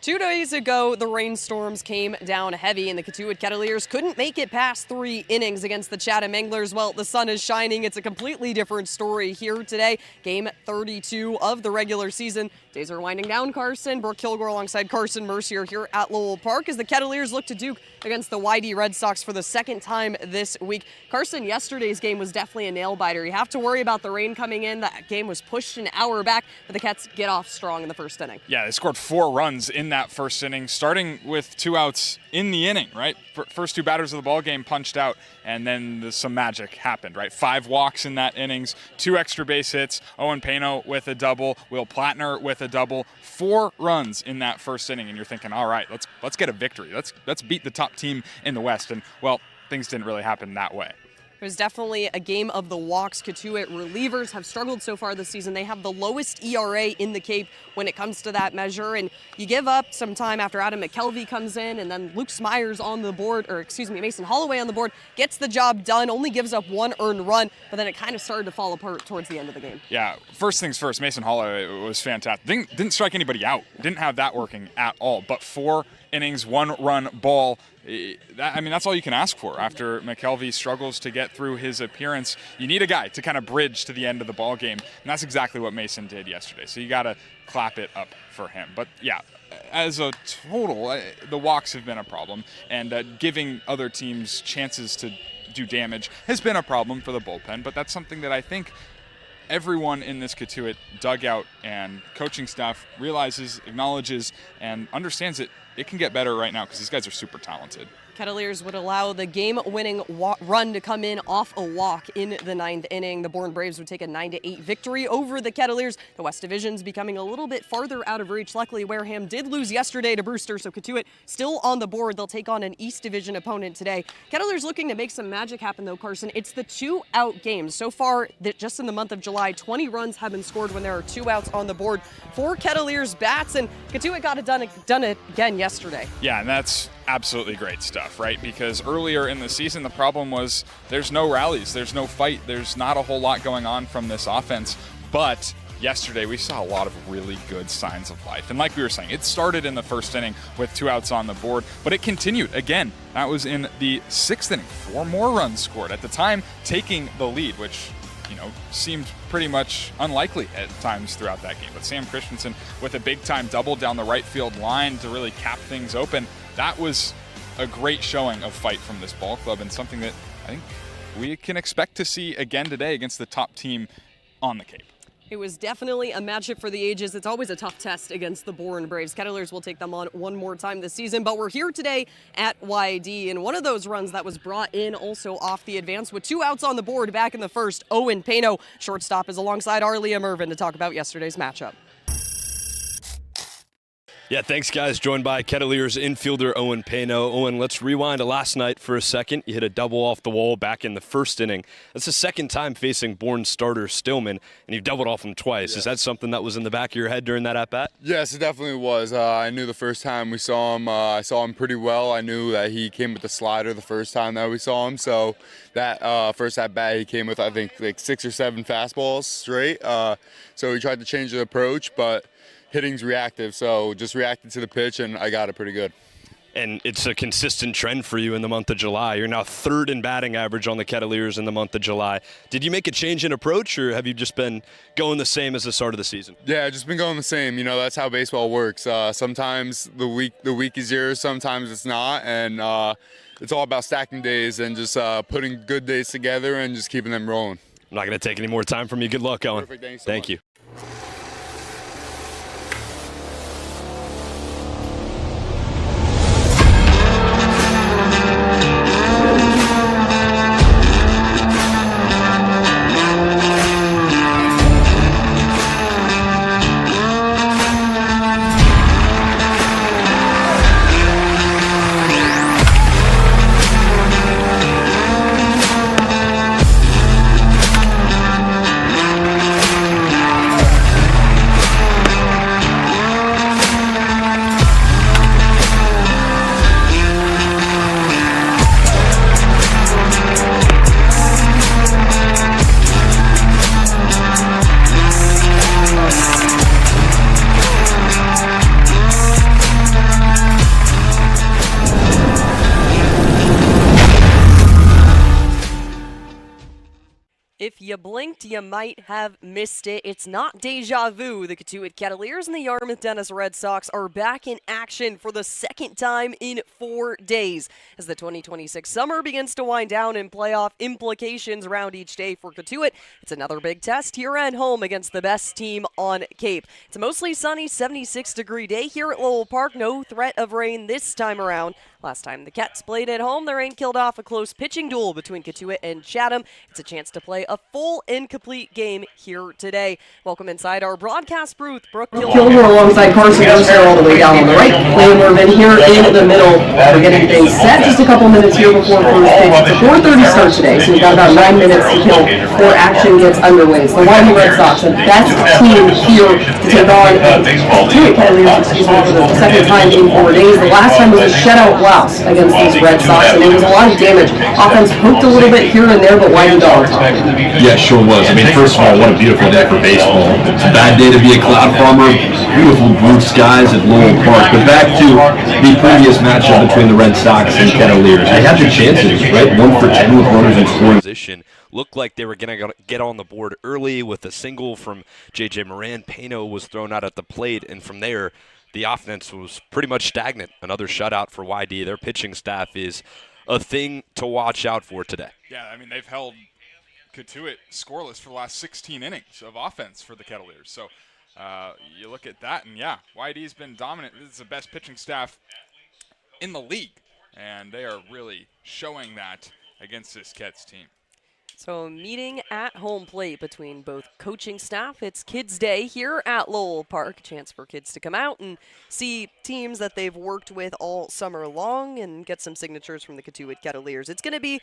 2 days ago, the rainstorms came down heavy, and the Cotuit Kettleers couldn't make it past 3 innings against the Chatham Anglers. Well, the sun is shining. It's a completely different story here today. Game 32 of the regular season. Days are winding down, Carson. Brooke Killgore alongside Carson Mercier here at Lowell Park as the Kettleers look to duke against the YD Red Sox for the second time this week. Carson, yesterday's game was definitely a nail-biter. You have to worry about the rain coming in. That game was pushed an hour back, but the Cats get off strong in the first inning. Yeah, they scored 4 runs in that first inning, starting with 2 outs in the inning, right? First 2 batters of the ball game punched out, and then some magic happened, right? 5 walks in that innings, 2 extra base hits, Owen Pano with a double, Will Plattner with a double, 4 runs in that first inning, and you're thinking, all right, let's get a victory. Let's beat the top team in the West, and well, things didn't really happen that way. It was definitely a game of the walks. Cotuit relievers have struggled so far this season. They have the lowest ERA in the Cape when it comes to that measure. And you give up some time after Adam McKelvey comes in, and then Luke Smyers on the board, Mason Holloway on the board, gets the job done, only gives up 1 earned run, but then it kind of started to fall apart towards the end of the game. Yeah, first things first, Mason Holloway was fantastic. Didn't strike anybody out. Didn't have that working at all. But 4 innings, 1 run ball. That's all you can ask for after McKelvey struggles to get through his appearance. You need a guy to kind of bridge to the end of the ball game, and that's exactly what Mason did yesterday. So you got to clap it up for him. But yeah, as a total, the walks have been a problem, and giving other teams chances to do damage has been a problem for the bullpen. But that's something that I think everyone in this Cotuit dugout and coaching staff realizes, acknowledges, and understands that it can get better right now because these guys are super talented. Kettleers would allow the game-winning run to come in off a walk in the 9th inning. The Bourne Braves would take a 9-8 victory over the Kettleers. The West Division's becoming a little bit farther out of reach. Luckily, Wareham did lose yesterday to Brewster, so Cotuit still on the board. They'll take on an East Division opponent today. Kettleers looking to make some magic happen, though, Carson. It's the 2-out games. So far, just in the month of July, 20 runs have been scored when there are 2 outs on the board for Kettleers bats, and Cotuit got it done again yesterday. Yeah, and that's absolutely great stuff, right? Because earlier in the season, the problem was there's no rallies, there's no fight, there's not a whole lot going on from this offense. But yesterday, we saw a lot of really good signs of life. And like we were saying, it started in the first inning with 2 outs on the board, but it continued again. That was in the 6th inning. 4 more runs scored. At the time, taking the lead, which seemed pretty much unlikely at times throughout that game. But Sam Christensen with a big-time double down the right field line to really cap things open. That was a great showing of fight from this ball club, and something that I think we can expect to see again today against the top team on the Cape. It was definitely a matchup for the ages. It's always a tough test against the Bourne Braves. Kettleers will take them on one more time this season, but we're here today at YD, and one of those runs that was brought in also off the advance with 2 outs on the board back in the first. Owen Pano, shortstop, is alongside our Liam Ervin to talk about yesterday's matchup. Yeah, thanks, guys. Joined by Kettleers infielder Owen Pano. Owen, let's rewind to last night for a second. You hit a double off the wall back in the first inning. That's the second time facing Bourne starter Stillman, and you've doubled off him twice. Yeah. Is that something that was in the back of your head during that at-bat? Yes, it definitely was. I knew the first time we saw him, I saw him pretty well. I knew that he came with the slider the first time that we saw him. So that first at-bat, he came with, I think, like 6 or 7 fastballs straight. So he tried to change the approach, but hitting's reactive, so just reacted to the pitch, and I got it pretty good. And it's a consistent trend for you in the month of July. You're now 3rd in batting average on the Kettleers in the month of July. Did you make a change in approach, or have you just been going the same as the start of the season? Yeah, just been going the same. That's how baseball works. Sometimes the week is yours, sometimes it's not, and it's all about stacking days and just putting good days together and just keeping them rolling. I'm not going to take any more time from you. Good luck, Owen. Perfect. Thank you. If you blinked, you might have missed it. It's not deja vu. The Cotuit Kettleers and the Yarmouth-Dennis Red Sox are back in action for the second time in 4 days. As the 2026 summer begins to wind down and playoff implications around each day for Cotuit, it's another big test here at home against the best team on Cape. It's a mostly sunny 76-degree day here at Lowell Park. No threat of rain this time around. Last time the Cats played at home, the rain killed off a close pitching duel between Cotuit and Chatham. It's a chance to play a full and complete game here today. Welcome inside our broadcast booth, Brooke Killgore alongside Carson all the way down on the right. Playing Ervin here in the middle. We're getting things set just a couple minutes here before first pitch. It's a 4:30 start today, so we've got about 9 minutes to kill before action gets underway. It's the Wareham Red Sox, the best team here to take on the Cotuit Kettleers, for the second time in 4 days. The last time was a shutout loss against these Red Sox, and there was a lot of damage. Offense poked a little bit here and there, but why did all top? Yeah, sure was. I mean, first of all, what a beautiful day for baseball. It's a bad day to be a cloud farmer. Beautiful blue skies at Lowell Park. But back to the previous matchup between the Red Sox and Kettleers. They had the chances, right? 1 for 10 with runners in scoring position. Looked like they were going to get on the board early with a single from J.J. Moran. Pano was thrown out at the plate, and from there, the offense was pretty much stagnant. Another shutout for YD. Their pitching staff is a thing to watch out for today. Yeah, I mean, they've held Cotuit scoreless for the last 16 innings of offense for the Kettleers. So you look at that, and yeah, YD's been dominant. This is the best pitching staff in the league, and they are really showing that against this Kets team. So a meeting at home plate between both coaching staff. It's Kids Day here at Lowell Park. A chance for kids to come out and see teams that they've worked with all summer long and get some signatures from the Cotuit Kettleers. It's going to be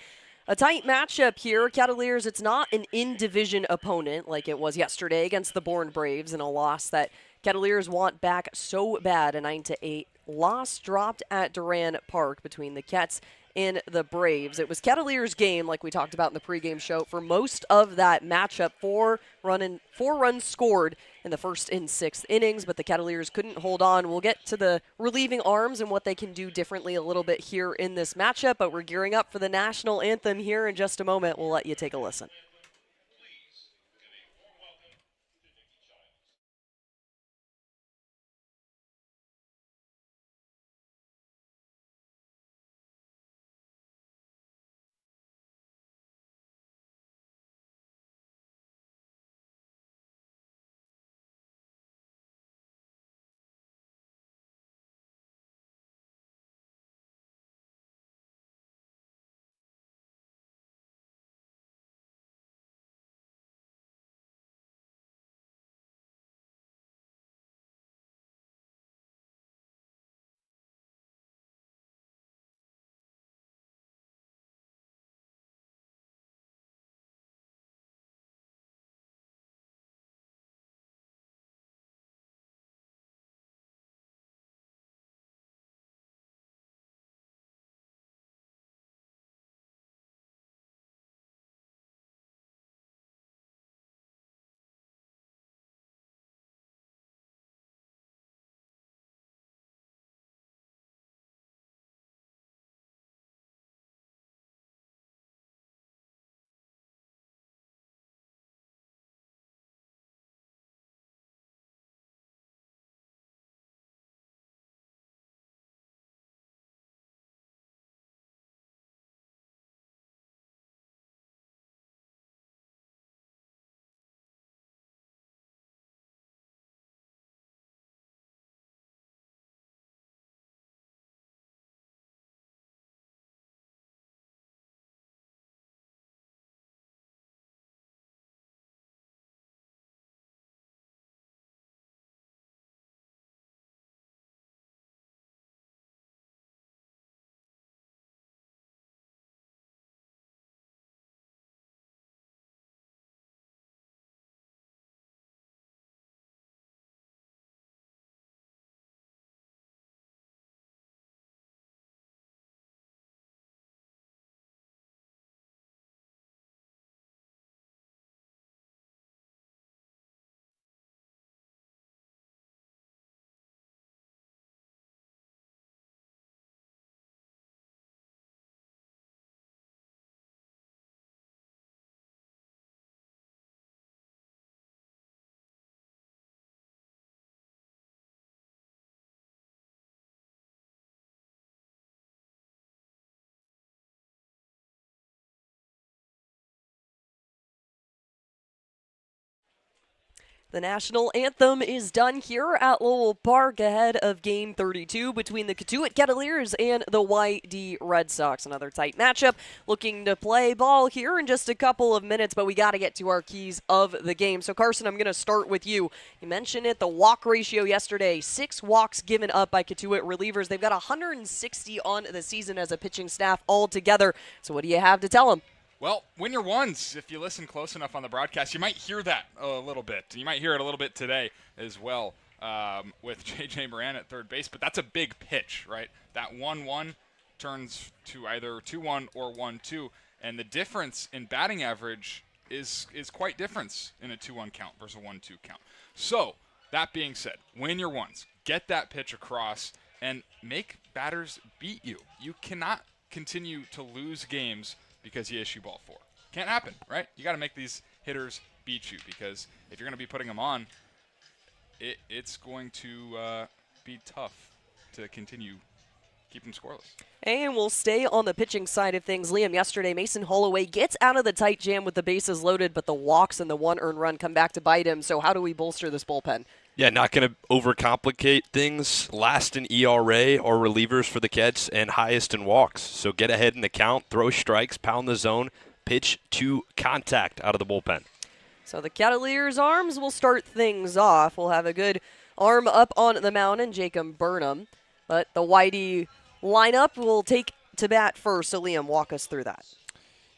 a tight matchup here. Kettleers, it's not an in-division opponent like it was yesterday against the Bourne Braves in a loss that Kettleers want back so bad. A 9-8 loss dropped at Duran Park between the Cats and the Braves. It was Kettleers' game, like we talked about in the pregame show, for most of that matchup. 4 runs scored in the first and 6th innings, but the Kettleers couldn't hold on. We'll get to the relieving arms and what they can do differently a little bit here in this matchup, but we're gearing up for the national anthem here in just a moment. We'll let you take a listen. The national anthem is done here at Lowell Park ahead of Game 32 between the Cotuit Kettleers and the YD Red Sox. Another tight matchup. Looking to play ball here in just a couple of minutes, but we got to get to our keys of the game. So, Carson, I'm going to start with you. You mentioned it, the walk ratio yesterday. 6 walks given up by Cotuit relievers. They've got 160 on the season as a pitching staff altogether. So what do you have to tell them? Well, win your ones. If you listen close enough on the broadcast, you might hear that a little bit. You might hear it a little bit today as well with J.J. Moran at third base. But that's a big pitch, right? That 1-1 turns to either 2-1 or 1-2. And the difference in batting average is quite different in a 2-1 count versus a 1-2 count. So, that being said, win your ones. Get that pitch across and make batters beat you. You cannot continue to lose games because you issue ball 4. Can't happen, right? You got to make these hitters beat you, because if you're going to be putting them on, it's going to be tough to continue keeping them scoreless. And we'll stay on the pitching side of things. Liam, yesterday, Mason Holloway gets out of the tight jam with the bases loaded, but the walks and the 1 earned run come back to bite him. So how do we bolster this bullpen? Yeah, not going to overcomplicate things. Last in ERA are relievers for the Kets and highest in walks. So get ahead in the count, throw strikes, pound the zone, pitch to contact out of the bullpen. So the Kettleers' arms will start things off. We'll have a good arm up on the mound in Jacob Burnham. But the YD lineup will take to bat first. So Liam, walk us through that.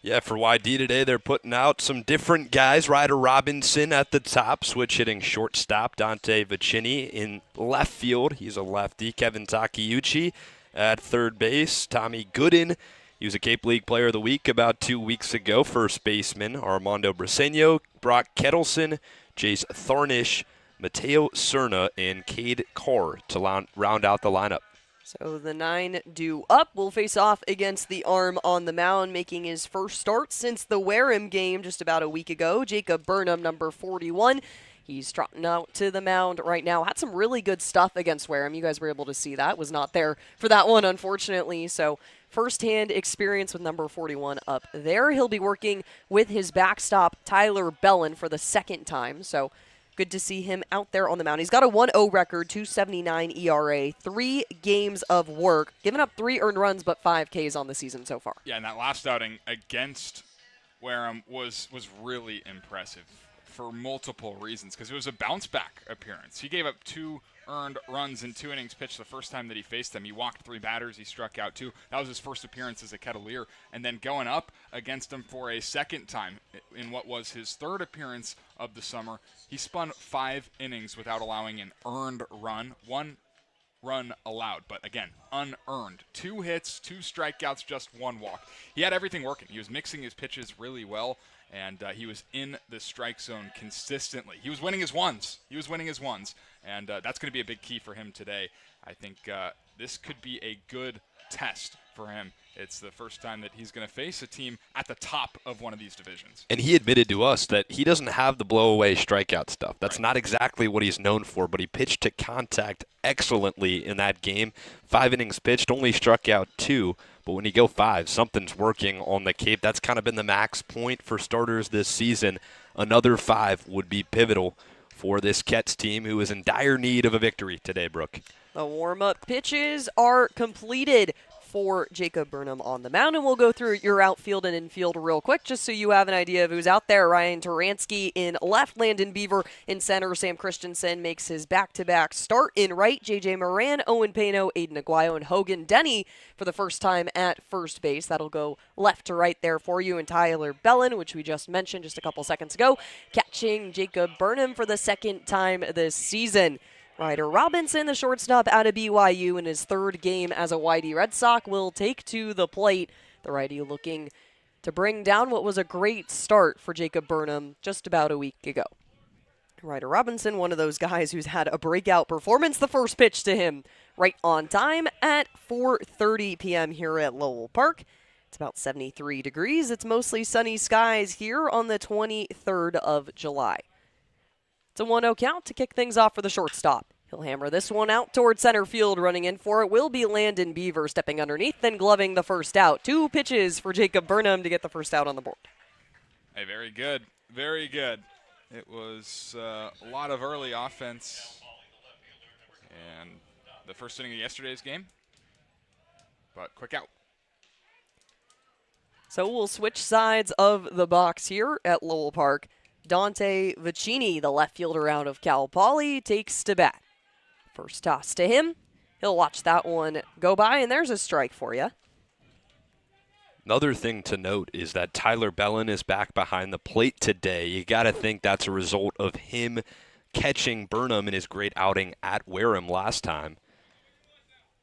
Yeah, for YD today, they're putting out some different guys. Ryder Robinson at the top, switch hitting shortstop. Dante Vicini in left field. He's a lefty. Kevin Takeuchi at third base. Tommy Gooden, he was a Cape League Player of the Week about 2 weeks ago. First baseman Armando Briseño, Brooke Killgore, Jace Thornish, Mateo Cerna, and Cade Carr to round out the lineup. So the 9 due up will face off against the arm on the mound, making his first start since the Wareham game just about a week ago. Jacob Burnham, number 41. He's trotting out to the mound right now. Had some really good stuff against Wareham. You guys were able to see that. Was not there for that one, unfortunately. So first-hand experience with number 41 up there. He'll be working with his backstop, Tyler Bellin, for the second time. So good to see him out there on the mound. He's got a 1-0 record, 2.79 ERA, 3 games of work, given up 3 earned runs, but 5 Ks on the season so far. Yeah, and that last outing against Wareham was really impressive for multiple reasons, because it was a bounce-back appearance. He gave up 2 earned runs in 2 innings pitched the first time that he faced them. He walked 3 batters. He struck out 2. That was his first appearance as a Kettleer. And then going up against them for a second time in what was his 3rd appearance of the summer, he spun 5 innings without allowing an earned run. 1 run allowed, but again, unearned. 2 hits, 2 strikeouts, just 1 walk. He had everything working. He was mixing his pitches really well, and he was in the strike zone consistently. He was winning his ones. And that's going to be a big key for him today. I think this could be a good test for him. It's the first time that he's going to face a team at the top of one of these divisions. And he admitted to us that he doesn't have the blow-away strikeout stuff. That's not exactly what he's known for, but he pitched to contact excellently in that game. 5 innings pitched, only struck out 2. But when you go 5, something's working on the Cape. That's kind of been the max point for starters this season. Another 5 would be pivotal for this Kets team, who is in dire need of a victory today, Brooke. The warm-up pitches are completed for Jacob Burnham on the mound, and we'll go through your outfield and infield real quick just so you have an idea of who's out there. Ryan Taransky in left, Landon Beaver in center, Sam Christensen makes his back-to-back start in right, J.J. Moran, Owen Pano, Aiden Aguayo, and Hogan Denny for the first time at first base. That'll go left to right there for you, and Tyler Bellin, which we just mentioned just a couple seconds ago, catching Jacob Burnham for the second time this season. Ryder Robinson, the shortstop out of BYU in his 3rd game as a YD Red Sox, will take to the plate. The righty looking to bring down what was a great start for Jacob Burnham just about a week ago. Ryder Robinson, one of those guys who's had a breakout performance. The first pitch to him right on time at 4:30 p.m. here at Lowell Park. It's about 73 degrees. It's mostly sunny skies here on the 23rd of July. It's a 1-0 count to kick things off for the shortstop. He'll hammer this one out toward center field. Running in for it will be Landon Beaver, stepping underneath and gloving the first out. 2 pitches for Jacob Burnham to get the first out on the board. Hey, very good. Very good. It was a lot of early offense and the first inning of yesterday's game, but quick out. So we'll switch sides of the box here at Lowell Park. Dante Vicini, the left fielder out of Cal Poly, takes to bat. First toss to him. He'll watch that one go by, and there's a strike for you. Another thing to note is that Tyler Bellin is back behind the plate today. You got to think that's a result of him catching Burnham in his great outing at Wareham last time.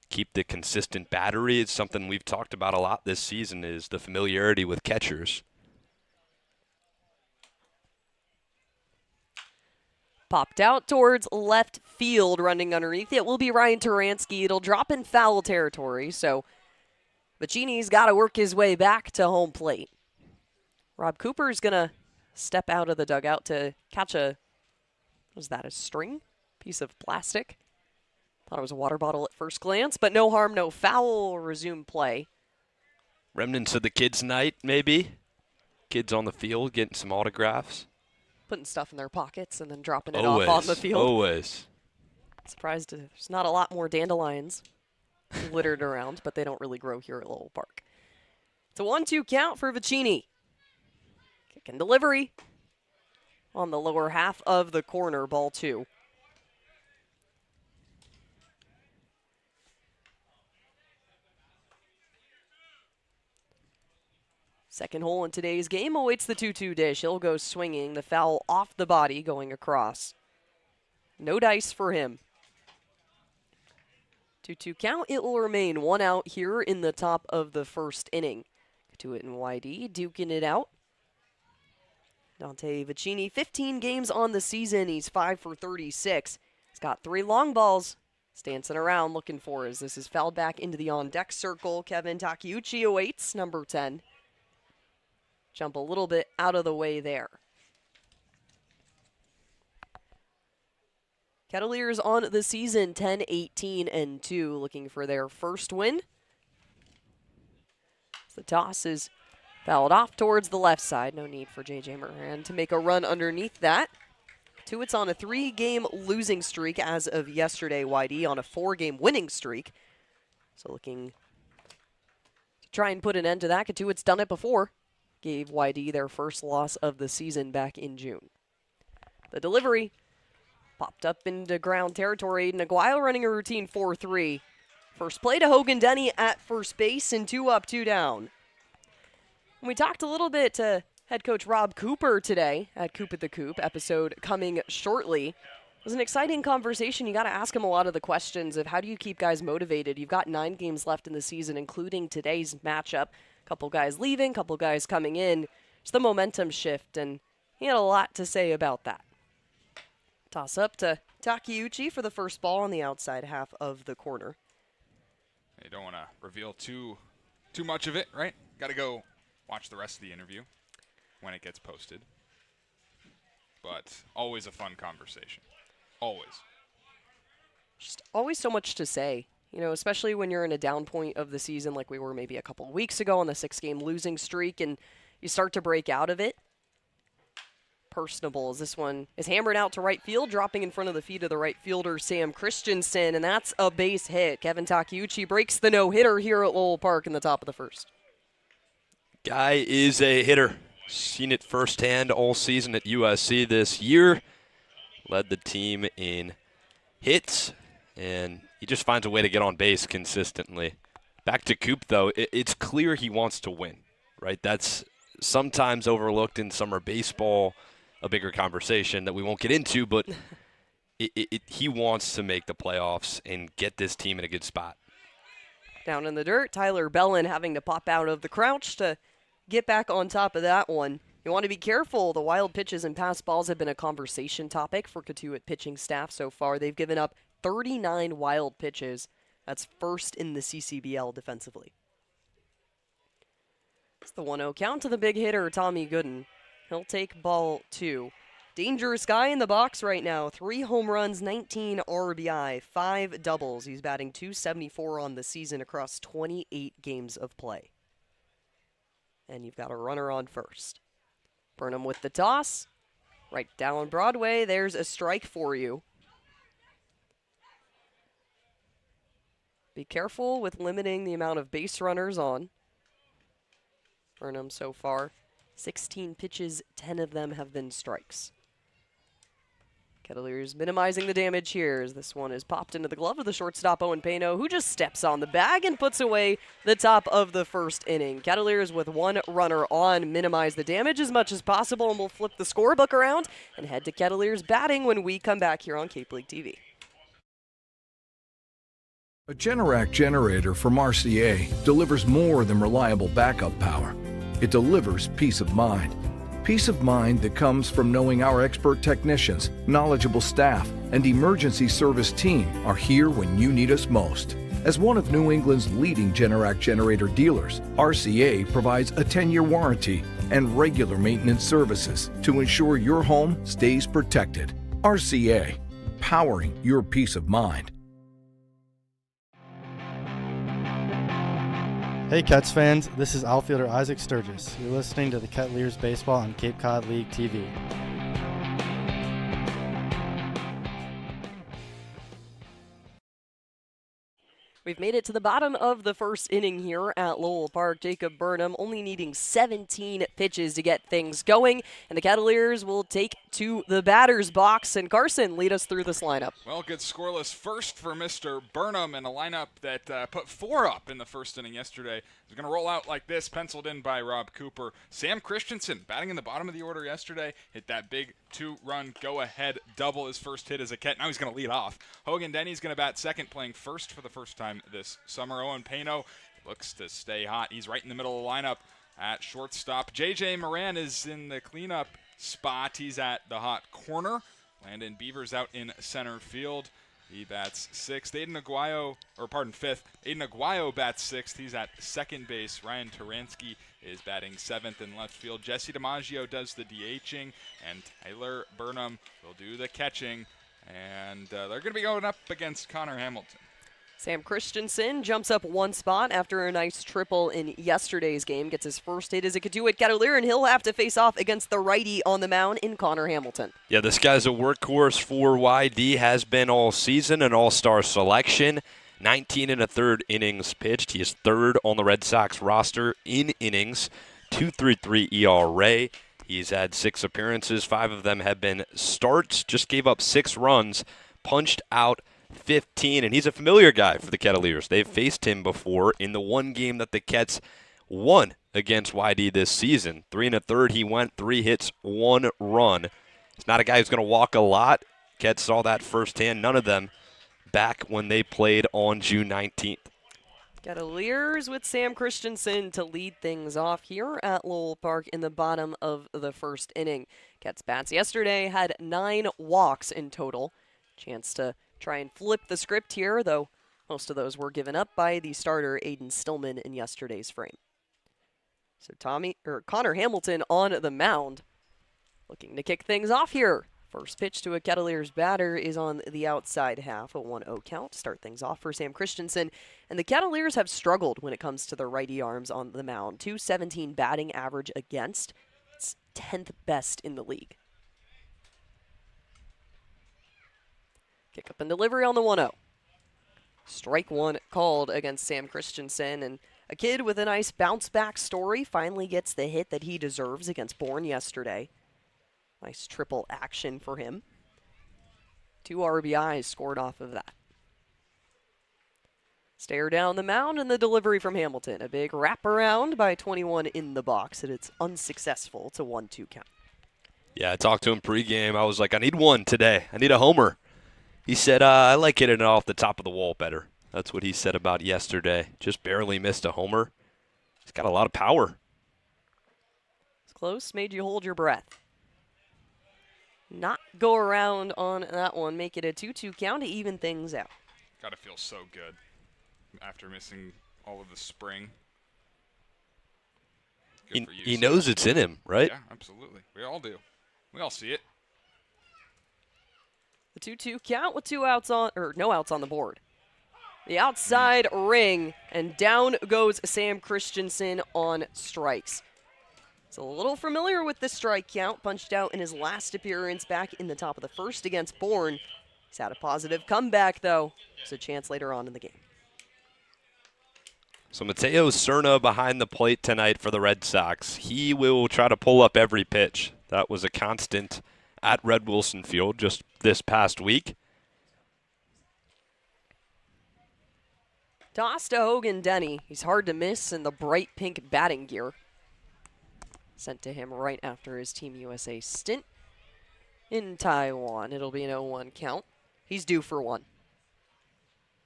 Keep the consistent battery. It's something we've talked about a lot this season, is the familiarity with catchers. Popped out towards left field, running underneath it will be Ryan Taransky. It'll drop in foul territory, so Vicini's got to work his way back to home plate. Rob Cooper's going to step out of the dugout to catch a string? Piece of plastic. Thought it was a water bottle at first glance, but no harm, no foul. Will resume play. Remnants of the kids' night, maybe? Kids on the field getting some autographs. Putting stuff in their pockets and then dropping it off on the field. Always. Surprised there's not a lot more dandelions littered around, but they don't really grow here at Lowell Park. It's a 1-2 count for Vicini. Kick and delivery on the lower half of the corner, ball 2. Second hole in today's game awaits the 2-2 dish. He'll go swinging, the foul off the body going across. No dice for him. 2-2 count. It will remain 1 out here in the top of the first inning. Cotuit and YD duking it out. Dante Vicini, 15 games on the season. He's 5 for 36. He's got 3 long balls. Dancing around looking for as this is fouled back into the on-deck circle. Kevin Takeuchi awaits, number 10. Jump a little bit out of the way there. Kettleers on the season, 10-18-2, looking for their first win. The toss is fouled off towards the left side. No need for J.J. Moran to make a run underneath that. Cotuit's on a 3-game losing streak as of yesterday. YD on a 4-game winning streak. So looking to try and put an end to that. Cotuit's done it before. Gave YD their first loss of the season back in June. The delivery popped up into ground territory. Naguile running a routine 4-3. First play to Hogan Denny at first base and 2 up, 2 down. We talked a little bit to head coach Rob Cooper today at Coop at the Coop, episode coming shortly. It was an exciting conversation. You got to ask him a lot of the questions of how do you keep guys motivated. You've got 9 games left in the season, including today's matchup. Couple guys leaving, couple guys coming in. It's the momentum shift, and he had a lot to say about that. Toss up to Takeuchi for the first ball on the outside half of the corner. You don't want to reveal too much of it, right? Got to go watch the rest of the interview when it gets posted. But always a fun conversation. Always. Just always so much to say. You know, especially when you're in a down point of the season like we were maybe a couple of weeks ago on the 6-game losing streak, and you start to break out of it. Personable as this one is hammered out to right field, dropping in front of the feet of the right fielder, Sam Christensen, and that's a base hit. Kevin Takeuchi breaks the no-hitter here at Lowell Park in the top of the first. Guy is a hitter. Seen it firsthand all season at USC this year. Led the team in hits, and he just finds a way to get on base consistently. Back to Coop, though, it's clear he wants to win, right? That's sometimes overlooked in summer baseball, a bigger conversation that we won't get into, but he wants to make the playoffs and get this team in a good spot. Down in the dirt, Tyler Bellin having to pop out of the crouch to get back on top of that one. You want to be careful. The wild pitches and pass balls have been a conversation topic for Cotuit pitching staff so far. They've given up 39 wild pitches. That's first in the CCBL defensively. It's the 1-0 count to the big hitter, Tommy Gooden. He'll take ball 2. Dangerous guy in the box right now. 3 home runs, 19 RBI, 5 doubles. He's batting .274 on the season across 28 games of play. And you've got a runner on first. Burnham with the toss. Right down Broadway, there's a strike for you. Be careful with limiting the amount of base runners on. Burnham so far, 16 pitches, 10 of them have been strikes. Kettleers minimizing the damage here as this one is popped into the glove of the shortstop Owen Pano, who just steps on the bag and puts away the top of the first inning. Kettleers with one runner on minimize the damage as much as possible, and we'll flip the scorebook around and head to Kettleers batting when we come back here on Cape League TV. A Generac generator from Mercier delivers more than reliable backup power. It delivers peace of mind. Peace of mind that comes from knowing our expert technicians, knowledgeable staff, and emergency service team are here when you need us most. As one of New England's leading Generac generator dealers, RCA provides a 10-year warranty and regular maintenance services to ensure your home stays protected. RCA, powering your peace of mind. Hey Cats fans, this is outfielder Isaac Sturgis. You're listening to the Kettleers Baseball on Cape Cod League TV. We've made it to the bottom of the first inning here at Lowell Park. Jacob Burnham only needing 17 pitches to get things going, and the Kettleers will take to the batter's box. And Carson, lead us through this lineup. Well, good scoreless first for Mr. Burnham in a lineup that put 4 up in the first inning yesterday. It's going to roll out like this, penciled in by Rob Cooper. Sam Christensen, batting in the bottom of the order yesterday, hit that big 2-run go-ahead double, his first hit as a Ket. Now he's going to lead off. Hogan Denny's going to bat second, playing first for the first time this summer. Owen Pano looks to stay hot. He's right in the middle of the lineup at shortstop. J.J. Moran is in the cleanup spot. He's at the hot corner. Landon Beavers out in center field. He bats sixth. Fifth. Aiden Aguayo bats sixth. He's at second base. Ryan Taransky is batting seventh in left field. Jesse DiMaggio does the DHing, and Tyler Burnham will do the catching. And they're going to be going up against Connor Hamilton. Sam Christensen jumps up one spot after a nice triple in yesterday's game. Gets his first hit as a Cotuit Kettleer, and he'll have to face off against the righty on the mound in Connor Hamilton. Yeah, this guy's a workhorse for YD, has been all season, an all-star selection. 19 1/3 innings pitched. He is third on the Red Sox roster in innings, 2.33 ERA. He's had 6 appearances. 5 of them have been starts. Just gave up 6 runs, punched out 15, and he's a familiar guy for the Kettleers. They've faced him before in the one game that the Kets won against YD this season. 3 1/3, he went 3 hits, 1 run. He's not a guy who's going to walk a lot. Kets saw that firsthand. None of them back when they played on June 19th. Kettleers with Sam Christensen to lead things off here at Lowell Park in the bottom of the first inning. Kets bats yesterday had 9 walks in total. Chance to try and flip the script here, though most of those were given up by the starter Aiden Stillman in yesterday's frame. So Connor Hamilton on the mound, looking to kick things off here. First pitch to a Kettleers batter is on the outside half, a 1-0 count. Start things off for Sam Christensen. And the Kettleers have struggled when it comes to the righty arms on the mound. .217 batting average against. It's 10th best in the league. Kick up and delivery on the 1-0. Strike one called against Sam Christensen, and a kid with a nice bounce-back story finally gets the hit that he deserves against Bourne yesterday. Nice triple action for him. 2 RBIs scored off of that. Stare down the mound and the delivery from Hamilton. A big wraparound by 21 in the box, and it's unsuccessful. It's a 1-2 count. Yeah, I talked to him pregame. I was like, I need one today. I need a homer. He said, I like hitting it off the top of the wall better. That's what he said about yesterday. Just barely missed a homer. He's got a lot of power. It's close, made you hold your breath. Not go around on that one. Make it a 2-2 count to even things out. Gotta feel so good after missing all of the spring. Good for you, he knows it's in him, right? Yeah, absolutely. We all do. We all see it. The 2-2 count with no outs on the board. The outside ring, and down goes Sam Christensen on strikes. He's a little familiar with the strike count, punched out in his last appearance back in the top of the first against Bourne. He's had a positive comeback, though. There's a chance later on in the game. So Mateo Cerna behind the plate tonight for the Red Sox. He will try to pull up every pitch. That was a constant at Red Wilson Field just this past week. Toss to Hogan Denny. He's hard to miss in the bright pink batting gear. Sent to him right after his Team USA stint in Taiwan. It'll be an 0-1 count. He's due for one.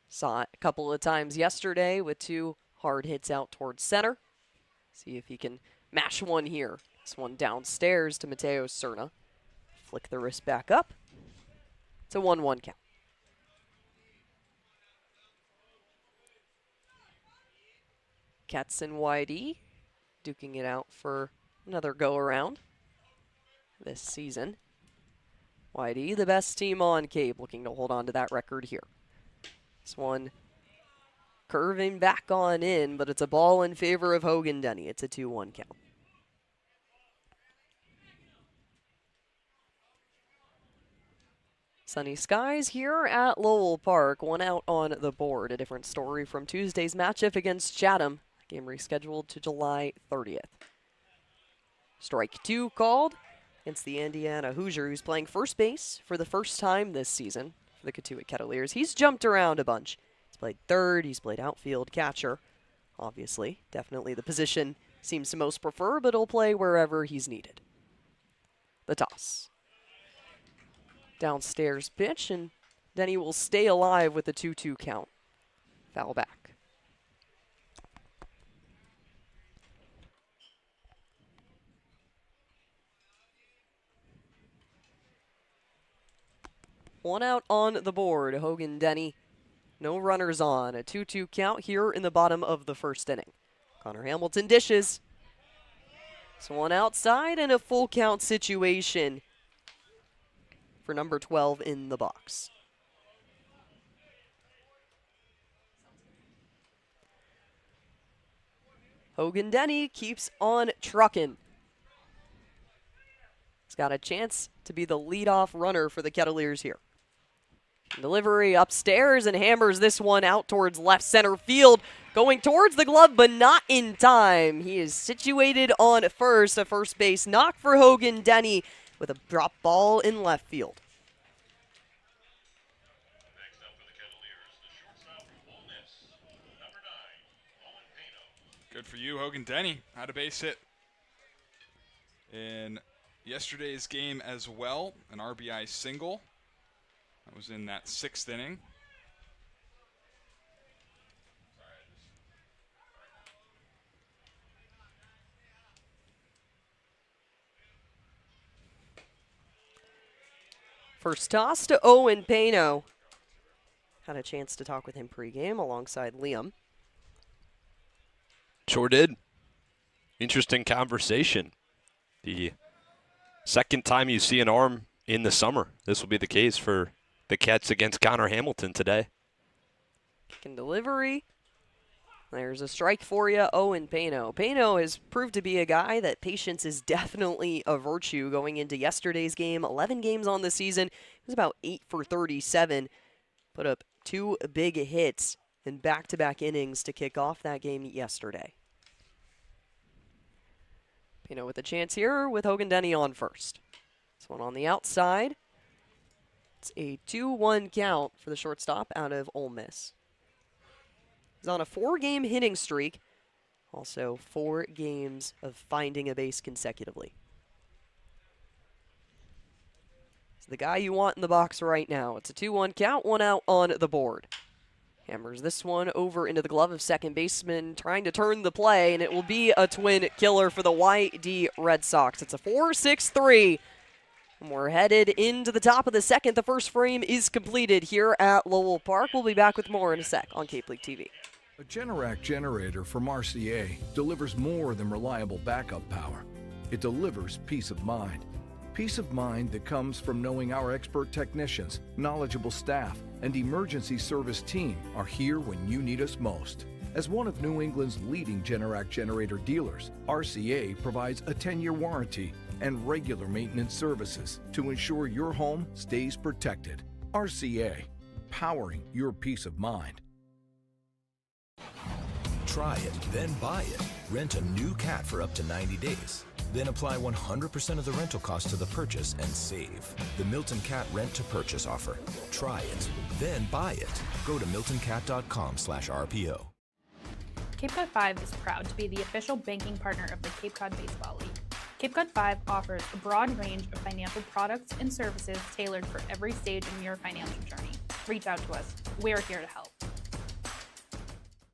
Saw it a couple of times yesterday with 2 hard hits out towards center. See if he can mash one here. This one downstairs to Mateo Cerna. Flick the wrist back up. It's a 1-1 count. Cats and YD duking it out for another go-around this season. YD, the best team on Cape, looking to hold on to that record here. This one curving back on in, but it's a ball in favor of Hogan Denny. It's a 2-1 count. Sunny skies here at Lowell Park. 1 out on the board. A different story from Tuesday's matchup against Chatham. Game rescheduled to July 30th. Strike 2 called against the Indiana Hoosier, who's playing first base for the first time this season for the Cotuit Kettleers. He's jumped around a bunch. He's played third, he's played outfield, catcher. Obviously, definitely the position seems to most prefer, but he'll play wherever he's needed. The toss. Downstairs pitch, and Denny will stay alive with the 2-2 count. Foul back. One out on the board. Hogan Denny, no runners on. A 2-2 count here in the bottom of the first inning. Connor Hamilton dishes. So one outside and a full count situation for number 12 in the box. Hogan Denny keeps on trucking. He's got a chance to be the leadoff runner for the Kettleers here. Delivery upstairs and hammers this one out towards left center field. Going towards the glove, but not in time. He is situated on first. A first base knock for Hogan Denny with a drop ball in left field. Good for you, Hogan Denny. Had a base hit in yesterday's game as well. An RBI single. That was in that 6th inning. First toss to Owen Pano. Had a chance to talk with him pregame alongside Liam. Sure did. Interesting conversation. The second time you see an arm in the summer, this will be the case for the Cats against Connor Hamilton today. Kick and delivery. There's a strike for you, Owen Pano. Pano has proved to be a guy that patience is definitely a virtue going into yesterday's game. 11 games on the season. He was about 8 for 37. Put up 2 big hits in back-to-back innings to kick off that game yesterday. Pano with a chance here with Hogan Denny on first. This one on the outside. It's a 2-1 count for the shortstop out of Ole Miss. He's on a 4-game hitting streak. Also 4 games of finding a base consecutively. It's the guy you want in the box right now. It's a 2-1 count, 1 out on the board. Hammers this one over into the glove of second baseman, trying to turn the play, and it will be a twin killer for the YD Red Sox. It's a 4-6-3. And we're headed into the top of the second. The first frame is completed here at Lowell Park. We'll be back with more in a sec on Cape League TV. A Generac generator from Mercier delivers more than reliable backup power. It delivers peace of mind. Peace of mind that comes from knowing our expert technicians, knowledgeable staff, and emergency service team are here when you need us most. As one of New England's leading Generac generator dealers, RCA provides a 10-year warranty and regular maintenance services to ensure your home stays protected. RCA, powering your peace of mind. Try it, then buy it. Rent a new cat for up to 90 days. Then apply 100% of the rental cost to the purchase and save. The Milton Cat Rent to Purchase offer. Try it, then buy it. Go to miltoncat.com/RPO. Cape Cod 5 is proud to be the official banking partner of the Cape Cod Baseball League. Cape Cod 5 offers a broad range of financial products and services tailored for every stage in your financial journey. Reach out to us. We're here to help.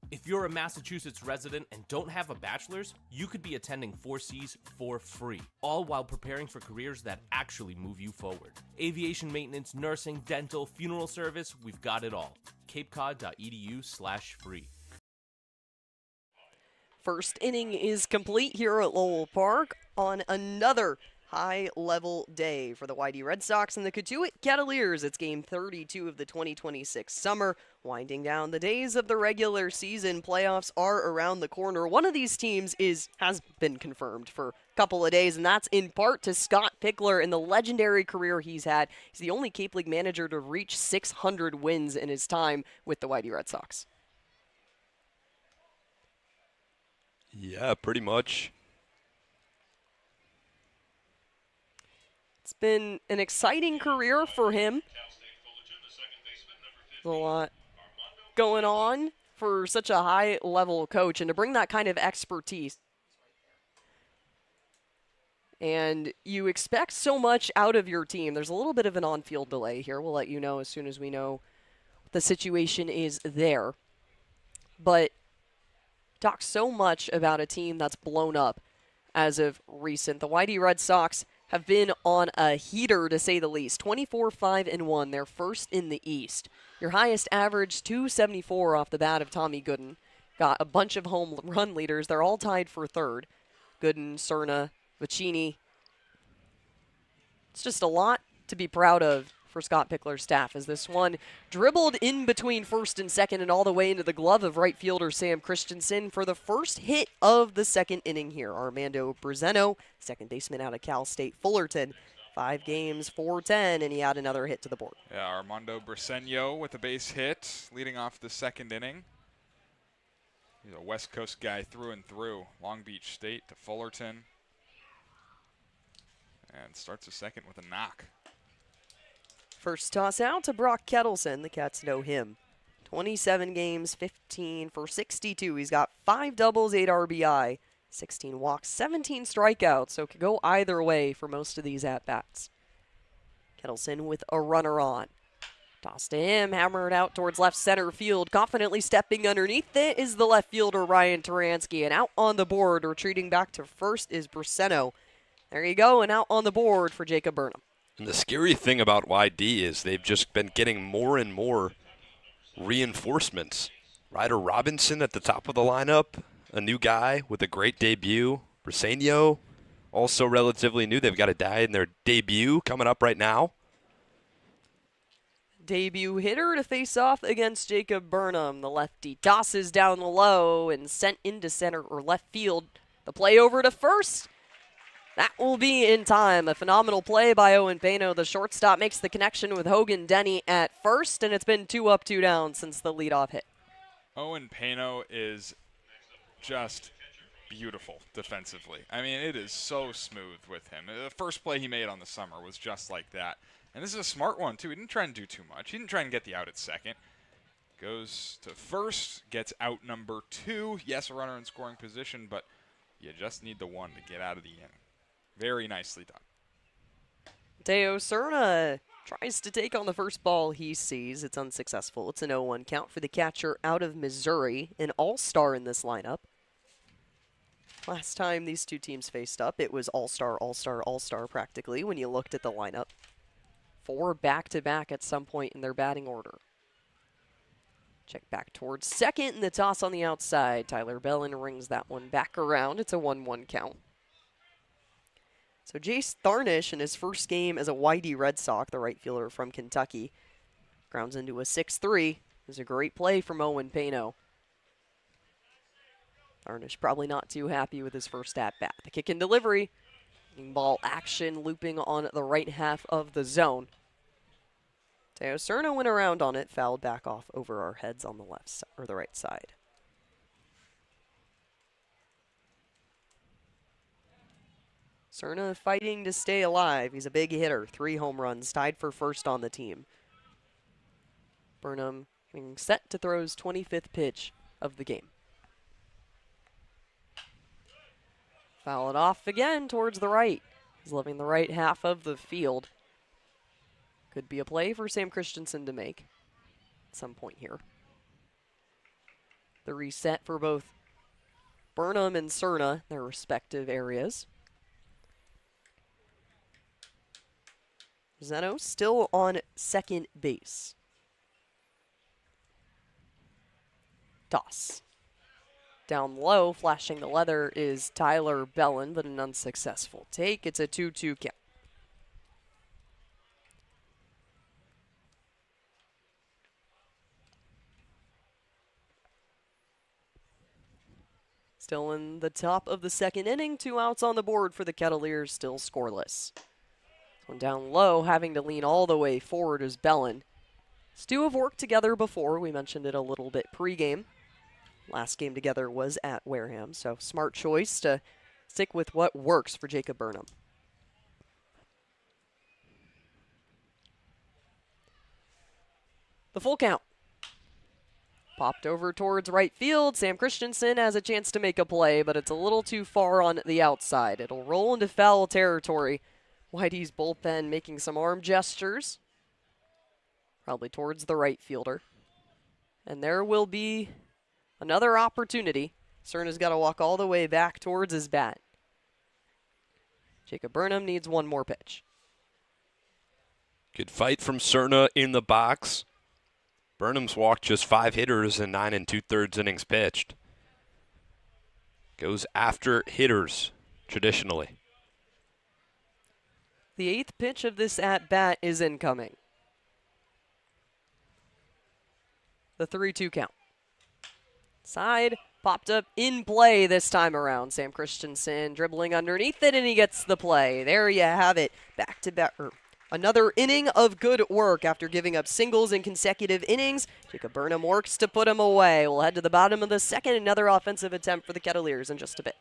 If you're a Massachusetts resident and don't have a bachelor's, you could be attending 4Cs for free, all while preparing for careers that actually move you forward. Aviation maintenance, nursing, dental, funeral service, we've got it all. capecod.edu/free. First inning is complete here at Lowell Park on another high-level day for the YD Red Sox and the Cotuit Kettleers. It's game 32 of the 2026 summer. Winding down the days of the regular season, playoffs are around the corner. One of these teams has been confirmed for a couple of days, and that's in part to Scott Pickler and the legendary career he's had. He's the only Cape League manager to reach 600 wins in his time with the YD Red Sox. Yeah, pretty much. It's been an exciting career for him. There's a lot going on for such a high-level coach, and to bring that kind of expertise. And you expect so much out of your team. There's a little bit of an on-field delay here. We'll let you know as soon as we know what the situation is there. But talk so much about a team that's blown up as of recent. The YD Red Sox have been on a heater, to say the least. 24-5-1, they're first in the East. Your highest average, 274 off the bat of Tommy Gooden. Got a bunch of home run leaders. They're all tied for third. Gooden, Cerna, Vicini. It's just a lot to be proud of for Scott Pickler's staff, as this one dribbled in between first and second and all the way into the glove of right fielder Sam Christensen for the first hit of the second inning here. Armando Brazeno, second baseman out of Cal State Fullerton. 5 games, 410, and he had another hit to the board. Yeah, Armando Brazeno with a base hit, leading off the second inning. He's a West Coast guy through and through. Long Beach State to Fullerton. And starts the second with a knock. First toss out to Brock Kettleson. The Cats know him. 27 games, 15 for 62. He's got 5 doubles, 8 RBI, 16 walks, 17 strikeouts, so it could go either way for most of these at-bats. Kettleson with a runner on. Toss to him, hammered out towards left center field. Confidently stepping underneath it is the left fielder Ryan Taransky. And out on the board, retreating back to first is Braceno. There you go, and out on the board for Jacob Burnham. And the scary thing about YD is they've just been getting more and more reinforcements. Ryder Robinson at the top of the lineup, a new guy with a great debut. Briseno, also relatively new. They've got a guy in their debut coming up right now. Debut hitter to face off against Jacob Burnham. The lefty tosses down low and sent into center or left field. The play over to first. That will be in time. A phenomenal play by Owen Pano. The shortstop makes the connection with Hogan Denny at first, and it's been 2 up, 2 down since the leadoff hit. Owen Pano is just beautiful defensively. I mean, it is so smooth with him. The first play he made on the summer was just like that. And this is a smart one, too. He didn't try and do too much. He didn't try and get the out at second. Goes to first, gets out number 2. Yes, a runner in scoring position, but you just need the one to get out of the inning. Very nicely done. Teo Cerna tries to take on the first ball he sees. It's unsuccessful. It's an 0-1 count for the catcher out of Missouri, an all-star in this lineup. Last time these two teams faced up, it was all-star, all-star, all-star practically when you looked at the lineup. 4 back-to-back at some point in their batting order. Check back towards second, and the toss on the outside. Tyler Bellin rings that one back around. It's a 1-1 count. So Jace Tharnish in his first game as a YD Red Sox, the right fielder from Kentucky, grounds into a 6-3. It was a great play from Owen Pano. Arnish probably not too happy with his first at-bat. The kick and delivery. Ball action looping on the right half of the zone. Teo Serna went around on it, fouled back off over our heads on the left side, or the right side. Serna fighting to stay alive. He's a big hitter. 3 home runs, tied for first on the team. Burnham getting set to throw his 25th pitch of the game. Foul it off again towards the right. He's living the right half of the field. Could be a play for Sam Christensen to make at some point here. The reset for both Burnham and Serna, their respective areas. Zeno still on second base. Toss. Down low, flashing the leather is Tyler Bellin, but an unsuccessful take. It's a 2-2 count. Still in the top of the second inning, 2 outs on the board for the Kettleers, still scoreless. One down low, having to lean all the way forward is Bellin. These two have worked together before. We mentioned it a little bit pregame. Last game together was at Wareham, so smart choice to stick with what works for Jacob Burnham. The full count. Popped over towards right field. Sam Christensen has a chance to make a play, but it's a little too far on the outside. It'll roll into foul territory. Whitey's bullpen making some arm gestures, probably towards the right fielder. And there will be another opportunity. Serna's got to walk all the way back towards his bat. Jacob Burnham needs one more pitch. Good fight from Serna in the box. Burnham's walked just 5 hitters in 9 2/3 innings pitched. Goes after hitters, traditionally. The 8th pitch of this at-bat is incoming. The 3-2 count. Side popped up in play this time around. Sam Christensen dribbling underneath it, and he gets the play. There you have it. Back-to-back. Another inning of good work after giving up singles in consecutive innings. Jacob Burnham works to put him away. We'll head to the bottom of the second. Another offensive attempt for the Kettleers in just a bit.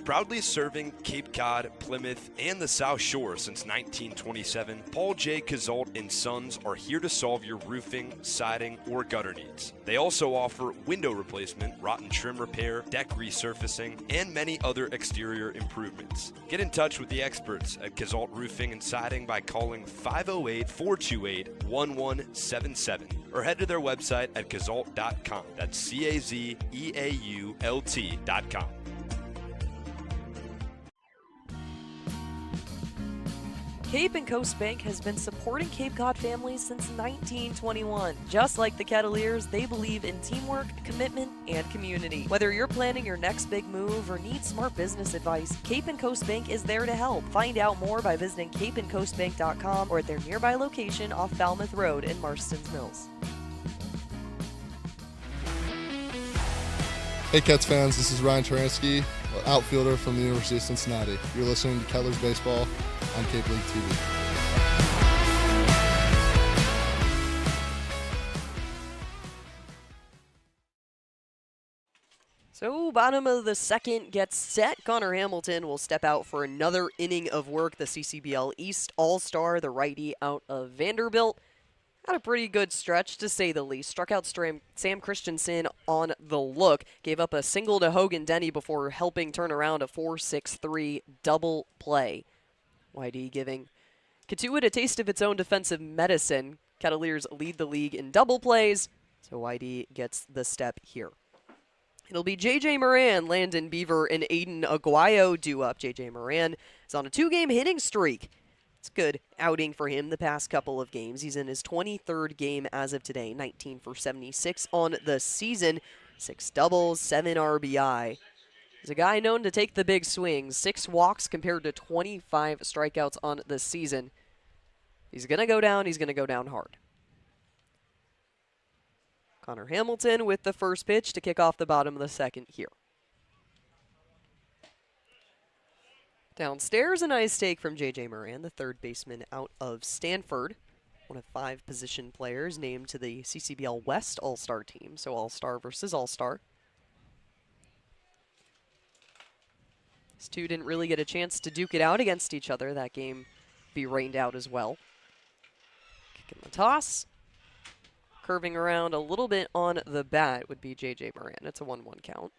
Proudly serving Cape Cod, Plymouth, and the South Shore since 1927, Paul J. Cazault & Sons are here to solve your roofing, siding, or gutter needs. They also offer window replacement, rotten trim repair, deck resurfacing, and many other exterior improvements. Get in touch with the experts at Cazault Roofing and Siding by calling 508-428-1177 or head to their website at cazault.com. That's CAZEAULT.com. Cape and Coast Bank has been supporting Cape Cod families since 1921. Just like the Kettleers, they believe in teamwork, commitment, and community. Whether you're planning your next big move or need smart business advice, Cape and Coast Bank is there to help. Find out more by visiting capeandcoastbank.com or at their nearby location off Falmouth Road in Marston's Mills. Hey Cats fans, this is Ryan Taransky, outfielder from the University of Cincinnati. You're listening to Kettleers Baseball on Cape League TV. So, bottom of the second gets set. Connor Hamilton will step out for another inning of work. The CCBL East All-Star, the righty out of Vanderbilt. Had a pretty good stretch, to say the least. Struck out Sam Christensen on the look. Gave up a single to Hogan Denny before helping turn around a 4-6-3 double play. Whitey giving Cotuit a taste of its own defensive medicine. Kettleers lead the league in double plays, so Whitey gets the step here. It'll be J.J. Moran, Landon Beaver, and Aiden Aguayo due up. J.J. Moran is on a 2-game hitting streak. It's a good outing for him the past couple of games. He's in his 23rd game as of today, 19 for 76 on the season. 6 doubles, 7 RBI. He's a guy known to take the big swings. 6 walks compared to 25 strikeouts on the season. He's going to go down. He's going to go down hard. Connor Hamilton with the first pitch to kick off the bottom of the second here. Downstairs, a nice take from J.J. Moran, the third baseman out of Stanford. One of 5 position players named to the CCBL West All-Star team, so All-Star versus All-Star. These two didn't really get a chance to duke it out against each other. That game be rained out as well. Kicking the toss. Curving around a little bit on the bat would be J.J. Moran. It's a 1-1 count.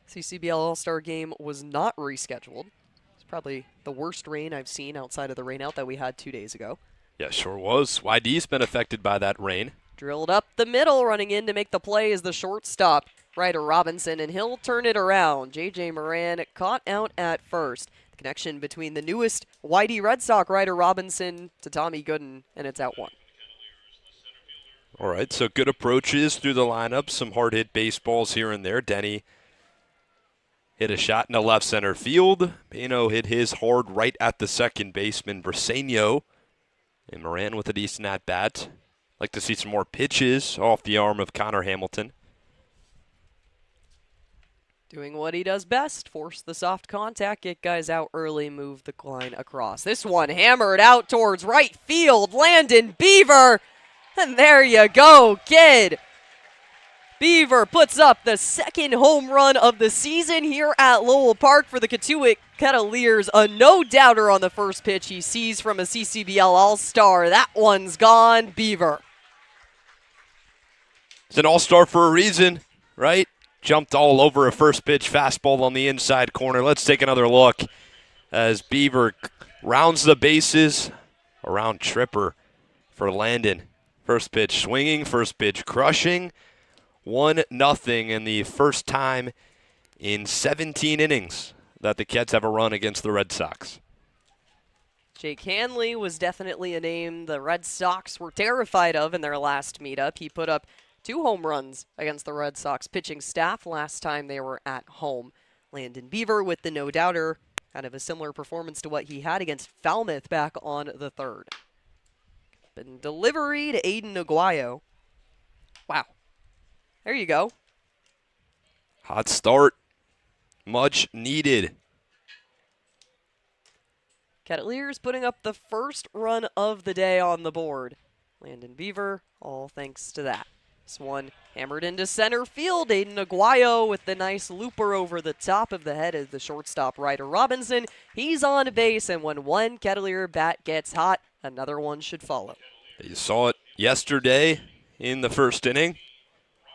CCBL All-Star game was not rescheduled. It's probably the worst rain I've seen outside of the rainout that we had 2 days ago. Yeah, sure was. YD's been affected by that rain. Drilled up the middle, running in to make the play is the shortstop, Ryder Robinson, and he'll turn it around. J.J. Moran caught out at first. The connection between the newest YD Red Sox, Ryder Robinson, to Tommy Gooden, and it's out 1. All right, so good approaches through the lineup. Some hard-hit baseballs here and there. Denny hit a shot into left center field. Pano hit his hard right at the second baseman, Briseño. And Moran with a decent at-bat. Like to see some more pitches off the arm of Connor Hamilton. Doing what he does best, force the soft contact, get guys out early, move the line across. This one hammered out towards right field, Landon Beaver. And there you go, kid. Beaver puts up the second home run of the season here at Lowell Park for the Cotuit Kettleers. A no-doubter on the first pitch he sees from a CCBL All-Star. That one's gone, Beaver. He's an All-Star for a reason, right? Jumped all over a first pitch fastball on the inside corner. Let's take another look as Beaver rounds the bases around Tripper for Landon. First pitch swinging, first pitch crushing. 1-0 in the first time in 17 innings that the Kets have a run against the Red Sox. Jake Hanley was definitely a name the Red Sox were terrified of in their last meetup. He put up 2 home runs against the Red Sox pitching staff last time they were at home. Landon Beaver with the no-doubter, kind of a similar performance to what he had against Falmouth back on the 3rd. And delivery to Aiden Aguayo. Wow. There you go. Hot start. Much needed. Kettleers putting up the first run of the day on the board. Landon Beaver, all thanks to that. This one hammered into center field. Aiden Aguayo with the nice looper over the top of the head of the shortstop, Ryder Robinson. He's on base, and when one Kettleer bat gets hot, another one should follow. You saw it yesterday in the first inning.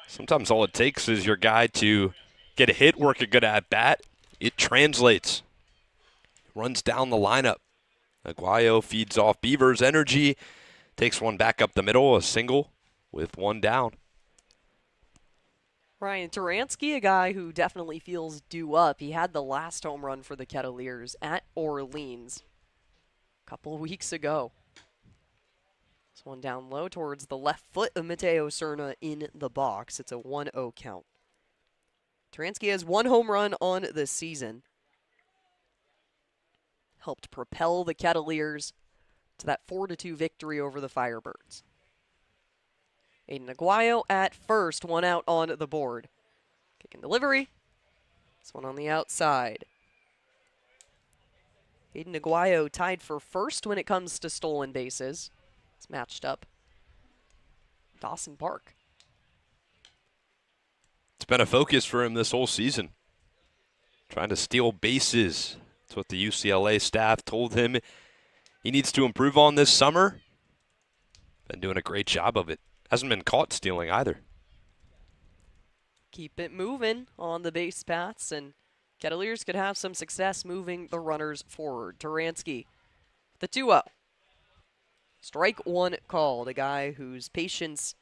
Sometimes all it takes is your guy to get a hit, work a good at-bat. It translates. Runs down the lineup. Aguayo feeds off Beaver's energy. Takes one back up the middle, a single with one down. Ryan Turansky, a guy who definitely feels due up. He had the last home run for the Kettleers at Orleans a couple of weeks ago. This one down low towards the left foot of Mateo Serna in the box. It's a 1-0 count. Turansky has 1 home run on the season. Helped propel the Kettleers to that 4-2 victory over the Firebirds. Aiden Aguayo at first, 1 out on the board. Kick and delivery. This one on the outside. Aiden Aguayo tied for first when it comes to stolen bases. It's matched up. Dawson Park. It's been a focus for him this whole season. Trying to steal bases. That's what the UCLA staff told him he needs to improve on this summer. Been doing a great job of it. Hasn't been caught stealing either. Keep it moving on the base paths, and Kettleers could have some success moving the runners forward. Turansky, the 2-0. Strike one called, a guy whose patience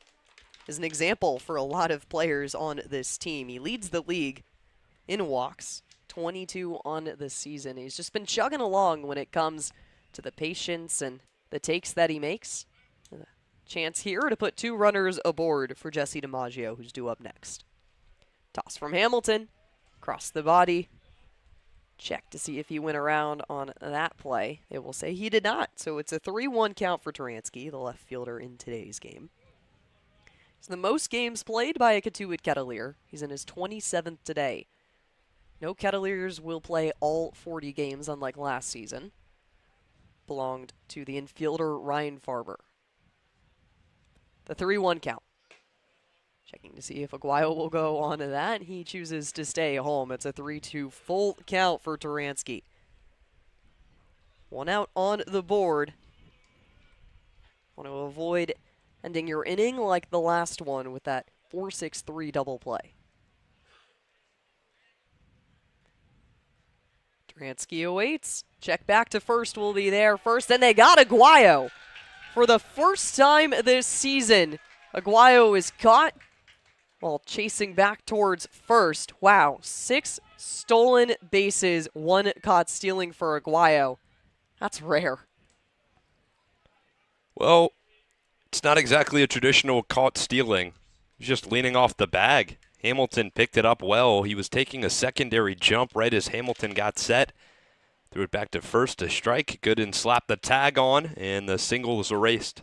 is an example for a lot of players on this team. He leads the league in walks, 22 on the season. He's just been chugging along when it comes to the patience and the takes that he makes. A chance here to put 2 runners aboard for Jesse DiMaggio, who's due up next. Toss from Hamilton, across the body. check to see if he went around on that play. They will say he did not. So it's a 3-1 count for Turansky, the left fielder in today's game. It's the most games played by a Cotuit Kettleer. He's in his 27th today. No Kettleers will play all 40 games, unlike last season. Belonged to the infielder Ryan Farber. The 3-1 count. Checking to see if Aguayo will go on to that. He chooses to stay home. It's a 3-2 full count for Turansky. One out on the board. Want to avoid ending your inning like the last one with that 4-6-3 double play. Turansky awaits. Check back to first will be there first. And they got Aguayo. For the first time this season, Aguayo is caught while chasing back towards first. Wow, 6 stolen bases, 1 caught stealing for Aguayo. That's rare. Well, it's not exactly a traditional caught stealing. He's just leaning off the bag. Hamilton picked it up well. He was taking a secondary jump right as Hamilton got set. Threw it back to first to strike. Gooden slapped the tag on, and the single was erased.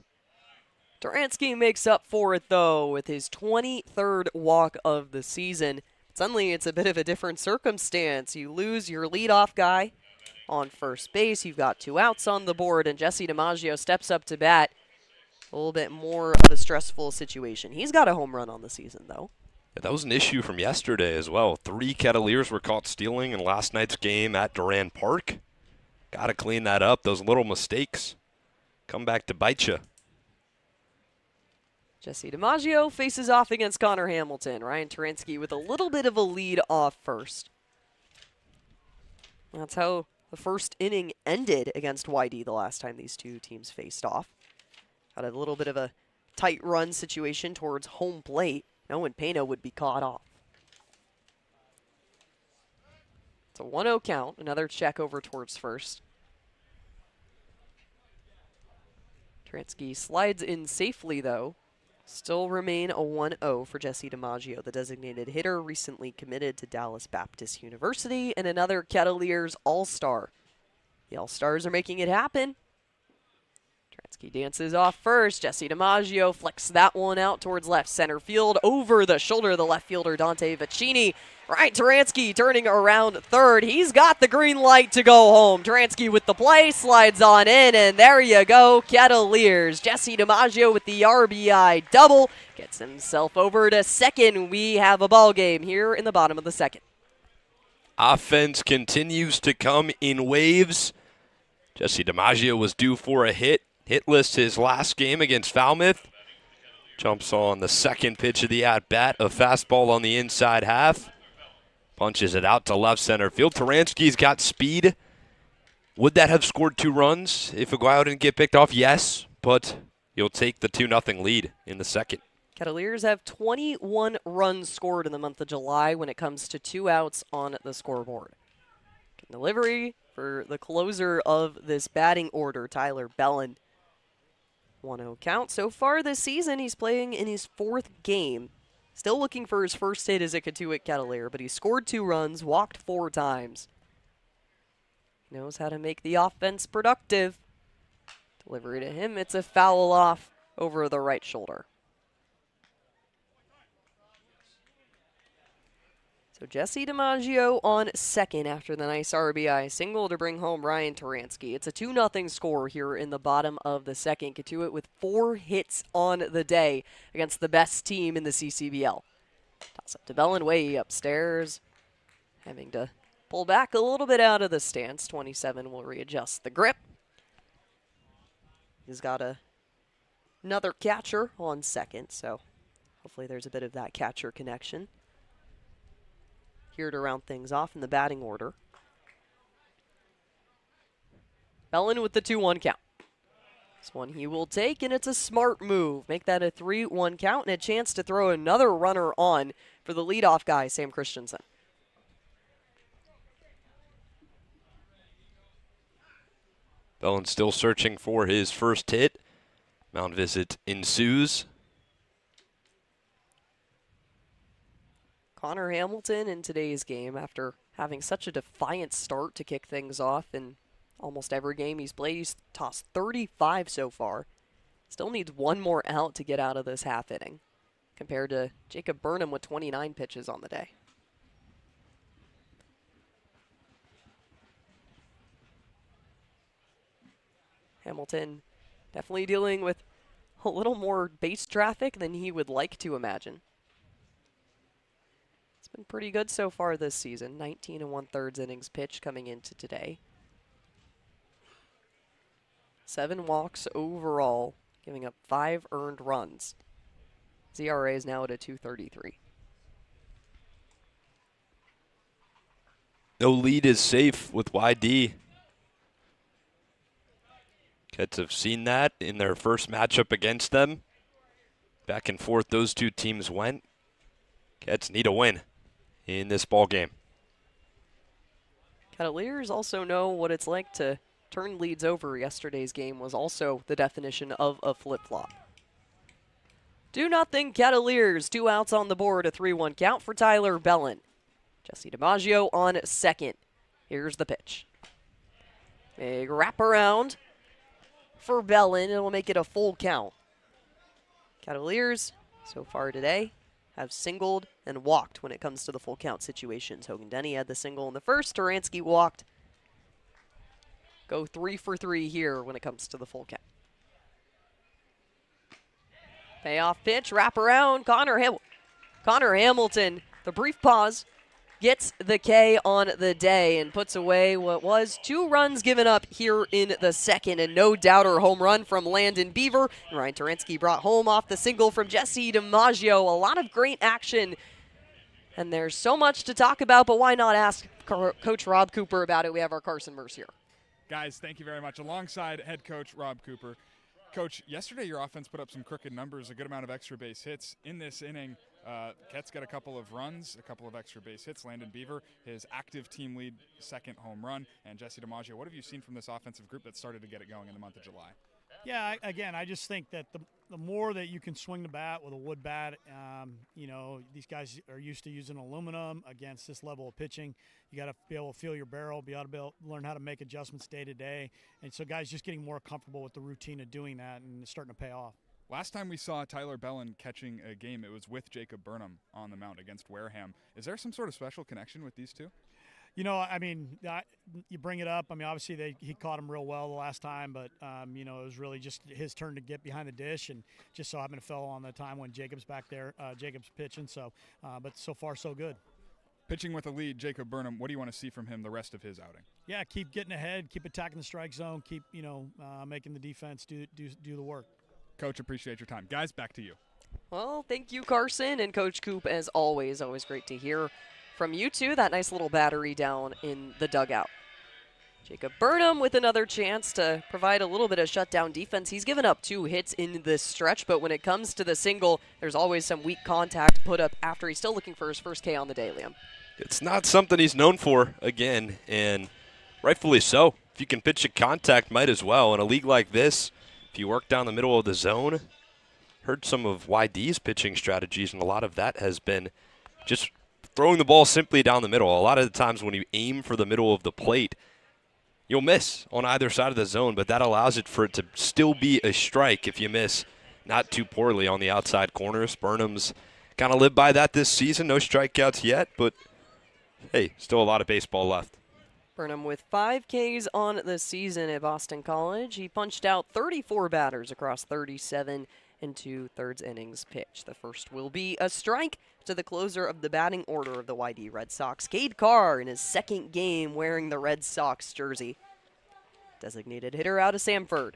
Turansky makes up for it, though, with his 23rd walk of the season. Suddenly, it's a bit of a different circumstance. You lose your leadoff guy on first base. You've got 2 outs on the board, and Jesse DiMaggio steps up to bat. A little bit more of a stressful situation. He's got a home run on the season, though. Yeah, that was an issue from yesterday as well. 3 Kettleers were caught stealing in last night's game at Duran Park. Got to clean that up. Those little mistakes come back to bite you. Jesse DiMaggio faces off against Connor Hamilton. Ryan Turansky with a little bit of a lead off first. That's how the first inning ended against YD the last time these two teams faced off. Had a little bit of a tight run situation towards home plate. Owen Pena would be caught off. It's a 1-0 count. Another check over towards first. Turansky slides in safely, though. Still remain a 1-0 for Jesse DiMaggio, the designated hitter recently committed to Dallas Baptist University, and another Kettleers All-Star. The All-Stars are making it happen. Turansky dances off first. Jesse DiMaggio flicks that one out towards left center field. Over the shoulder of the left fielder, Dante Vicini. Ryan Turansky turning around third. He's got the green light to go home. Turansky with the play, slides on in, and there you go, Kettleers. Jesse DiMaggio with the RBI double. Gets himself over to second. We have a ball game here in the bottom of the second. Offense continues to come in waves. Jesse DiMaggio was due for a hit. Hitless his last game against Falmouth. Jumps on the second pitch of the at-bat. A fastball on the inside half. Punches it out to left center field. Turansky's got speed. Would that have scored 2 runs if Aguayo didn't get picked off? Yes, but you'll take the 2-0 lead in the second. Kettleers have 21 runs scored in the month of July when it comes to 2 outs on the scoreboard. Delivery for the closer of this batting order, Tyler Bellin. 1-0 count. So far this season, he's playing in his 4th game. Still looking for his first hit as a Cotuit Kettleer, but he scored 2 runs, walked 4 times. He knows how to make the offense productive. Delivery to him, it's a foul off over the right shoulder. So Jesse DiMaggio on second after the nice RBI single to bring home Ryan Turansky. It's a 2-0 score here in the bottom of the second. Cotuit with 4 hits on the day against the best team in the CCBL. Toss up to Bellin, way upstairs. Having to pull back a little bit out of the stance. 27 will readjust the grip. He's got another catcher on second, so hopefully there's a bit of that catcher connection. Here to round things off in the batting order. Bellin with the 2-1 count. This one he will take, and it's a smart move. Make that a 3-1 count and a chance to throw another runner on for the leadoff guy, Sam Christensen. Bellin still searching for his first hit. Mound visit ensues. Connor Hamilton in today's game, after having such a defiant start to kick things off in almost every game he's played. He's tossed 35 so far. Still needs one more out to get out of this half inning, compared to Jacob Burnham with 29 pitches on the day. Hamilton definitely dealing with a little more base traffic than he would like to imagine. It's been pretty good so far this season. 19 1/3 innings pitched coming into today. 7 walks overall, giving up 5 earned runs. His ERA is now at a 2.33. No lead is safe with YD. Cats have seen that in their first matchup against them. Back and forth those two teams went. Cats need a win in this ball game. Kettleers also know what it's like to turn leads over. Yesterday's game was also the definition of a flip-flop. 2-0 Kettleers, 2 outs on the board, a 3-1 count for Tyler Bellin. Jesse DiMaggio on second. Here's the pitch. Big wraparound for Bellin. It'll make it a full count. Kettleers, so far today, have singled and walked when it comes to the full count situations. Hogan Denny had the single in the first. Turansky walked. Go 3 for 3 here when it comes to the full count. Payoff pitch, wrap around. Connor Hamilton, the brief pause, gets the K on the day and puts away what was 2 runs given up here in the second. And no doubter home run from Landon Beaver. And Ryan Turansky brought home off the single from Jesse DiMaggio. A lot of great action. And there's so much to talk about, but why not ask Coach Rob Cooper about it? We have our Carson Mercier. Guys, thank you very much. Alongside head coach Rob Cooper. Coach, yesterday your offense put up some crooked numbers, a good amount of extra base hits. In this inning, Ket's got a couple of runs, a couple of extra base hits. Landon Beaver, his active team lead, 2nd home run. And Jesse DiMaggio, what have you seen from this offensive group that started to get it going in the month of July? Yeah, again, I just think that the more that you can swing the bat with a wood bat, you know, these guys are used to using aluminum against this level of pitching. You got to be able to feel your barrel, be able to learn how to make adjustments day to day. And so guys just getting more comfortable with the routine of doing that, and it's starting to pay off. Last time we saw Tyler Bellin catching a game, it was with Jacob Burnham on the mound against Wareham. Is there some sort of special connection with these two? You know, I mean, you bring it up. I mean, obviously he caught him real well the last time, but, you know, it was really just his turn to get behind the dish, and just so happened to fell on the time when Jacob's back there, Jacob's pitching. So, but so far so good. Pitching with a lead, Jacob Burnham, what do you want to see from him the rest of his outing? Yeah, keep getting ahead, keep attacking the strike zone, keep, you know, making the defense do the work. Coach, appreciate your time. Guys, back to you. Well, thank you, Carson, and Coach Coop, as always. Always great to hear from you two. That nice little battery down in the dugout. Jacob Burnham with another chance to provide a little bit of shutdown defense. He's given up 2 hits in this stretch, but when it comes to the single, there's always some weak contact put up after. He's still looking for his first K on the day, Liam. It's not something he's known for, again, and rightfully so. If you can pitch a contact, might as well. In a league like this, if you work down the middle of the zone, heard some of YD's pitching strategies, and a lot of that has been just throwing the ball simply down the middle. A lot of the times when you aim for the middle of the plate, you'll miss on either side of the zone, but that allows it for it to still be a strike if you miss not too poorly on the outside corners. Burnham's kind of lived by that this season. No strikeouts yet, but hey, still a lot of baseball left. Burnham with 5 Ks on the season at Boston College. He punched out 34 batters across 37 2/3 innings pitched. The first will be a strike to the closer of the batting order of the YD Red Sox, Cade Carr, in his 2nd game wearing the Red Sox jersey. Designated hitter out of Samford.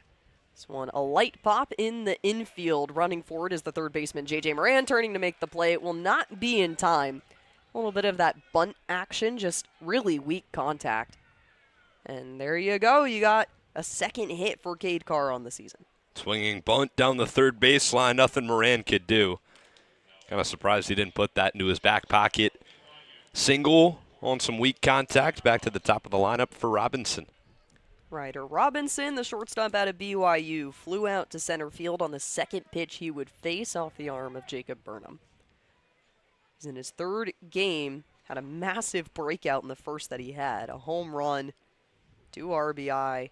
This one a light pop in the infield. Running forward is the third baseman J.J. Moran, turning to make the play. It will not be in time. A little bit of that bunt action, just really weak contact. And there you go. You got a 2nd hit for Cade Carr on the season. Swinging bunt down the third baseline, nothing Moran could do. Kind of surprised he didn't put that into his back pocket. Single on some weak contact, back to the top of the lineup for Robinson. Ryder Robinson, the shortstop out of BYU, flew out to center field on the 2nd pitch he would face off the arm of Jacob Burnham. He's in his 3rd game had a massive breakout in the first that he had. A home run, 2 RBI.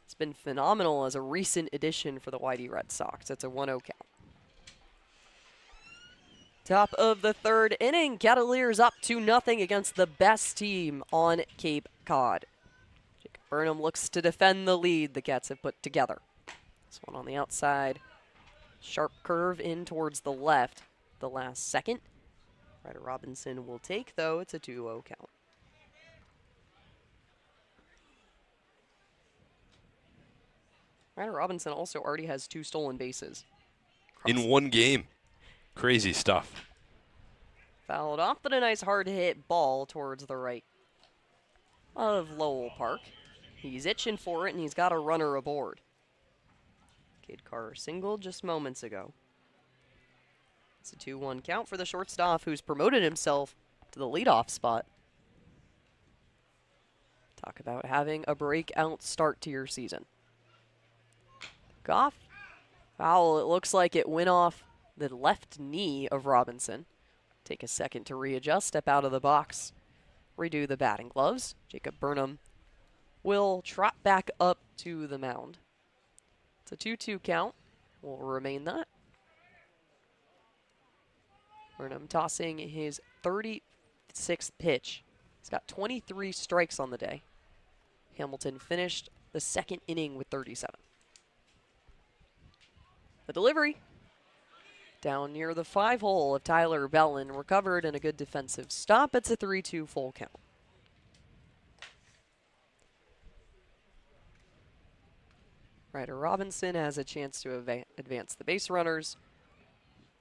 It's been phenomenal as a recent addition for the Whitey Red Sox. It's a 1-0 count. Top of the 3rd inning, Kettleers up 2-0 against the best team on Cape Cod. Jacob Burnham looks to defend the lead the Cats have put together. This one on the outside. Sharp curve in towards the left the last second. Ryder Robinson will take, though. It's a 2-0 count. Ryder Robinson also already has 2 stolen bases. In one game. Crazy stuff. Fouled off, but a nice hard hit ball towards the right of Lowell Park. He's itching for it, and he's got a runner aboard. Cade Carr singled just moments ago. It's a 2-1 count for the shortstop, who's promoted himself to the leadoff spot. Talk about having a breakout start to your season. Goff. Foul, it looks like it went off the left knee of Robinson. Take a second to readjust, step out of the box, redo the batting gloves. Jacob Burnham will trot back up to the mound. It's a 2-2 count. Will remain that. Burnham tossing his 36th pitch. He's got 23 strikes on the day. Hamilton finished the 2nd inning with 37. The delivery down near the 5-hole of Tyler Bellin, recovered in a good defensive stop. It's a 3-2 full count. Ryder Robinson has a chance to advance the base runners.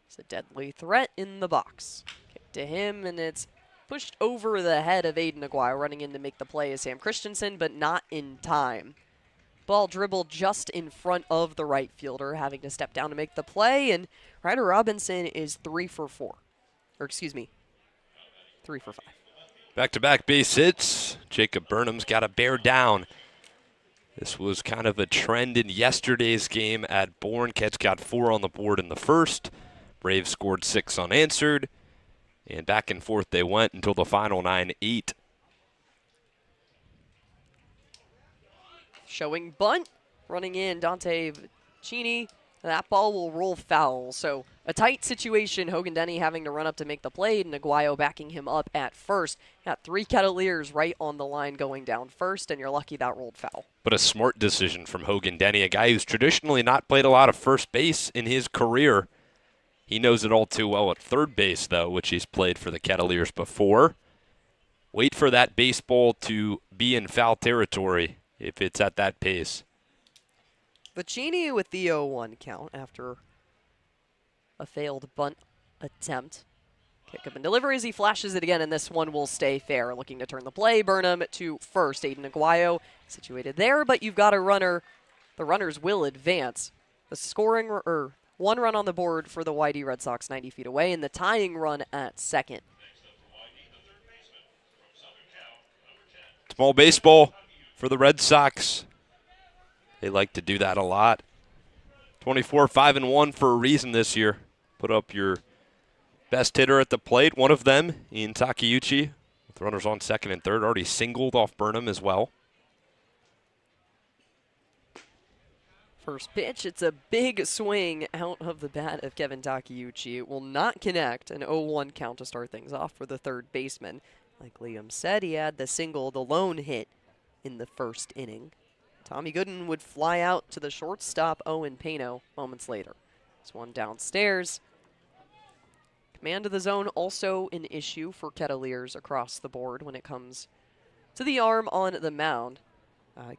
It's a deadly threat in the box. Kick to him, and it's pushed over the head of Aiden Aguayo. Running in to make the play is Sam Christensen, but not in time. Ball dribbled just in front of the right fielder, having to step down to make the play, and Ryder Robinson is 3 for 4. Or excuse me, 3 for 5. Back-to-back base hits. Jacob Burnham's got to bear down. This was kind of a trend in yesterday's game at Bourne. Cats got 4 on the board in the first. Braves scored 6 unanswered. And back and forth they went until the final 9-8. Showing bunt, running in Dante Vicini. That ball will roll foul. So a tight situation. Hogan Denny having to run up to make the play, and Aguayo backing him up at first. Got 3 Kettleers right on the line going down first, and you're lucky that rolled foul. But a smart decision from Hogan Denny, a guy who's traditionally not played a lot of first base in his career. He knows it all too well at third base, though, which he's played for the Kettleers before. Wait for that baseball to be in foul territory if it's at that pace. Vicini with the 0-1 count after a failed bunt attempt. Kick up and delivery as he flashes it again, and this one will stay fair. Looking to turn the play, Burnham to first. Aiden Aguayo situated there, but you've got a runner. The runners will advance. The scoring, or 1 run on the board for the Whitey Red Sox 90 feet away, and the tying run at second. Small baseball for the Red Sox. They like to do that a lot. 24-5-1 for a reason this year. Put up your best hitter at the plate, one of them, Ian Takeuchi, with runners on second and third. Already singled off Burnham as well. First pitch, it's a big swing out of the bat of Kevin Takeuchi. It will not connect. An 0-1 count to start things off for the third baseman. Like Liam said, he had the single, the lone hit in the first inning. Tommy Gooden would fly out to the shortstop, Owen Pano, moments later. This one downstairs. Command of the zone also an issue for Kettleers across the board when it comes to the arm on the mound.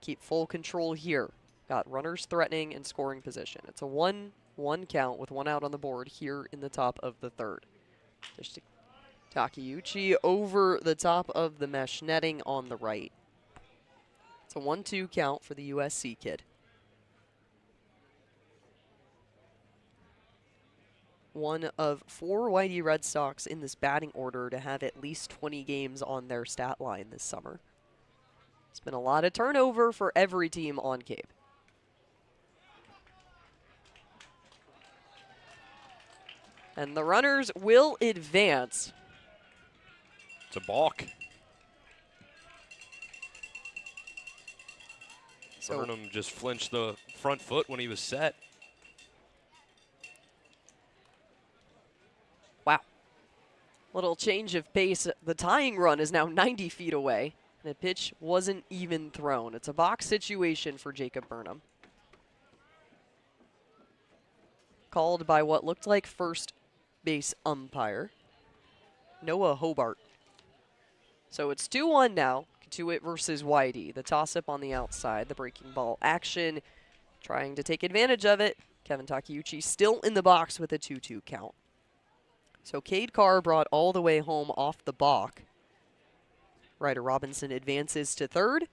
Keep full control here. Got runners threatening and scoring position. It's a 1-1 count with 1 out on the board here in the top of the third. Just Takeuchi over the top of the mesh netting on the right. It's a 1-2 count for the USC kid. One of 4 Whitey Red Sox in this batting order to have at least 20 games on their stat line this summer. It's been a lot of turnover for every team on Cape. And the runners will advance. It's a balk. So Burnham just flinched the front foot when he was set. wow. Little change of pace. The tying run is now 90 feet away. And the pitch wasn't even thrown. It's a box situation for Jacob Burnham. Called by what looked like first base umpire, Noah Hobart. So it's 2-1 now. Cotuit versus Whitey. The toss-up on the outside, the breaking ball action. Trying to take advantage of it. Kevin Takeuchi still in the box with a 2-2 count. So Cade Carr brought all the way home off the balk. Ryder Robinson advances to third.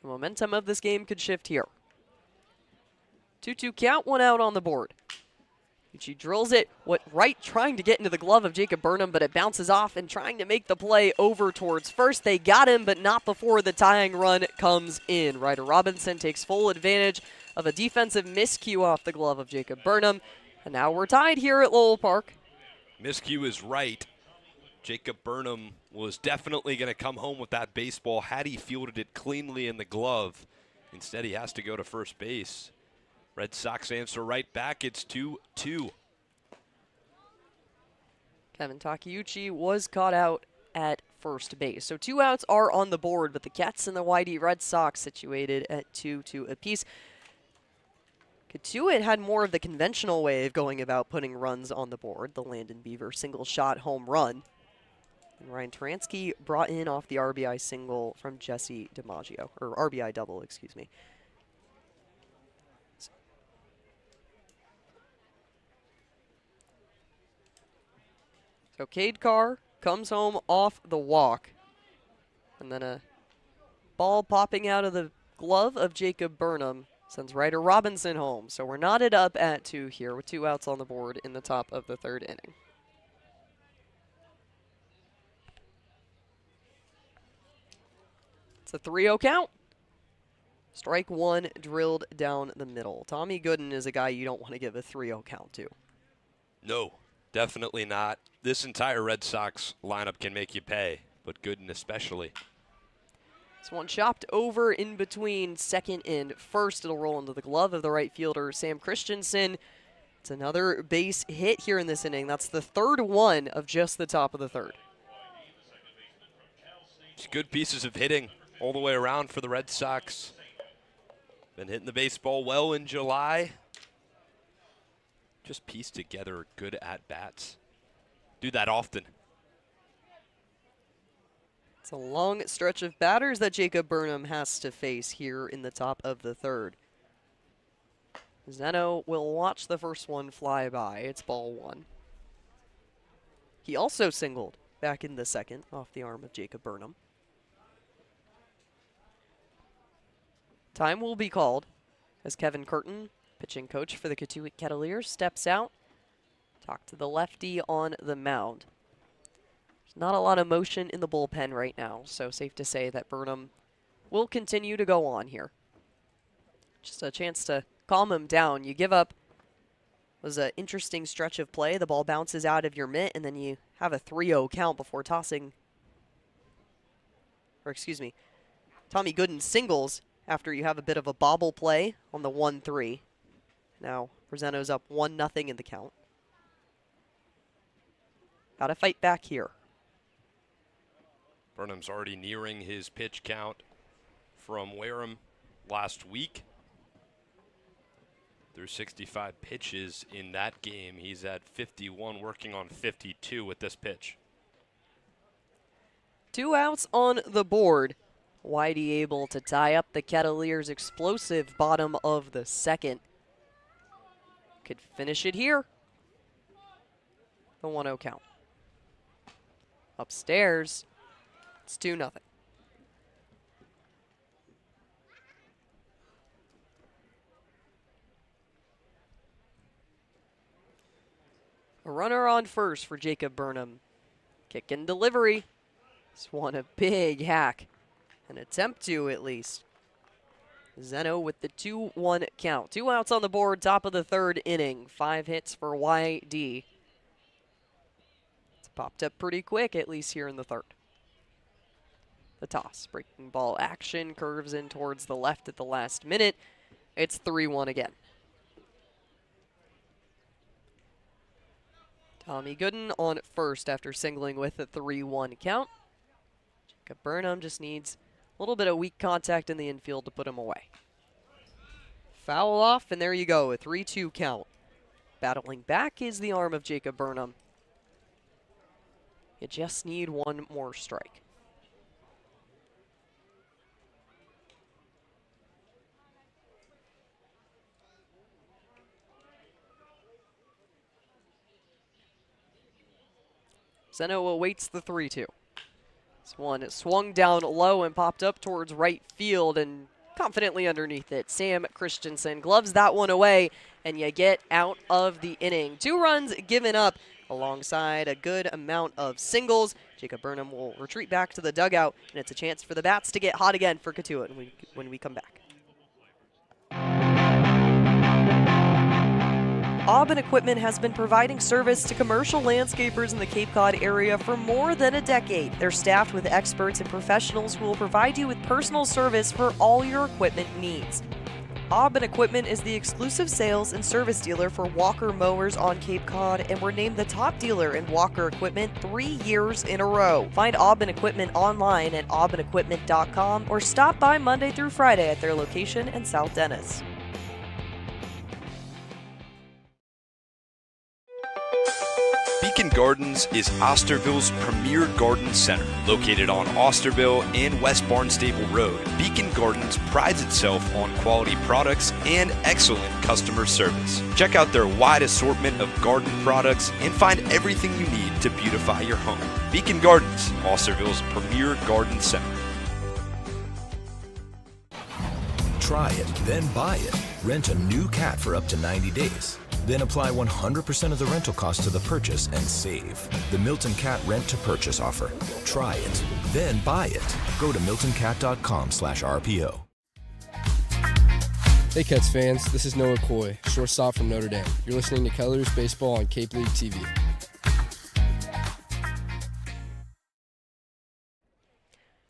The momentum of this game could shift here. 2-2 count, one out on the board. She drills it right, trying to get into the glove of Jacob Burnham, but it bounces off and trying to make the play over towards first. They got him, but not before the tying run comes in. Ryder Robinson takes full advantage of a defensive miscue off the glove of Jacob Burnham. And now we're tied here at Lowell Park. Miscue is right. Jacob Burnham was definitely going to come home with that baseball had he fielded it cleanly in the glove. Instead, he has to go to first base. Red Sox answer right back. It's 2-2. Kevin Takeuchi was caught out at first base. So 2 outs are on the board, but the Cats and the Whitey Red Sox situated at 2-2 apiece. Cotuit had more of the conventional way of going about putting runs on the board, the Landon Beaver single shot home run. And Ryan Taransky brought in off the RBI single from Jesse DiMaggio, or RBI double, excuse me. So Cade Carr comes home off the walk. And then a ball popping out of the glove of Jacob Burnham sends Ryder Robinson home. So we're knotted up at 2 here with 2 outs on the board in the top of the 3rd inning. It's a 3-0 count. Strike 1 drilled down the middle. Tommy Gooden is a guy you don't want to give a 3-0 count to. No, definitely not. This entire Red Sox lineup can make you pay, but Gooden especially. This one chopped over in between second and first. It'll roll into the glove of the right fielder, Sam Christensen. It's another base hit here in this inning. That's the 3rd one of just the top of the 3rd. It's good pieces of hitting all the way around for the Red Sox. Been hitting the baseball well in July. Just piece together good at-bats. Do that often. It's a long stretch of batters that Jacob Burnham has to face here in the top of the 3rd. Zeno will watch the first one fly by. It's ball 1. He also singled back in the 2nd off the arm of Jacob Burnham. Time will be called as Kevin Curtin, pitching coach for the Cotuit Kettleers, steps out. Talk to the lefty on the mound. There's not a lot of motion in the bullpen right now, so safe to say that Burnham will continue to go on here. Just a chance to calm him down. You give up. It was an interesting stretch of play. The ball bounces out of your mitt, and then you have a 3-0 count before tossing. Or excuse me, Tommy Gooden singles after you have a bit of a bobble play on the 1-3. Now, Preseno's up 1-0 in the count. Got to fight back here. Burnham's already nearing his pitch count from Wareham last week. Through 65 pitches in that game, he's at 51, working on 52 with this pitch. 2 outs on the board. Whitey able to tie up the Kettleers' explosive bottom of the 2nd. Could finish it here. The 1-0 count. Upstairs, it's 2-0. A runner on first for Jacob Burnham. Kick and delivery. This one a big hack. An attempt to, at least. Zeno with the 2-1 count. 2 outs on the board, top of the 3rd inning. 5 hits for YD. popped up pretty quick, at least here in the third. The toss, breaking ball action, curves in towards the left at the last minute. It's 3-1 again. Tommy Gooden on first after singling with a 3-1 count. Jacob Burnham just needs a little bit of weak contact in the infield to put him away. Foul off, and there you go, a 3-2 count. Battling back is the arm of Jacob Burnham. You just need one more strike. Zeno awaits the 3-2. This one swung down low and popped up towards right field and confidently underneath it. Sam Christensen gloves that one away, and you get out of the inning. 2 runs given up alongside a good amount of singles. Jacob Burnham will retreat back to the dugout, and it's a chance for the bats to get hot again for Cotuit when we come back. Aubin Equipment has been providing service to commercial landscapers in the Cape Cod area for more than a decade. They're staffed with experts and professionals who will provide you with personal service for all your equipment needs. Aubin Equipment is the exclusive sales and service dealer for Walker mowers on Cape Cod, and we're named the top dealer in Walker equipment 3 years in a row. Find Aubin Equipment online at aubinequipment.com or stop by Monday through Friday at their location in South Dennis. Beacon Gardens is Osterville's premier garden center. Located on Osterville and West Barnstable Road, Beacon Gardens prides itself on quality products and excellent customer service. Check out their wide assortment of garden products and find everything you need to beautify your home. Beacon Gardens, Osterville's premier garden center. Try it, then buy it. Rent a new cat for up to 90 days. Then apply 100% of the rental cost to the purchase and save. The Milton Cat Rent to Purchase offer. Try it, then buy it. Go to miltoncat.com/RPO. Hey Cats fans, this is Noah Coy, shortstop from Notre Dame. You're listening to Kettleers Baseball on Cape League TV.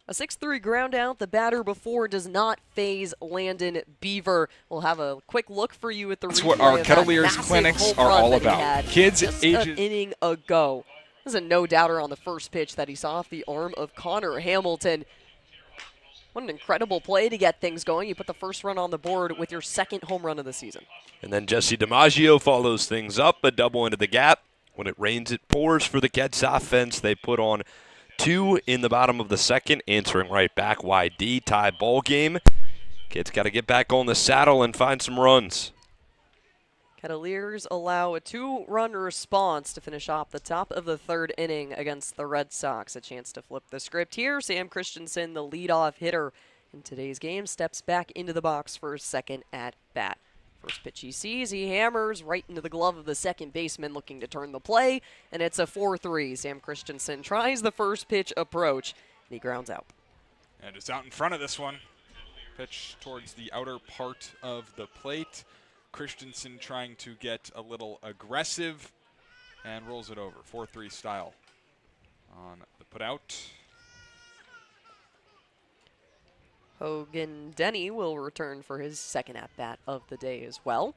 A 6-3 ground out. The batter before does not phase Landon Beaver. We'll have a quick look for you at the replay. That's what our of that Kettleers clinics are all about. Kids just ages an inning ago. There's a no-doubter on the first pitch that he saw off the arm of Connor Hamilton. What an incredible play to get things going. You put the first run on the board with your second home run of the season. And then Jesse DiMaggio follows things up, a double into the gap. When it rains, it pours for the Cats offense. They put on 2 in the bottom of the second, answering right back. YD tie ball game. Kids got to get back on the saddle and find some runs. Kettleers allow a 2-run response to finish off the top of the third inning against the Red Sox. A chance to flip the script here. Sam Christensen, the leadoff hitter in today's game, steps back into the box for his second at bat. First pitch he sees, he hammers right into the glove of the second baseman looking to turn the play, and it's a 4-3. Sam Christensen tries the first pitch approach, and he grounds out. And it's out in front of this one. Pitch towards the outer part of the plate. Christensen trying to get a little aggressive and rolls it over. 4-3 style on the putout. Hogan Denny will return for his second at-bat of the day as well.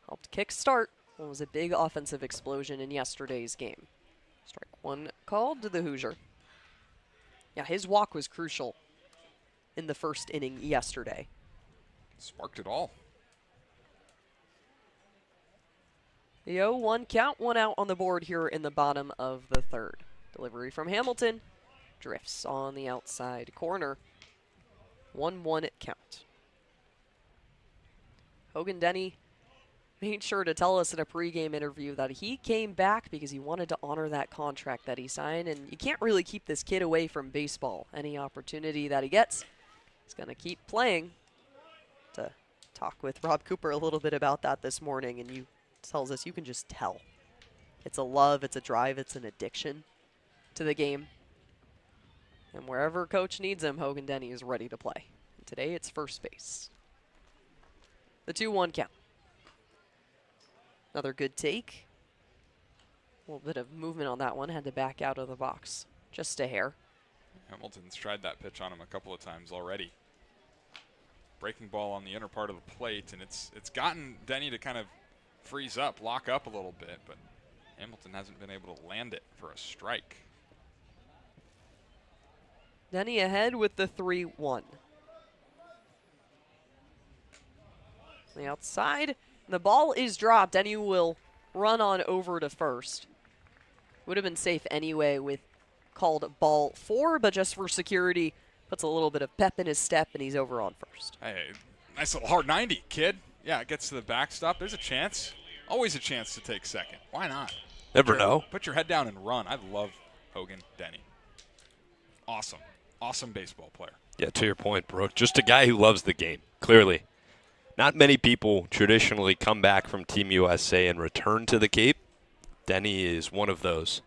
Helped kickstart what was a big offensive explosion in yesterday's game. Strike 1 called to the Hoosier. Yeah, his walk was crucial in the first inning yesterday. Sparked it all. The 0-1 count, 1 out on the board here in the bottom of the third. Delivery from Hamilton. Drifts on the outside corner. 1-1 count. Hogan Denny made sure to tell us in a pregame interview that he came back because he wanted to honor that contract that he signed, and you can't really keep this kid away from baseball. Any opportunity that he gets, he's going to keep playing. To talk with Rob Cooper a little bit about that this morning, and he tells us you can just tell. It's a love, it's a drive, it's an addiction to the game. And wherever coach needs him, Hogan Denny is ready to play. And today it's first base. The 2-1 count. Another good take. A little bit of movement on that one. Had to back out of the box just a hair. Hamilton's tried that pitch on him a couple of times already. Breaking ball on the inner part of the plate, and it's gotten Denny to kind of freeze up, lock up a little bit, but Hamilton hasn't been able to land it for a strike. Denny ahead with the 3-1. The outside, the ball is dropped. Denny will run on over to first. Would have been safe anyway with called ball 4, but just for security, puts a little bit of pep in his step, and he's over on first. Hey, nice little hard 90, kid. Yeah, it gets to the backstop. There's a chance. Always a chance to take second. Why not? Never know. Put your head down and run. I love Hogan Denny. Awesome. Awesome baseball player. Yeah, to your point, Brooke. Just a guy who loves the game, clearly. Not many people traditionally come back from Team USA and return to the Cape. Denny is one of those.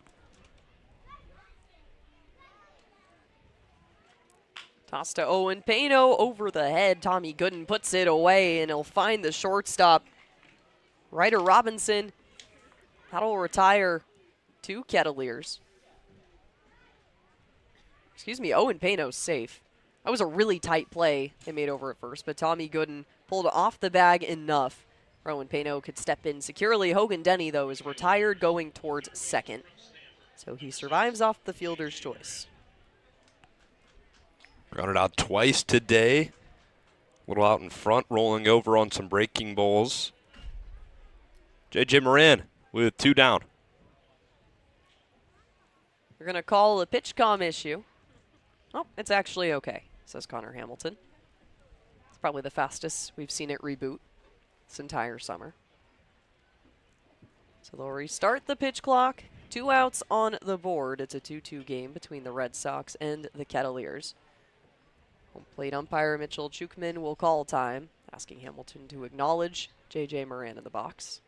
Toss to Owen Pano over the head. Tommy Gooden puts it away, and he'll find the shortstop. Ryder Robinson. That'll retire 2 Kettleers. Excuse me, Owen Pano's safe. That was a really tight play they made over at first, but Tommy Gooden pulled off the bag enough. Owen Pano could step in securely. Hogan Denny, though, is retired going towards second. So he survives off the fielder's choice. Grounded out twice today. A little out in front, rolling over on some breaking balls. J.J. Moran with 2 down. We're going to call a pitch comm issue. Oh, it's actually okay, says Connor Hamilton. It's probably the fastest we've seen it reboot this entire summer. So they'll restart the pitch clock. 2 outs on the board. It's a 2-2 game between the Red Sox and the Kettleers. Home plate umpire Mitchell Chukman will call time, asking Hamilton to acknowledge J.J. Moran in the box.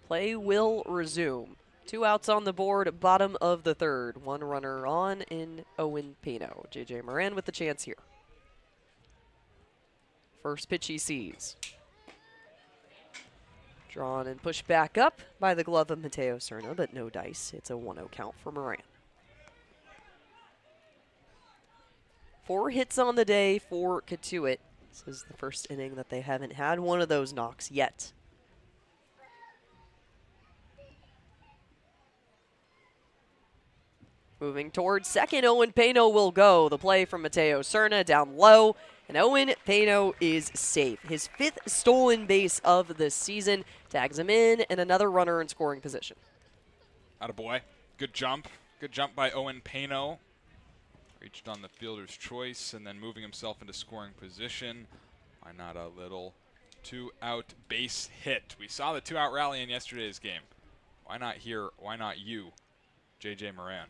Play will resume. 2 outs on the board, bottom of the third. 1 runner on in Owen Pano. J.J. Moran with the chance here. First pitch he sees. Drawn and pushed back up by the glove of Mateo Cerna, but no dice. It's a 1-0 count for Moran. 4 hits on the day for Cotuit. This is the first inning that they haven't had one of those knocks yet. Moving towards second, Owen Pano will go. The play from Mateo Cerna down low, and Owen Pano is safe. His 5th stolen base of the season tags him in, and another runner in scoring position. Attaboy. Good jump. Good jump by Owen Pano. Reached on the fielder's choice and then moving himself into scoring position. Why not a little 2-out base hit? We saw the 2-out rally in yesterday's game. Why not here? Why not you, J.J. Moran?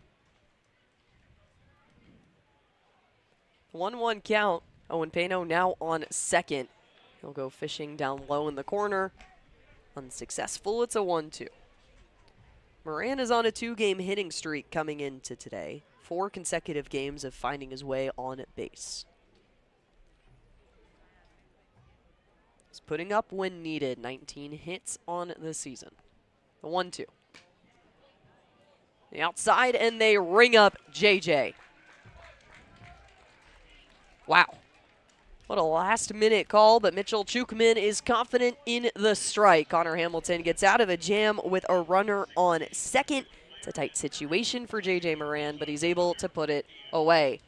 1-1 count. Owen Pano now on second. He'll go fishing down low in the corner. Unsuccessful. It's a 1-2. Moran is on a 2-game hitting streak coming into today. 4 consecutive games of finding his way on base. He's putting up when needed. 19 hits on the season. The 1-2. The outside, and they ring up JJ. Wow. What a last-minute call, but Mitchell Chukman is confident in the strike. Connor Hamilton gets out of a jam with a runner on second. It's a tight situation for J.J. Moran, but he's able to put it away.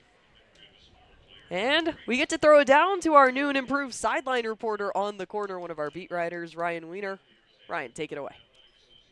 And we get to throw it down to our new and improved sideline reporter on the corner, one of our beat writers, Ryan Weiner. Ryan, take it away.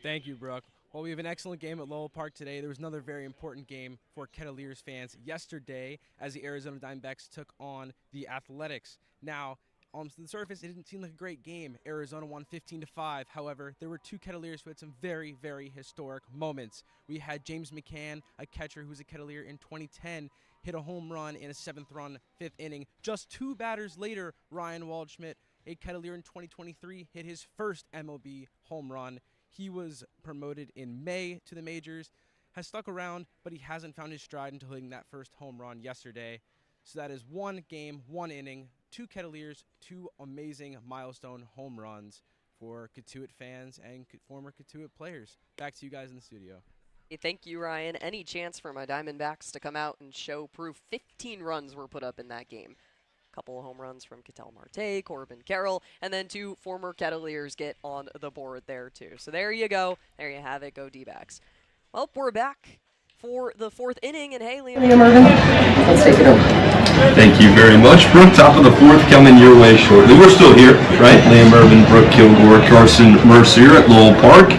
Thank you, Brooke. Well, we have an excellent game at Lowell Park today. There was another very important game for Kettleers fans yesterday as the Arizona Diamondbacks took on the Athletics. Now, on the surface, it didn't seem like a great game. Arizona won 15-5. However, there were 2 Kettleers who had some very, very historic moments. We had James McCann, a catcher who was a Kettleer in 2010, hit a home run in a 7th-run 5th inning. Just 2 batters later, Ryan Waldschmidt, a Kettleer in 2023, hit his first MLB home run. He was promoted in May to the majors, has stuck around, but he hasn't found his stride until hitting that first home run yesterday. So that is 1 game, 1 inning, two Kettleers, two amazing milestone home runs for Cotuit fans and former Cotuit players. Back to you guys in the studio. Thank you, Ryan. Any chance for my Diamondbacks to come out and show proof? 15 runs were put up in that game. A couple of home runs from Ketel Marte, Corbin Carroll, and then two former Kettleers get on the board there, too. So there you go. There you have it. Go D-backs. Well, we're back for the fourth inning, and hey, Liam Ervin, let's take it over. Thank you very much, Brooke. Top of the fourth coming your way shortly. We're still here, right? Liam, Ervin, Brooke Killgore, Carson, Mercier at Lowell Park.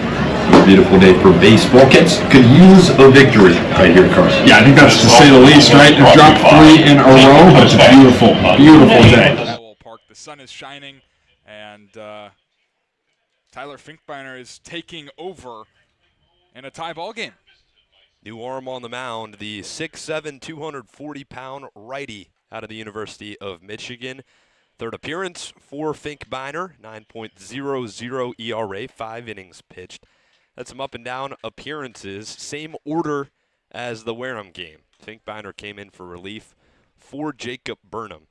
A beautiful day for baseball. Kets could use a victory right here, Carson. Yeah, I think that's to say the least, right? They've dropped 3 in a row, but it's a beautiful, beautiful day. Lowell Park, the sun is shining, and Tyler Finkbeiner is taking over in a tie ball game. New arm on the mound, the 6'7", 240-pound righty out of the University of Michigan. Third appearance for Finkbeiner, 9.00 ERA, 5 innings pitched. That's some up and down appearances, same order as the Wareham game. Finkbeiner came in for relief for Jacob Burnham,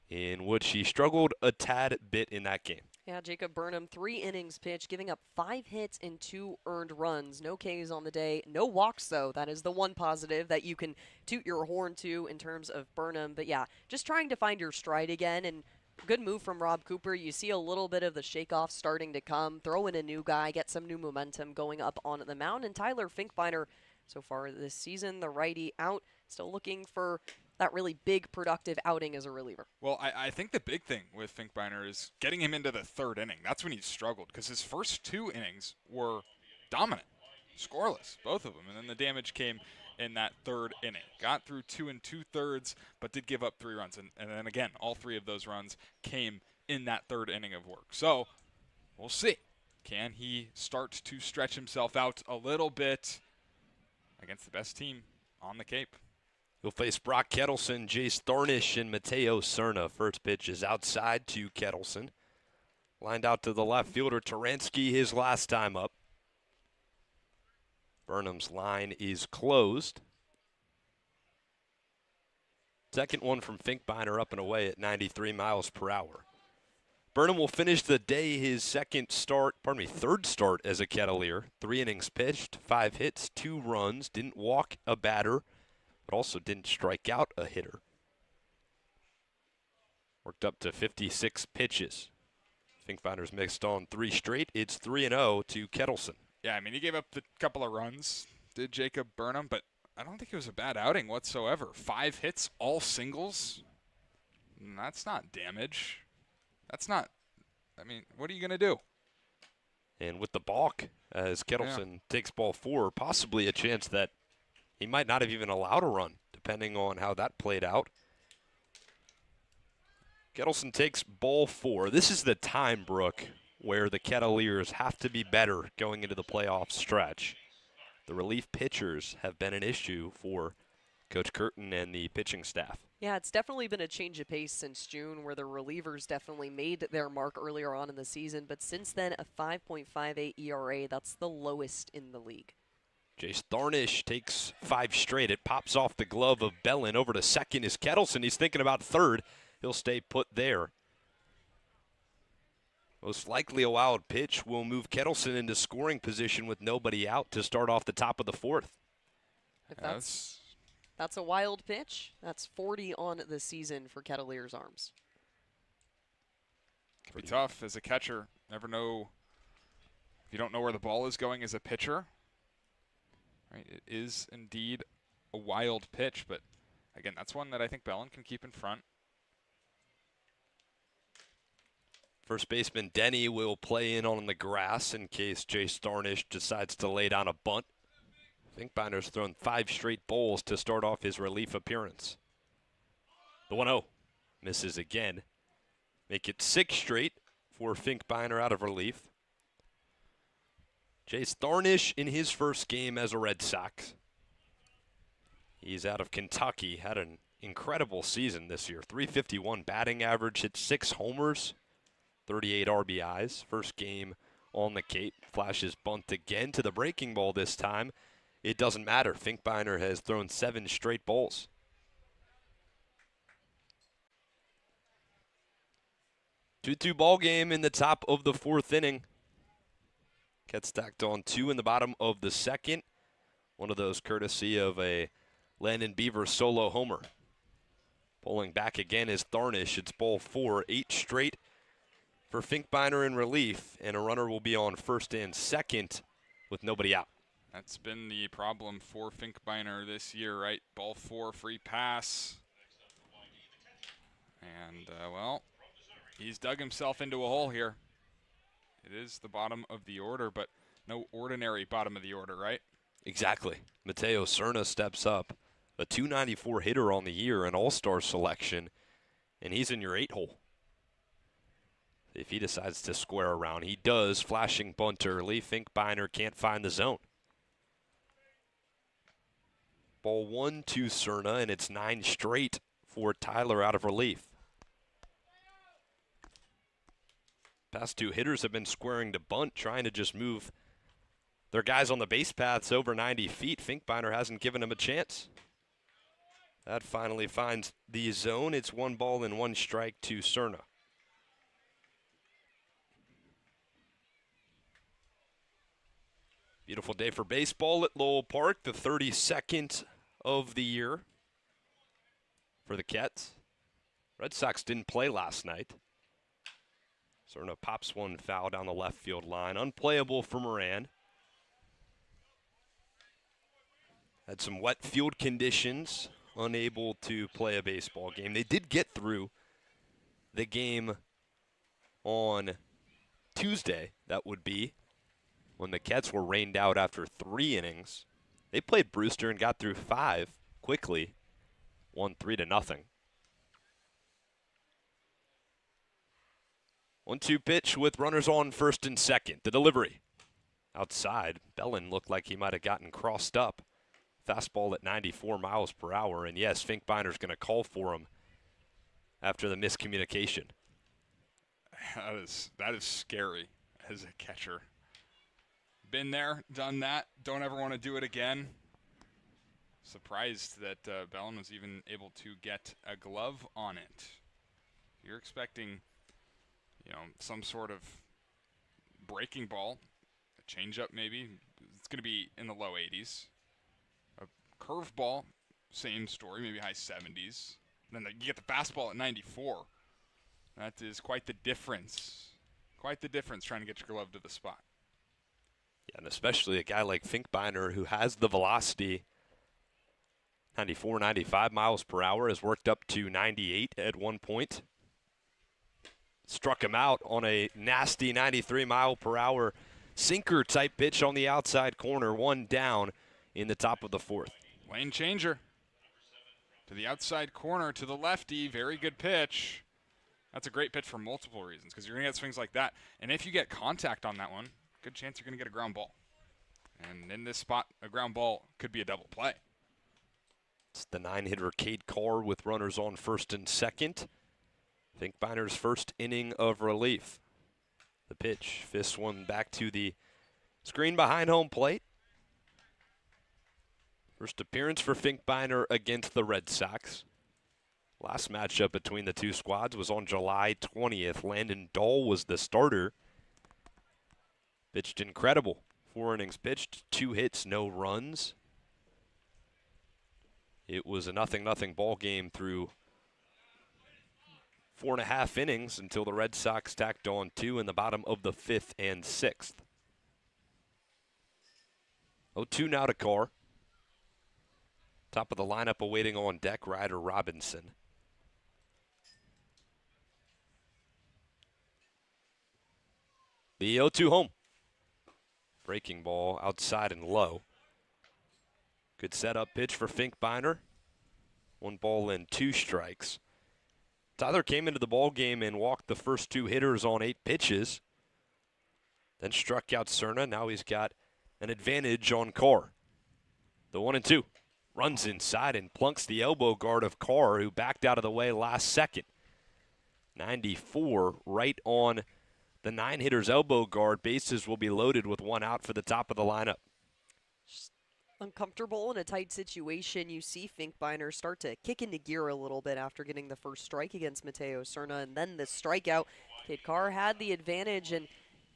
in which he struggled a tad bit in that game. Yeah, Jacob Burnham, 3 innings pitched, giving up 5 hits and 2 earned runs. No Ks on the day. No walks, though. That is the one positive that you can toot your horn to in terms of Burnham. But, yeah, just trying to find your stride again. And good move from Rob Cooper. You see a little bit of the shakeoff starting to come. Throw in a new guy, get some new momentum going up on the mound. And Tyler Finkbeiner, so far this season, the righty out, still looking for that really big productive outing as a reliever. Well, I think the big thing with Finkbeiner is getting him into the third inning. That's when he struggled, because his first 2 innings were dominant, scoreless, both of them. And then the damage came in that third inning. Got through 2 2/3, but did give up 3 runs. And then again, all 3 of those runs came in that third inning of work. So we'll see. Can he start to stretch himself out a little bit against the best team on the Cape? He'll face Brock Kettleson, Jace Thornish, and Mateo Cerna. First pitch is outside to Kettleson. Lined out to the left fielder, Taransky, his last time up. Burnham's line is closed. Second one from Finkbeiner up and away at 93 miles per hour. Burnham will finish the day his third start as a Kettleer. 3 innings pitched, 5 hits, 2 runs, didn't walk a batter, but also didn't strike out a hitter. Worked up to 56 pitches. Finkbeiner's mixed on 3 straight. It's 3-0 to Kettleson. Yeah, I mean, he gave up a couple of runs, did Jacob Burnham, but I don't think it was a bad outing whatsoever. 5 hits, all singles. That's not damage. That's not, I mean, what are you going to do? And with the balk, as Kettleson takes ball 4, possibly a chance that he might not have even allowed a run, depending on how that played out. Kettleson takes ball 4. This is the time, Brooke, where the Kettleers have to be better going into the playoff stretch. The relief pitchers have been an issue for Coach Curtin and the pitching staff. Yeah, it's definitely been a change of pace since June, where the relievers definitely made their mark earlier on in the season, but since then, a 5.58 ERA, that's the lowest in the league. Jace Thornish takes 5 straight. It pops off the glove of Bellin. Over to second is Kettleson. He's thinking about third. He'll stay put there. Most likely a wild pitch will move Kettleson into scoring position with nobody out to start off the top of the 4th. If that's a wild pitch, that's 40 on the season for Kettleers arms. Could be tough as a catcher. Never know if you don't know where the ball is going as a pitcher. Right, it is indeed a wild pitch, but again, that's one that I think Bellin can keep in front. First baseman Denny will play in on the grass in case Jace Thornish decides to lay down a bunt. Finkbeiner's thrown 5 straight bowls to start off his relief appearance. The 1-0 misses again. Make it 6 straight for Finkbeiner out of relief. Jace Thornish in his first game as a Red Sox. He's out of Kentucky, had an incredible season this year. .351 batting average, hit 6 homers, 38 RBIs. First game on the Cape. Flashes bunt again to the breaking ball this time. It doesn't matter. Finkbeiner has thrown 7 straight bowls. 2-2 ball game in the top of the 4th inning. Gets stacked on 2 in the bottom of the 2nd. One of those courtesy of a Landon Beaver solo homer. Pulling back again is Tharnish. It's ball 4, 8 straight for Finkbeiner in relief, and a runner will be on first and second with nobody out. That's been the problem for Finkbeiner this year, right? Ball 4, free pass. And, well, he's dug himself into a hole here. It is the bottom of the order, but no ordinary bottom of the order, right? Exactly. Mateo Cerna steps up, a .294 hitter on the year, an all-star selection, and he's in your 8 hole. If he decides to square around, he does. Flashing bunt early. Finkbeiner can't find the zone. Ball 1 to Cerna, and it's 9 straight for Tyler out of relief. Past 2 hitters have been squaring to bunt, trying to just move their guys on the base paths over 90 feet. Finkbeiner hasn't given him a chance. That finally finds the zone. It's 1 ball and 1 strike to Cerna. Beautiful day for baseball at Lowell Park, the 32nd of the year for the Kets. Red Sox didn't play last night. Cerna pops one foul down the left field line. Unplayable for Moran. Had some wet field conditions, unable to play a baseball game. They did get through the game on Tuesday, that would be, when the Kets were rained out after 3 innings. They played Brewster and got through 5 quickly, won 3-0. 1-2 pitch with runners on first and second. The delivery outside. Bellin looked like he might have gotten crossed up. Fastball at 94 miles per hour. And yes, Finkbeiner's going to call for him after the miscommunication. That is scary as a catcher. Been there, done that. Don't ever want to do it again. Surprised that Bellin was even able to get a glove on it. You're expecting, some sort of breaking ball, a changeup maybe. It's going to be in the low 80s. A curveball, same story, maybe high 70s. And then you get the fastball at 94. That is quite the difference. Quite the difference trying to get your glove to the spot. Yeah, and especially a guy like Finkbeiner who has the velocity, 94, 95 miles per hour, has worked up to 98 at one point. Struck him out on a nasty 93 mile per hour sinker type pitch on the outside corner, 1 down in the top of the 4th. Lane changer to the outside corner to the lefty. Very good pitch. That's a great pitch for multiple reasons because you're going to get swings like that. And if you get contact on that one, good chance you're going to get a ground ball. And in this spot, a ground ball could be a double play. It's the 9-hitter Cade Carr with runners on first and second. Finkbeiner's first inning of relief. The pitch, fists one back to the screen behind home plate. First appearance for Finkbeiner against the Red Sox. Last matchup between the two squads was on July 20th. Landon Dahl was the starter. Pitched incredible. 4 innings pitched, 2 hits, no runs. It was a 0-0 ball game through 4.5 innings until the Red Sox tacked on 2 in the bottom of the 5th and 6th. 0-2 now to Carr. Top of the lineup awaiting on deck, Ryder Robinson. The 0-2 home. Breaking ball outside and low. Good setup pitch for Finkbeiner. 1 ball and 2 strikes. Tyler came into the ball game and walked the first 2 hitters on 8 pitches. Then struck out Cerna. Now he's got an advantage on Carr. The 1-2. Runs inside and plunks the elbow guard of Carr, who backed out of the way last second. 94 right on the 9-hitter's elbow guard. Bases will be loaded with 1 out for the top of the lineup. uncomfortable in a tight situation, you see Finkbeiner start to kick into gear a little bit after getting the first strike against Mateo Serna, and then the strikeout. Kettleers had the advantage, and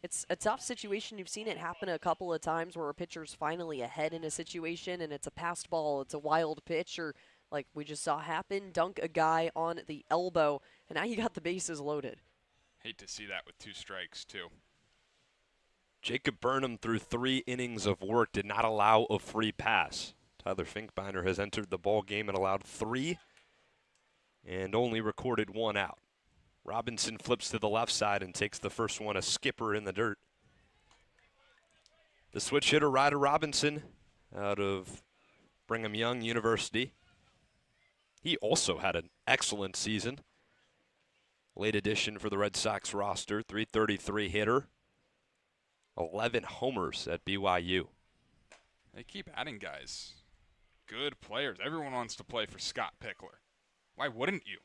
it's a tough situation. You've seen it happen a couple of times where a pitcher's finally ahead in a situation, and it's a passed ball, it's a wild pitch, or like we just saw happen, dunk a guy on the elbow, and now you got the bases loaded. Hate to see that with 2 strikes, too. Jacob Burnham, through 3 innings of work, did not allow a free pass. Tyler Finkbeiner has entered the ball game and allowed 3 and only recorded 1 out. Robinson flips to the left side and takes the first one, a skipper in the dirt. The switch hitter, Ryder Robinson, out of Brigham Young University. He also had an excellent season. Late addition for the Red Sox roster, .333 hitter. 11 homers at BYU. They keep adding guys. Good players. Everyone wants to play for Scott Pickler. Why wouldn't you?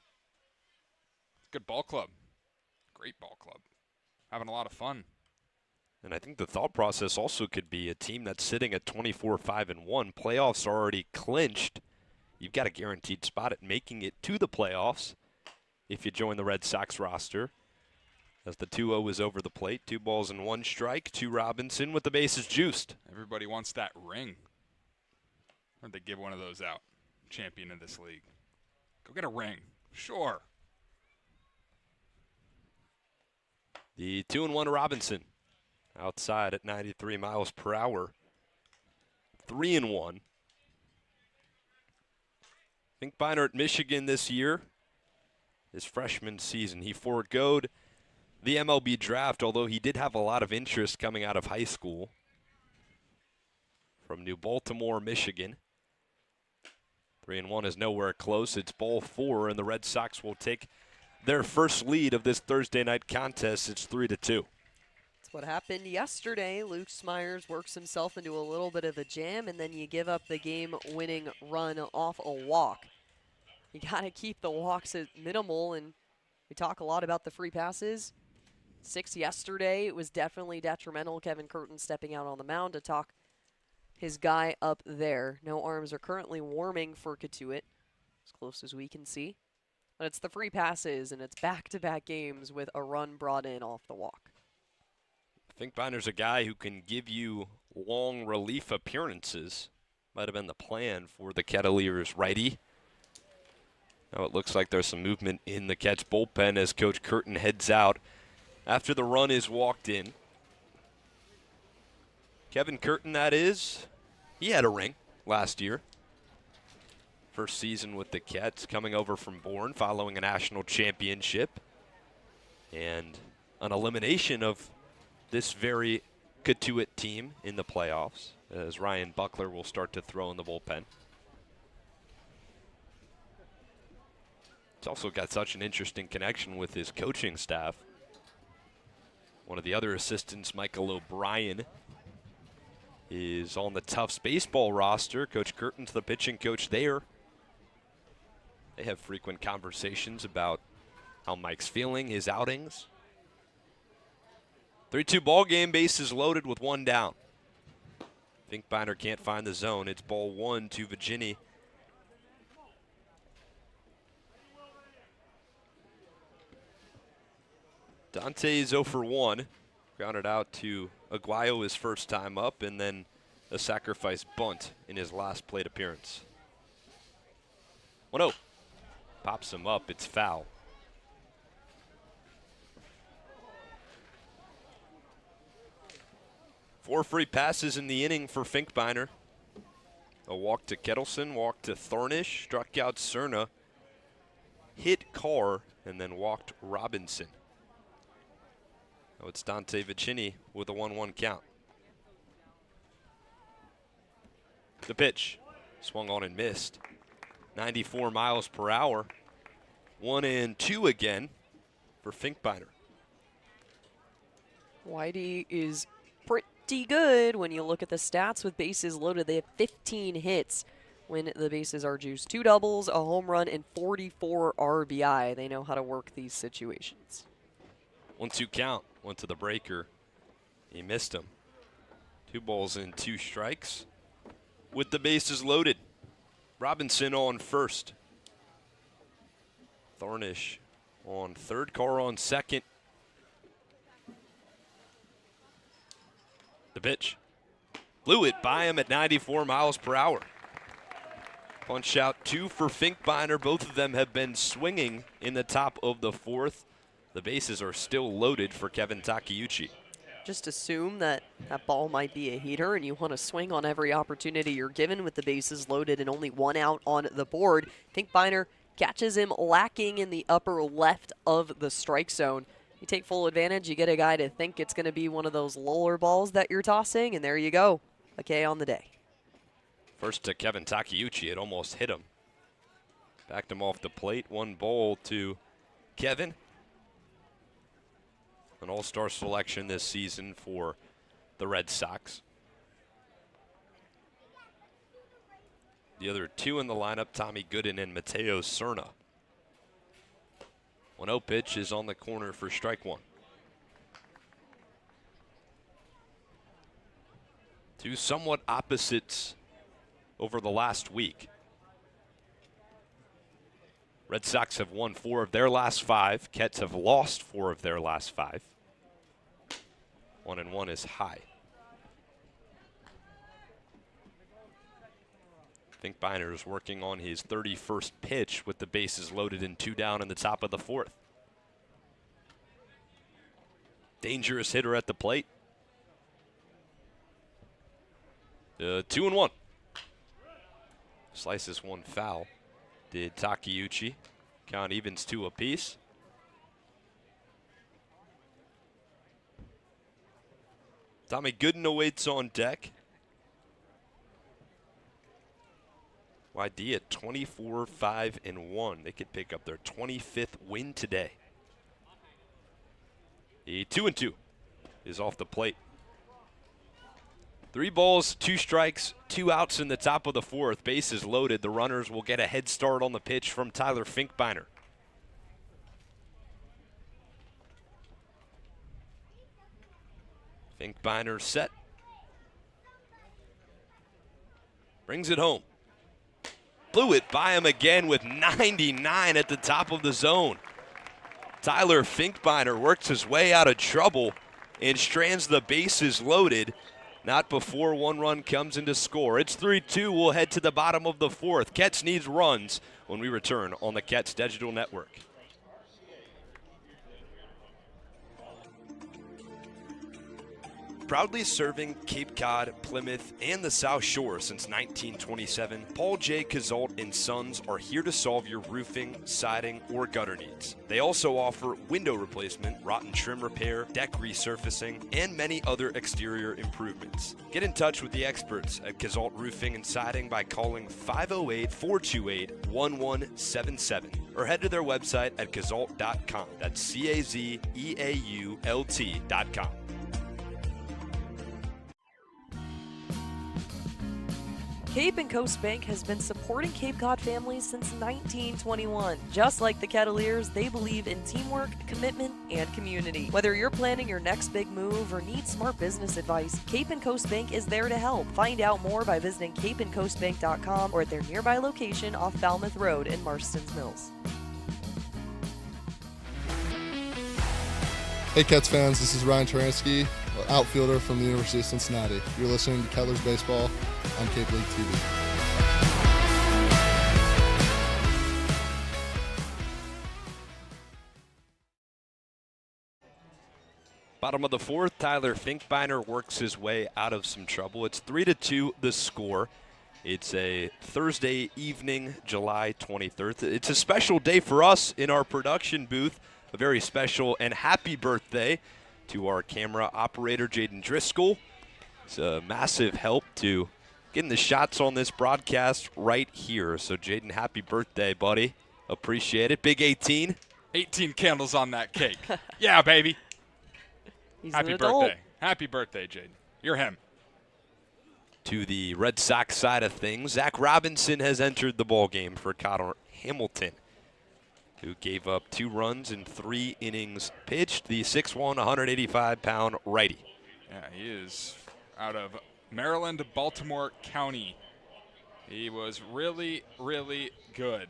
Good ball club. Great ball club. Having a lot of fun. And I think the thought process also could be a team that's sitting at 24-5-1. Playoffs are already clinched. You've got a guaranteed spot at making it to the playoffs if you join the Red Sox roster. As the 2-0 is over the plate, 2 balls and 1 strike to Robinson with the bases juiced. Everybody wants that ring. Where'd they give one of those out? Champion of this league. Go get a ring. Sure. The 2-1 Robinson. Outside at 93 miles per hour. 3-1. Finkbeiner at Michigan this year. His freshman season, he foregoed the MLB draft, although he did have a lot of interest coming out of high school. From New Baltimore, Michigan. 3-1 is nowhere close. It's ball 4, and the Red Sox will take their first lead of this Thursday night contest. It's 3-2. That's what happened yesterday. Luke Smyers works himself into a little bit of a jam, and then you give up the game-winning run off a walk. You got to keep the walks at minimal, and we talk a lot about the free passes. 6 yesterday, it was definitely detrimental. Kevin Curtin stepping out on the mound to talk his guy up there. No arms are currently warming for Cotuit, as close as we can see. But it's the free passes, and it's back-to-back games with a run brought in off the walk. Finkbeiner's a guy who can give you long relief appearances. Might have been the plan for the Kettleers righty. Now it looks like there's some movement in the Ketch bullpen as Coach Curtin heads out after the run is walked in. Kevin Curtin, that is, he had a ring last year. First season with the Kets, coming over from Bourne following a national championship. And an elimination of this very Cotuit team in the playoffs, as Ryan Buckler will start to throw in the bullpen. It's also got such an interesting connection with his coaching staff. One of the other assistants, Michael O'Brien, is on the Tufts baseball roster. Coach Curtin's the pitching coach there. They have frequent conversations about how Mike's feeling, his outings. 3-2 ball game, bases loaded with 1 down. Finkbeiner can't find the zone. It's ball 1 to Virginia. Dante's 0 for 1. Grounded out to Aguayo his first time up, and then a sacrifice bunt in his last plate appearance. 1-0. Pops him up. It's foul. Four free passes in the inning for Finkbeiner. A walk to Kettleson, walk to Thornish, struck out Serna, hit Carr, and then walked Robinson. Now it's Dante Vicini with a 1-1 count. The pitch, swung on and missed. 94 miles per hour. 1-2 again for Finkbeiner. Whitey is pretty good when you look at the stats with bases loaded. They have 15 hits when the bases are juiced. 2 doubles, a home run, and 44 RBI. They know how to work these situations. 1-2 count. Went to the breaker. He missed him. 2 balls and 2 strikes. with the bases loaded. Robinson on first. Thornish on third. Carr on second. The pitch. Blew it by him at 94 miles per hour. Punch out 2 for Finkbeiner. Both of them have been swinging in the top of the 4th. The bases are still loaded for Kevin Takeuchi. Just assume that that ball might be a heater and you want to swing on every opportunity you're given with the bases loaded and only 1 out on the board. Finkbeiner catches him lacking in the upper left of the strike zone. You take full advantage, you get a guy to think it's going to be one of those lower balls that you're tossing, and there you go. A K on the day. First to Kevin Takeuchi, it almost hit him. Backed him off the plate. 1 ball to Kevin. An all-star selection this season for the Red Sox. The other 2 in the lineup, Tommy Gooden and Mateo Cerna. 1-0 pitch is on the corner for strike 1. 2 somewhat opposites over the last week. Red Sox have won 4 of their last 5. Kets have lost 4 of their last 5. 1-1 is high. Finkbeiner is working on his 31st pitch with the bases loaded and 2 down in the top of the 4th. Dangerous hitter at the plate. 2-1. Slices 1 foul. Did Takeuchi. Count evens 2 apiece. Tommy Gooden awaits on deck. YD at 24-5-1. They could pick up their 25th win today. The 2-2 is off the plate. 3 balls, 2 strikes, 2 outs in the top of the 4th. Bases loaded. The runners will get a head start on the pitch from Tyler Finkbeiner. Finkbeiner set. Brings it home. Blew it by him again with 99 at the top of the zone. Tyler Finkbeiner works his way out of trouble and strands the bases loaded. Not before 1 run comes in to score. It's 3-2. We'll head to the bottom of the 4th. Kets needs runs when we return on the Kets Digital Network. Proudly serving Cape Cod, Plymouth, and the South Shore since 1927, Paul J. Cazault & Sons are here to solve your roofing, siding, or gutter needs. They also offer window replacement, rotten trim repair, deck resurfacing, and many other exterior improvements. Get in touch with the experts at Cazault Roofing and Siding by calling 508-428-1177 or head to their website at cazault.com. That's CAZEAULT.com. Cape and Coast Bank has been supporting Cape Cod families since 1921. Just like the Kettleers, they believe in teamwork, commitment, and community. Whether you're planning your next big move or need smart business advice, Cape and Coast Bank is there to help. Find out more by visiting capeandcoastbank.com or at their nearby location off Falmouth Road in Marston's Mills. Hey Cats fans, this is Ryan Taransky, outfielder from the University of Cincinnati. You're listening to Kettlers Baseball on Cape League TV. Bottom of the 4th, Tyler Finkbeiner works his way out of some trouble. It's 3-2 the score. It's a Thursday evening, July 23rd. It's a special day for us in our production booth. A very special and happy birthday to our camera operator, Jaden Driscoll. It's a massive help to getting the shots on this broadcast right here. So, Jaden, happy birthday, buddy. Appreciate it. Big 18. 18 candles on that cake. Yeah, baby. He's Happy an adult. birthday. Happy birthday, Jaden. You're him. To the Red Sox side of things, Zach Robinson has entered the ballgame for Connor Hamilton, who gave up 2 runs in 3 innings pitched. The 6'1", 185-pound righty. Yeah, he is out of Maryland, Baltimore County He was really, really good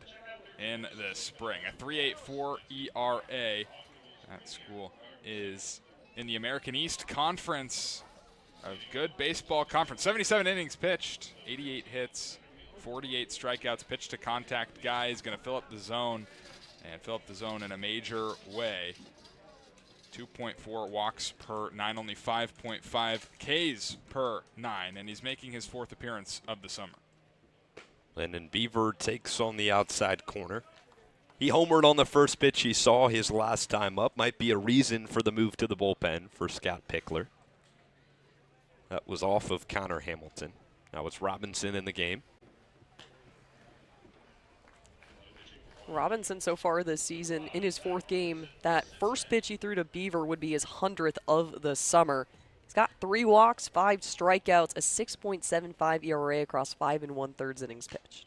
in the spring. A 3.84 ERA. That school is in the American East Conference. A good baseball conference. 77 innings pitched, 88 hits, 48 strikeouts, pitch to contact guy. He's going to fill up the zone and fill up the zone in a major way. 2.4 walks per 9, only 5.5 Ks per 9, and he's making his 4th appearance of the summer. Landon Beaver takes on the outside corner. He homered on the first pitch he saw his last time up. Might be a reason for the move to the bullpen for Scott Pickler. That was off of Connor Hamilton. Now it's Robinson in the game. Robinson so far this season in his 4th game, that first pitch he threw to Beaver would be his 100th of the summer. He's got 3 walks, 5 strikeouts, a 6.75 ERA across 5 1/3 innings pitched.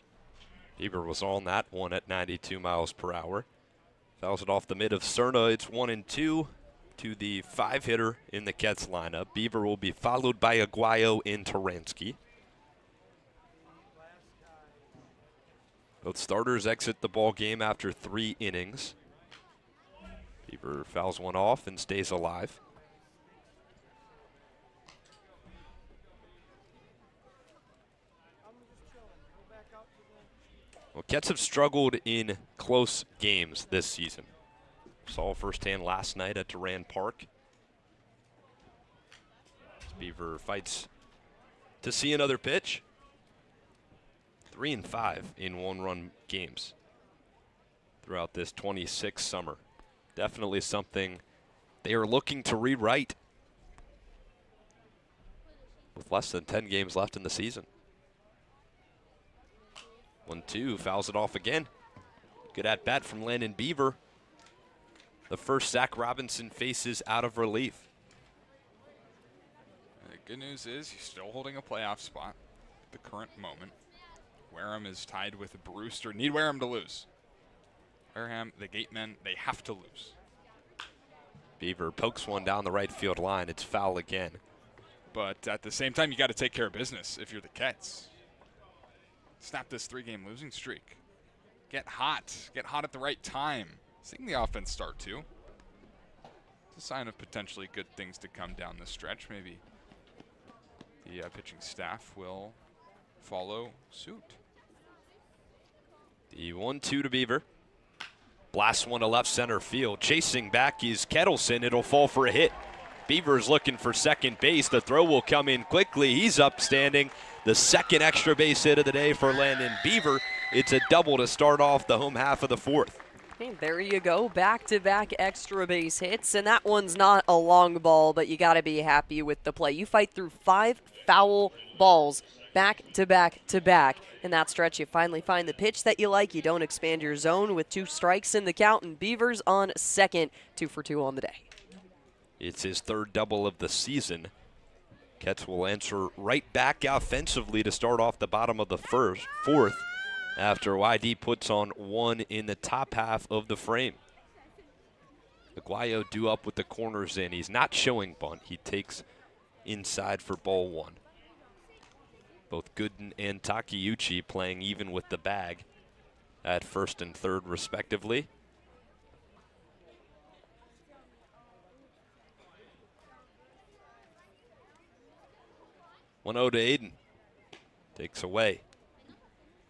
Beaver was on that one at 92 miles per hour. Fouls it off the mid of Cerna. It's 1-2 to the 5-hitter in the Kets lineup. Beaver will be followed by Aguayo and Taransky. Both starters exit the ball game after 3 innings. Beaver fouls one off and stays alive. Well, Kets have struggled in close games this season. Saw firsthand last night at Durand Park. Beaver fights to see another pitch. 3-5 in 1-run games throughout this 26 summer. Definitely something they are looking to rewrite with less than 10 games left in the season. 1-2, fouls it off again. Good at bat from Landon Beaver. The first Zach Robinson faces out of relief. The good news is he's still holding a playoff spot at the current moment. Wareham is tied with Brewster. Need Wareham to lose. Wareham, the Gatemen, they have to lose. Beaver pokes one down the right field line. It's foul again. But at the same time, you got to take care of business if you're the Kets. Snap this 3-game losing streak. Get hot. Get hot at the right time. Seeing the offense start too. It's a sign of potentially good things to come down the stretch. Maybe the pitching staff will follow suit. The 1-2 to Beaver. Blasts one to left center field. Chasing back is Kettleson. It'll fall for a hit. Beaver's looking for second base. The throw will come in quickly. He's upstanding. The second extra base hit of the day for Landon Beaver. It's a double to start off the home half of the 4th. Hey, there you go, back-to-back extra base hits, and that one's not a long ball, but you got to be happy with the play. You fight through 5 foul balls back-to-back-to-back. In that stretch, you finally find the pitch that you like. You don't expand your zone with 2 strikes in the count, and Beavers on second, 2 for 2 on the day. It's his 3rd double of the season. Kets will answer right back offensively to start off the bottom of the 4th. After YD puts on 1 in the top half of the frame. Aguayo due up with the corners in. He's not showing bunt. He takes inside for ball 1. Both Gooden and Takeuchi playing even with the bag at 1st and 3rd respectively. One 0 to Aiden. Takes away.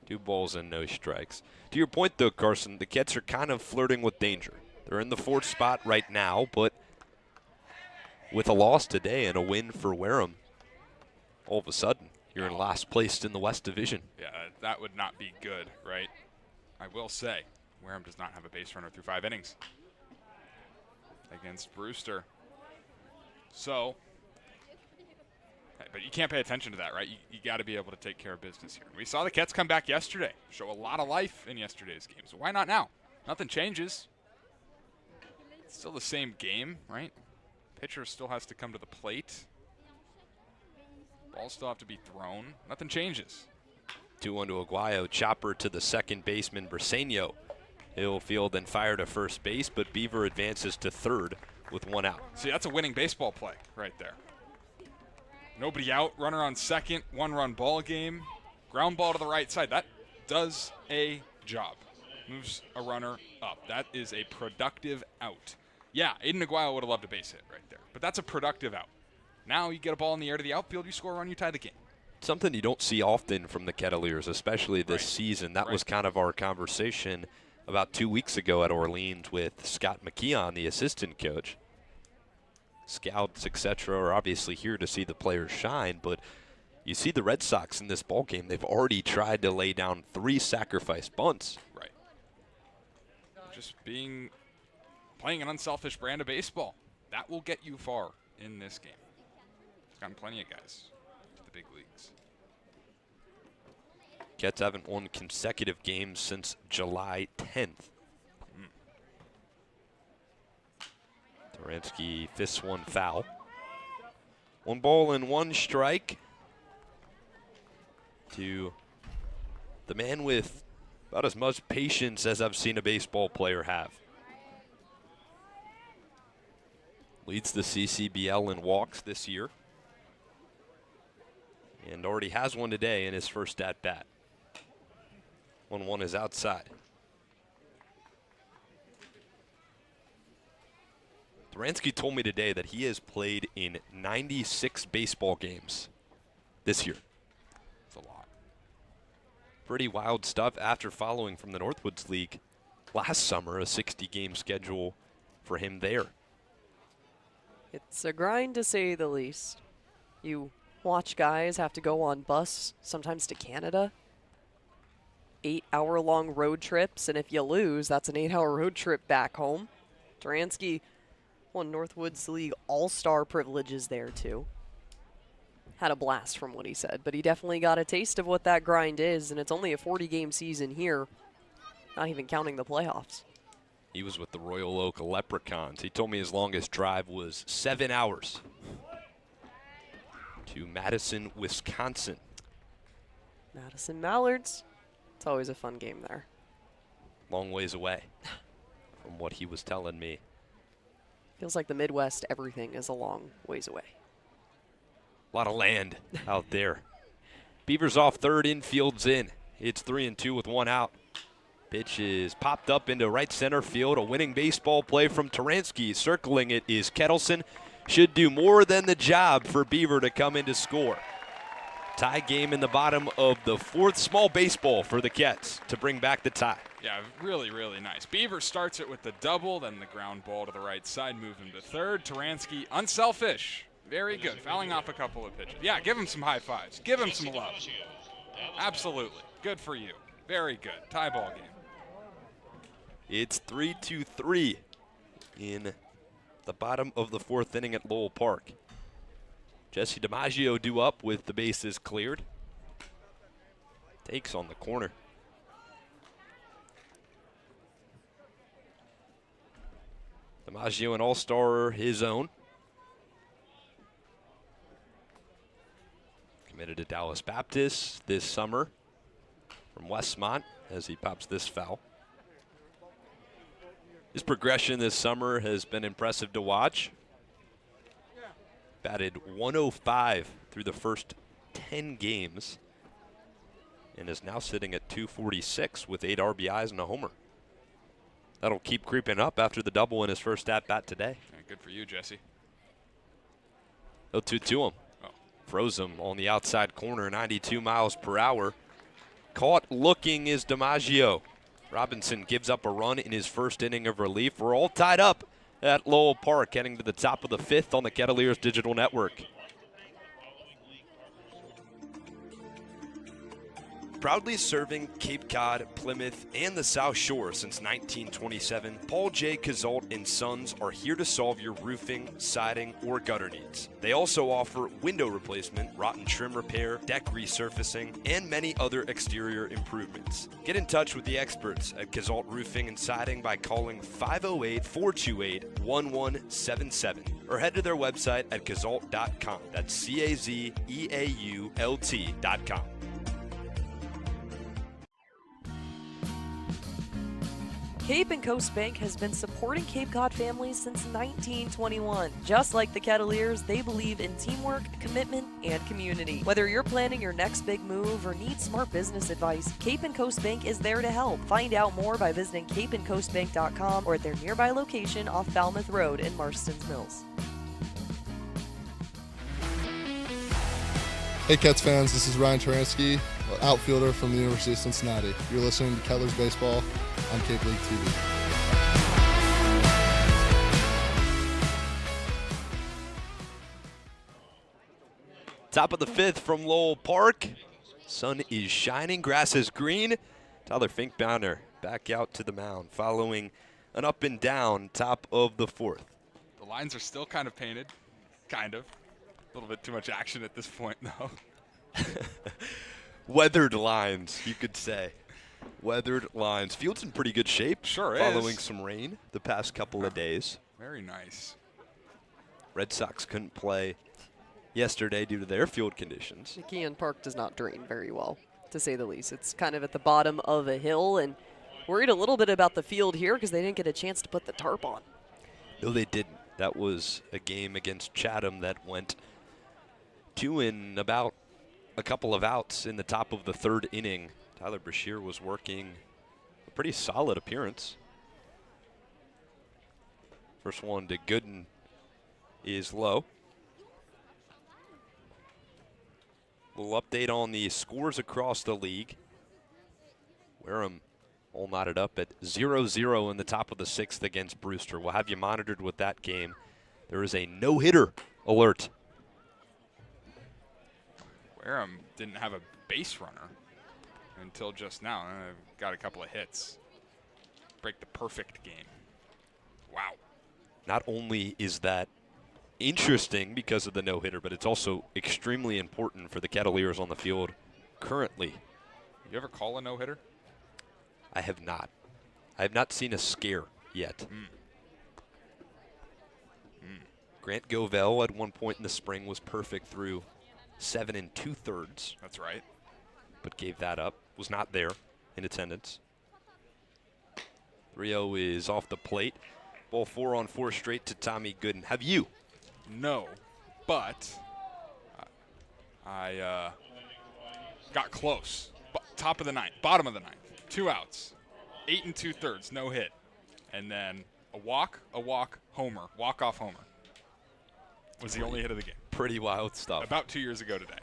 2 balls and no strikes. To your point, though, Carson, the Kets are kind of flirting with danger. They're in the 4th spot right now, but with a loss today and a win for Wareham, all of a sudden, you're in last place in the West Division. Yeah, that would not be good, right? I will say, Wareham does not have a base runner through 5 innings against Brewster. So, but you can't pay attention to that, right? You got to be able to take care of business here. We saw the Kets come back yesterday, show a lot of life in yesterday's game. So why not now? Nothing changes. It's still the same game, right? Pitcher still has to come to the plate. Balls still have to be thrown. Nothing changes. 2-1 to Aguayo. Chopper to the second baseman, Briseño. He'll field and fire to first base, but Beaver advances to 3rd with 1 out. See, that's a winning baseball play right there. Nobody out, runner on second, 1-run ball game. Ground ball to the right side. That does a job. Moves a runner up. That is a productive out. Yeah, Aiden Aguayo would have loved a base hit right there, but that's a productive out. Now you get a ball in the air to the outfield, you score a run, you tie the game. Something you don't see often from the Kettleers, especially this season. That was kind of our conversation about 2 weeks ago at Orleans with Scott McKeon, the assistant coach. Scouts, etc., are obviously here to see the players shine, but you see the Red Sox in this ballgame, they've already tried to lay down 3 sacrifice bunts. Right. Just playing an unselfish brand of baseball. That will get you far in this game. It's gotten plenty of guys to the big leagues. Kets haven't won consecutive games since July 10th. Taransky fists one foul. 1 ball and 1 strike to the man with about as much patience as I've seen a baseball player have. Leads the CCBL in walks this year. And already has one today in his first at-bat. 1-1 is outside. Taransky told me today that he has played in 96 baseball games this year. That's a lot. Pretty wild stuff after following from the Northwoods League last summer, a 60-game schedule for him there. It's a grind to say the least. You watch guys have to go on bus, sometimes to Canada. 8-hour-long road trips, and if you lose, that's an 8-hour road trip back home. Taransky won Northwoods League all-star privileges there, too. Had a blast from what he said, but he definitely got a taste of what that grind is, and it's only a 40-game season here, not even counting the playoffs. He was with the Royal Oak Leprechauns. He told me his longest drive was 7 hours to Madison, Wisconsin. Madison Mallards. It's always a fun game there. Long ways away from what he was telling me. Feels like the Midwest, everything is a long ways away. A lot of land out there. Beavers off third, infield's in. It's 3-2 with 1 out. Pitch is popped up into right center field. A winning baseball play from Taransky. Circling it is Kettleson. Should do more than the job for Beaver to come in to score. Tie game in the bottom of the 4th. Small baseball for the Kets to bring back the tie. Yeah, really, really nice. Beaver starts it with the double, then the ground ball to the right side, move him to third. Taransky, unselfish. Very good. Fouling off a couple of pitches. Yeah, give him some high fives. Give him some love. Absolutely. Good for you. Very good. Tie ball game. It's 3-3 in the bottom of the 4th inning at Lowell Park. Jesse DiMaggio due up with the bases cleared. Takes on the corner. DiMaggio, an all-star his own. Committed to Dallas Baptist this summer from Westmont as he pops this foul. His progression this summer has been impressive to watch. Batted 105 through the first 10 games and is now sitting at 246 with 8 RBIs and a homer. That'll keep creeping up after the double in his first at-bat today. Yeah, good for you, Jesse. 0-2 to him. Froze him on the outside corner, 92 miles per hour. Caught looking is DiMaggio. Robinson gives up a run in his first inning of relief. We're all tied up at Lowell Park, heading to the top of the 5th on the Kettleers Digital Network. Proudly serving Cape Cod, Plymouth, and the South Shore since 1927, Paul J. Cazault & Sons are here to solve your roofing, siding, or gutter needs. They also offer window replacement, rotten trim repair, deck resurfacing, and many other exterior improvements. Get in touch with the experts at Cazault Roofing and Siding by calling 508-428-1177 or head to their website at cazault.com. That's CAZEAULT.com. Cape and Coast Bank has been supporting Cape Cod families since 1921. Just like the Kettleers, they believe in teamwork, commitment, and community. Whether you're planning your next big move or need smart business advice, Cape and Coast Bank is there to help. Find out more by visiting capeandcoastbank.com or at their nearby location off Falmouth Road in Marston's Mills. Hey Cats fans, this is Ryan Taransky, outfielder from the University of Cincinnati. You're listening to Kettleers Baseball on Cape League TV. Top of the fifth from Lowell Park. Sun is shining, grass is green. Tyler Finkbauner back out to the mound following an up and down top of the fourth. The lines are still kind of painted, kind of. A little bit too much action at this point, though. Weathered lines, you could say. Weathered lines. Field's in pretty good shape. Sure following is. some rain the past couple of days. Very nice. Red Sox couldn't play yesterday due to their field conditions. McKeon Park does not drain very well, to say the least. It's kind of at the bottom of a hill, and worried a little bit about the field here because they didn't get a chance to put the tarp on. No, they didn't. That was a game against Chatham that went 2 in about a couple of outs in the top of the third inning. Tyler Mercier was working a pretty solid appearance. First one to Gooden is low. Little update on the scores across the league. Wareham all knotted up at 0-0 in the top of the sixth against Brewster. We'll have you monitored with that game. There is a no-hitter alert. Wareham didn't have a base runner until just now. They've got a couple of hits. Break the perfect game. Wow. Not only is that interesting because of the no-hitter, but it's also extremely important for the Kettleers on the field currently. You ever call a no-hitter? I have not. I have not seen a scare yet. Grant Govell at one point in the spring was perfect through 7 2/3. That's right. But gave that up. Was not there in attendance. 3-0 is off the plate. Ball 4 on 4 straight to Tommy Gooden. Have you? No, but I got close. Top of the ninth, bottom of the ninth. 2 outs, 8 2/3, no hit. And then a walk, homer, walk-off homer. Was the only hit of the game. Pretty wild stuff. About 2 years ago today.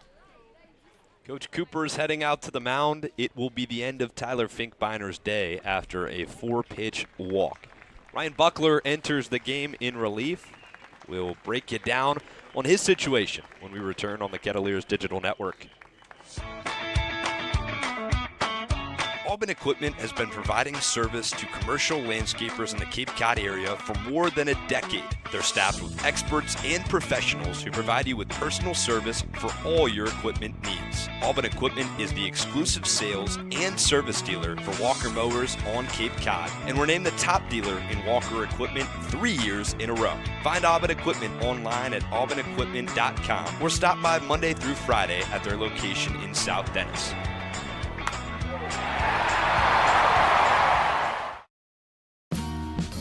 Coach Cooper's heading out to the mound. It will be the end of Tyler Finkbauner's day after a 4-pitch walk. Ryan Buckler enters the game in relief. We'll break you down on his situation when we return on the Kettleers Digital Network. Aubin Equipment has been providing service to commercial landscapers in the Cape Cod area for more than a decade. They're staffed with experts and professionals who provide you with personal service for all your equipment needs. Aubin Equipment is the exclusive sales and service dealer for Walker Mowers on Cape Cod, and we're named the top dealer in Walker Equipment 3 years in a row. Find Aubin Equipment online at aubinequipment.com or stop by Monday through Friday at their location in South Dennis.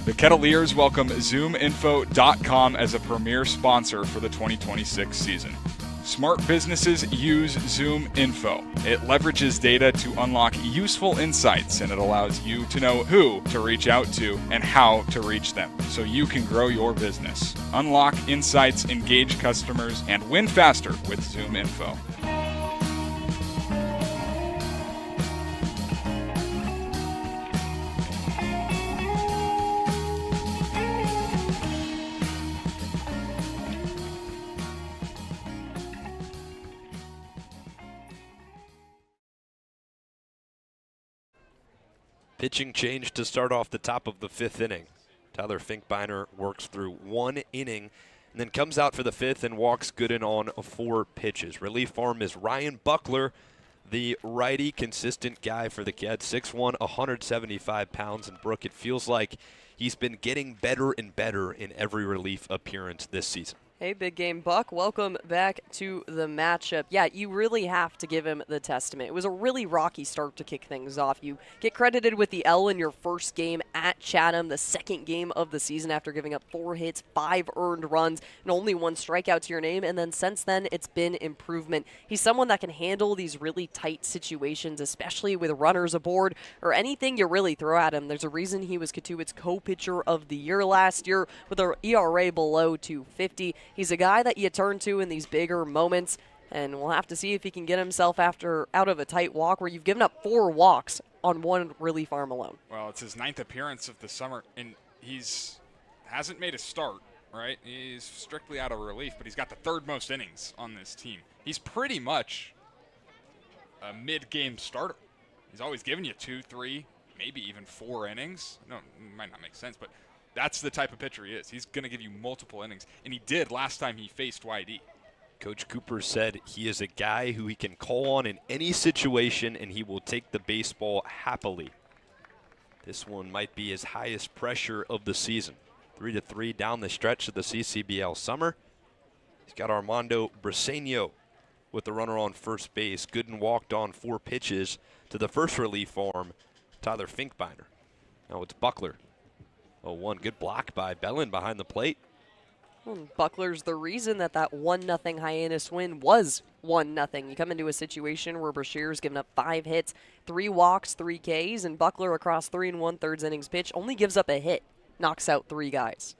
The Kettleers welcome ZoomInfo.com as a premier sponsor for the 2026 season. Smart businesses use ZoomInfo. It leverages data to unlock useful insights, and it allows you to know who to reach out to and how to reach them so you can grow your business. Unlock insights, engage customers, and win faster with ZoomInfo. Pitching change to start off the top of the 5th inning. Tyler Finkbauner works through 1 inning and then comes out for the 5th and walks Gooden on 4 pitches. Relief arm is Ryan Buckler, the righty, consistent guy for the Cats. 6'1", 175 pounds. And Brooke, it feels like he's been getting better and better in every relief appearance this season. Hey, Big Game Buck. Welcome back to the matchup. Yeah, you really have to give him the testament. It was a really rocky start to kick things off. You get credited with the L in your first game at Chatham, the second game of the season after giving up 4 hits, 5 earned runs, and only 1 strikeout to your name. And then since then, it's been improvement. He's someone that can handle these really tight situations, especially with runners aboard or anything you really throw at him. There's a reason he was Cotuit's co-pitcher of the year last year with an ERA below 250. He's a guy that you turn to in these bigger moments, and we'll have to see if he can get himself out of a tight walk where you've given up 4 walks on 1 relief arm alone. Well, it's his 9th appearance of the summer, and hasn't made a start, right? He's strictly out of relief, but he's got the 3rd most innings on this team. He's pretty much a mid-game starter. He's always given you 2, 3, maybe even 4 innings. No, it might not make sense, but that's the type of pitcher he is. He's going to give you multiple innings, and he did last time he faced YD. Coach Cooper said he is a guy who he can call on in any situation, and he will take the baseball happily. This one might be his highest pressure of the season. 3-3 down the stretch of the CCBL summer. He's got Armando Briseño with the runner on first base. Gooden walked on 4 pitches to the first relief arm, Tyler Finkbeiner. Now it's Buckler. 0-1, good block by Bellin behind the plate. Buckler's the reason that 1-0 Hyannis win was 1-0. You come into a situation where Mercier's given up 5 hits, 3 walks, 3 Ks, and Buckler across 3 1/3 innings pitch only gives up a hit, knocks out 3 guys.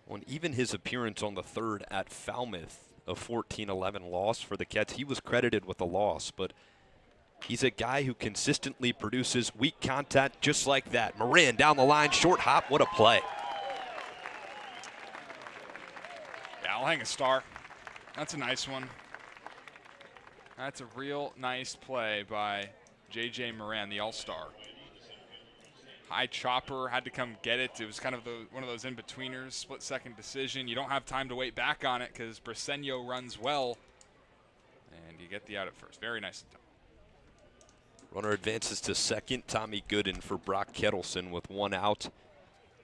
Well, even his appearance on the 3rd at Falmouth, a 14-11 loss for the Cats, he was credited with a loss, but he's a guy who consistently produces weak contact just like that. Moran down the line, short hop, what a play. Yeah, I'll hang a star. That's a nice one. That's a real nice play by J.J. Moran, the all-star. High chopper, had to come get it. It was kind of one of those in-betweeners, split-second decision. You don't have time to wait back on it because Briseño runs well, and you get the out at first. Very nicely done. Runner advances to second. Tommy Gooden for Brock Kettleson with 1 out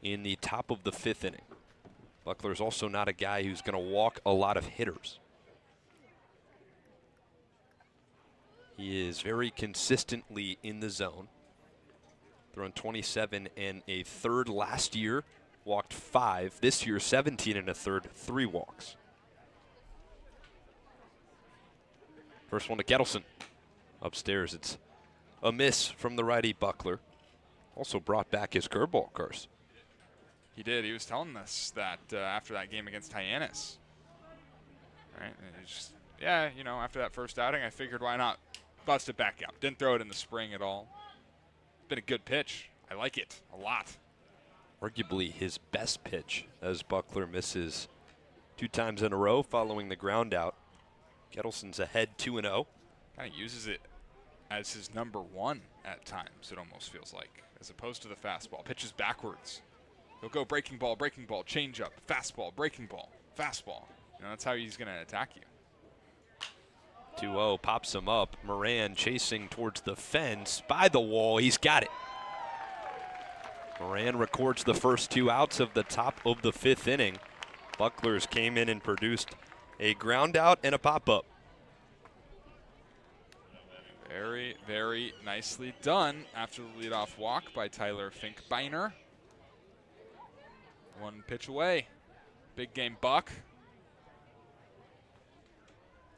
in the top of the 5th inning. Buckler's also not a guy who's going to walk a lot of hitters. He is very consistently in the zone. Thrown 27 1/3 last year, walked 5. This year, 17 1/3, 3 walks. First one to Kettleson. Upstairs, it's a miss from the righty Buckler. Also brought back his curveball, Carson. He did. He was telling us that after that game against Hyannis. Right? And he just, yeah, you know, after that first outing, I figured why not bust it back out. Didn't throw it in the spring at all. Been a good pitch. I like it a lot. Arguably his best pitch as Buckler misses 2 times in a row following the ground out. Kettleson's ahead 2-0. Kind of uses it as his number 1 at times, it almost feels like, as opposed to the fastball. Pitches backwards. He'll go breaking ball, changeup, fastball, breaking ball, fastball. You know, that's how he's going to attack you. 2-0 pops him up. Moran chasing towards the fence by the wall. He's got it. Moran records the first 2 outs of the top of the 5th inning. Bucklers came in and produced a ground out and a pop-up. Very, very nicely done after the leadoff walk by Tyler Finkbeiner. 1 pitch away. Big game Buck.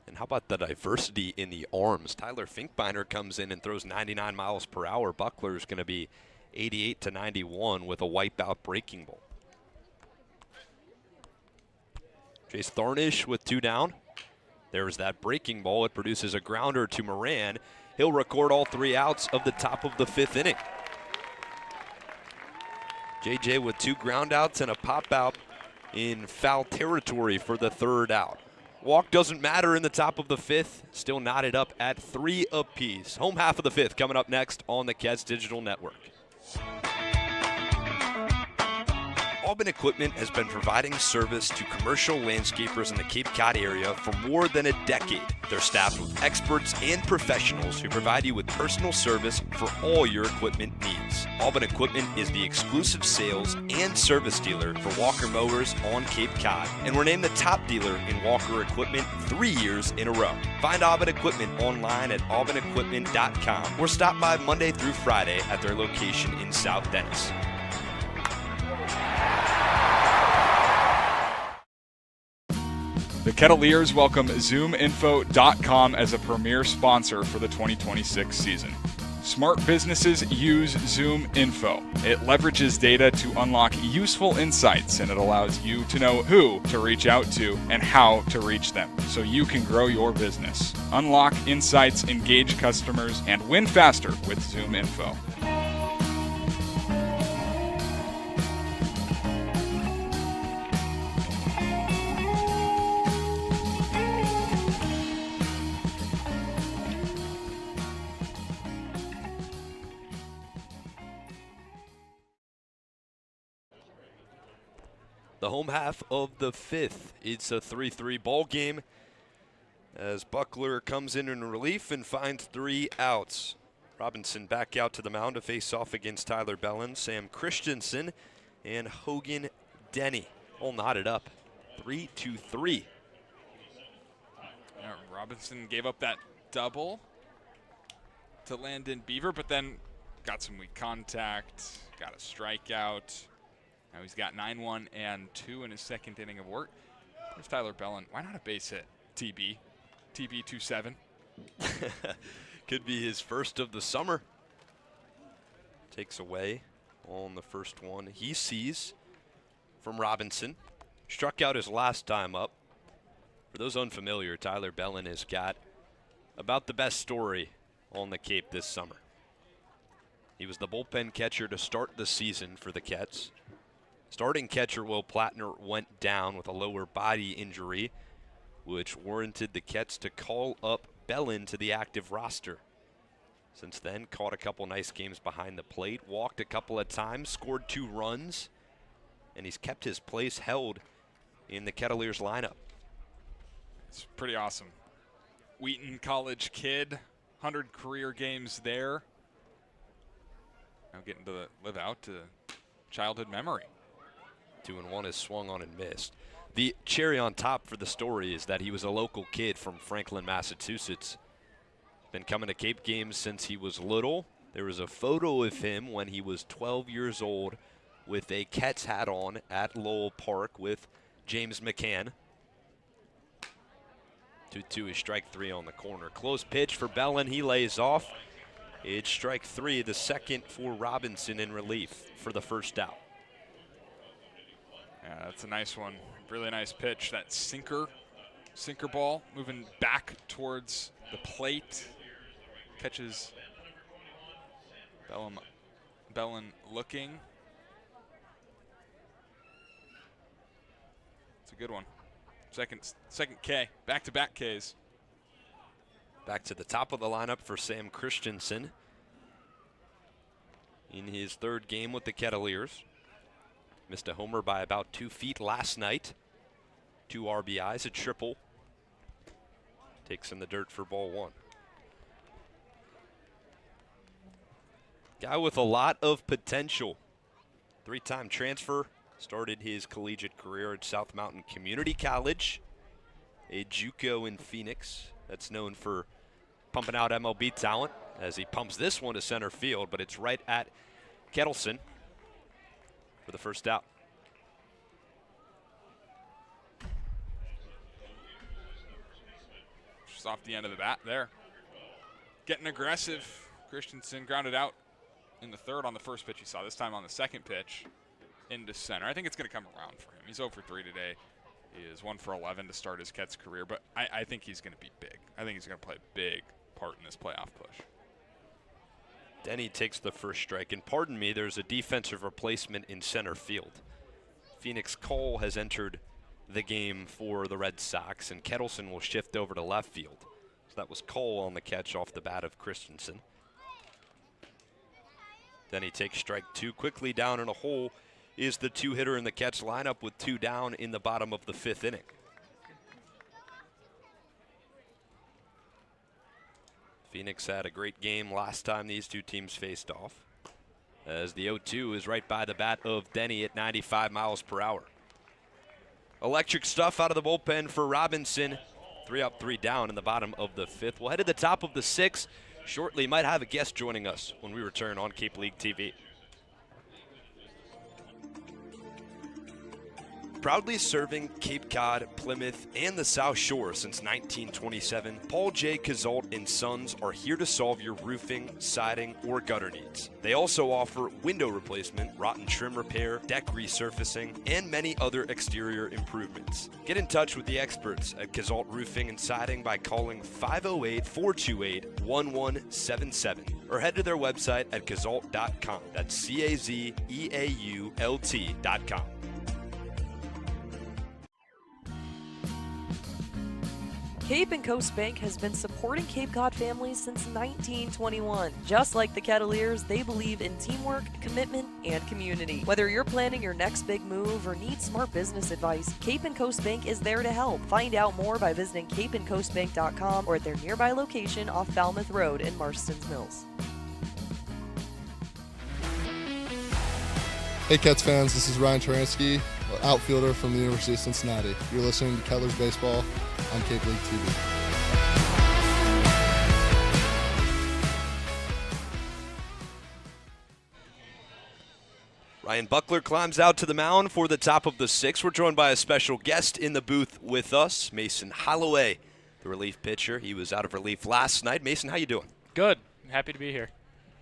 And how about the diversity in the arms? Tyler Finkbeiner comes in and throws 99 miles per hour. Buckler's going to be 88 to 91 with a wipeout breaking ball. Chase Thornish with 2 down. There's that breaking ball. It produces a grounder to Moran. He'll record all 3 outs of the top of the 5th inning. JJ with 2 ground outs and a pop out in foul territory for the 3rd out. Walk doesn't matter in the top of the 5th. Still knotted up at 3 apiece. Home half of the 5th coming up next on the Cats Digital Network. Auburn Equipment has been providing service to commercial landscapers in the Cape Cod area for more than a decade. They're staffed with experts and professionals who provide you with personal service for all your equipment needs. Auburn Equipment is the exclusive sales and service dealer for Walker Mowers on Cape Cod, and we're named the top dealer in Walker Equipment 3 years in a row. Find Auburn Equipment online at auburnequipment.com or stop by Monday through Friday at their location in South Dennis. The Kettleers welcome ZoomInfo.com as a premier sponsor for the 2026 season. Smart businesses use ZoomInfo. It leverages data to unlock useful insights, and it allows you to know who to reach out to and how to reach them so you can grow your business. Unlock insights, engage customers, and win faster with ZoomInfo. The home half of the fifth. It's a 3-3 ball game as Buckler comes in relief and finds 3 outs. Robinson back out to the mound to face off against Tyler Bellin, Sam Christensen, and Hogan Denny. All knotted up. 3-3. Yeah, Robinson gave up that double to Landon Beaver, but then got some weak contact, got a strikeout. Now he's got 9-1 and 2 in his second inning of work. There's Tyler Bellin. Why not a base hit? TB 2-7. Could be his first of the summer. Takes away on the first one he sees from Robinson. Struck out his last time up. For those unfamiliar, Tyler Bellin has got about the best story on the Cape this summer. He was the bullpen catcher to start the season for the Kets. Starting catcher Will Plattner went down with a lower body injury, which warranted the Kets to call up Bellin to the active roster. Since then, caught a couple nice games behind the plate, walked a couple of times, scored 2 runs, and he's kept his place held in the Kettleers lineup. It's pretty awesome. Wheaton College kid, 100 career games there. Now getting to live out to childhood memory. 2-1 is swung on and missed. The cherry on top for the story is that he was a local kid from Franklin, Massachusetts. Been coming to Cape games since he was little. There was a photo of him when he was 12 years old with a Kets hat on at Lowell Park with James McCann. 2-2 is strike 3 on the corner. Close pitch for Bellin. He lays off. It's strike 3, the second for Robinson in relief for the first out. Yeah, that's a nice one. Really nice pitch. That sinker ball moving back towards the plate. Catches Bellin looking. It's a good one. Second K. Back-to-back Ks. Back to the top of the lineup for Sam Christensen in his third game with the Kettleers. Missed a homer by about 2 feet last night. 2 RBIs, a triple. Takes in the dirt for ball 1. Guy with a lot of potential. 3-time transfer. Started his collegiate career at South Mountain Community College. A JUCO in Phoenix that's known for pumping out MLB talent as he pumps this one to center field, but it's right at Kettleson for the first out. Just off the end of the bat there. Getting aggressive. Christensen grounded out in the third on the first pitch he saw. This time on the second pitch into center. I think it's going to come around for him. He's 0 for 3 today. He is 1 for 11 to start his Kets career, but I think he's going to be big. I think he's going to play a big part in this playoff push. Denny takes the first strike, and pardon me, there's a defensive replacement in center field. Phoenix Cole has entered the game for the Red Sox, and Kettleson will shift over to left field. So that was Cole on the catch off the bat of Christensen. Denny takes strike 2, quickly down in a hole is the two-hitter in the Ketts lineup with 2 down in the bottom of the 5th inning. Phoenix had a great game last time these two teams faced off, as the 0-2 is right by the bat of Denny at 95 miles per hour. Electric stuff out of the bullpen for Robinson. 3 up, 3 down in the bottom of the 5th. We'll head to the top of the 6th shortly. Might have a guest joining us when we return on Cape League TV. Proudly serving Cape Cod, Plymouth, and the South Shore since 1927, Paul J. Cazault and Sons are here to solve your roofing, siding, or gutter needs. They also offer window replacement, rotten trim repair, deck resurfacing, and many other exterior improvements. Get in touch with the experts at Cazault Roofing and Siding by calling 508-428-1177 or head to their website at cazault.com. That's CAZEAULT.com. Cape and Coast Bank has been supporting Cape Cod families since 1921. Just like the Kettleers, they believe in teamwork, commitment, and community. Whether you're planning your next big move or need smart business advice, Cape and Coast Bank is there to help. Find out more by visiting capeandcoastbank.com or at their nearby location off Falmouth Road in Marston's Mills. Hey Cats fans, this is Ryan Taransky, outfielder from the University of Cincinnati. You're listening to Kettleers Baseball on Cape League TV. Ryan Buckler climbs out to the mound for the top of the 6th. We're joined by a special guest in the booth with us, Mason Holloway, the relief pitcher. He was out of relief last night. Mason, how you doing? Good. Happy to be here.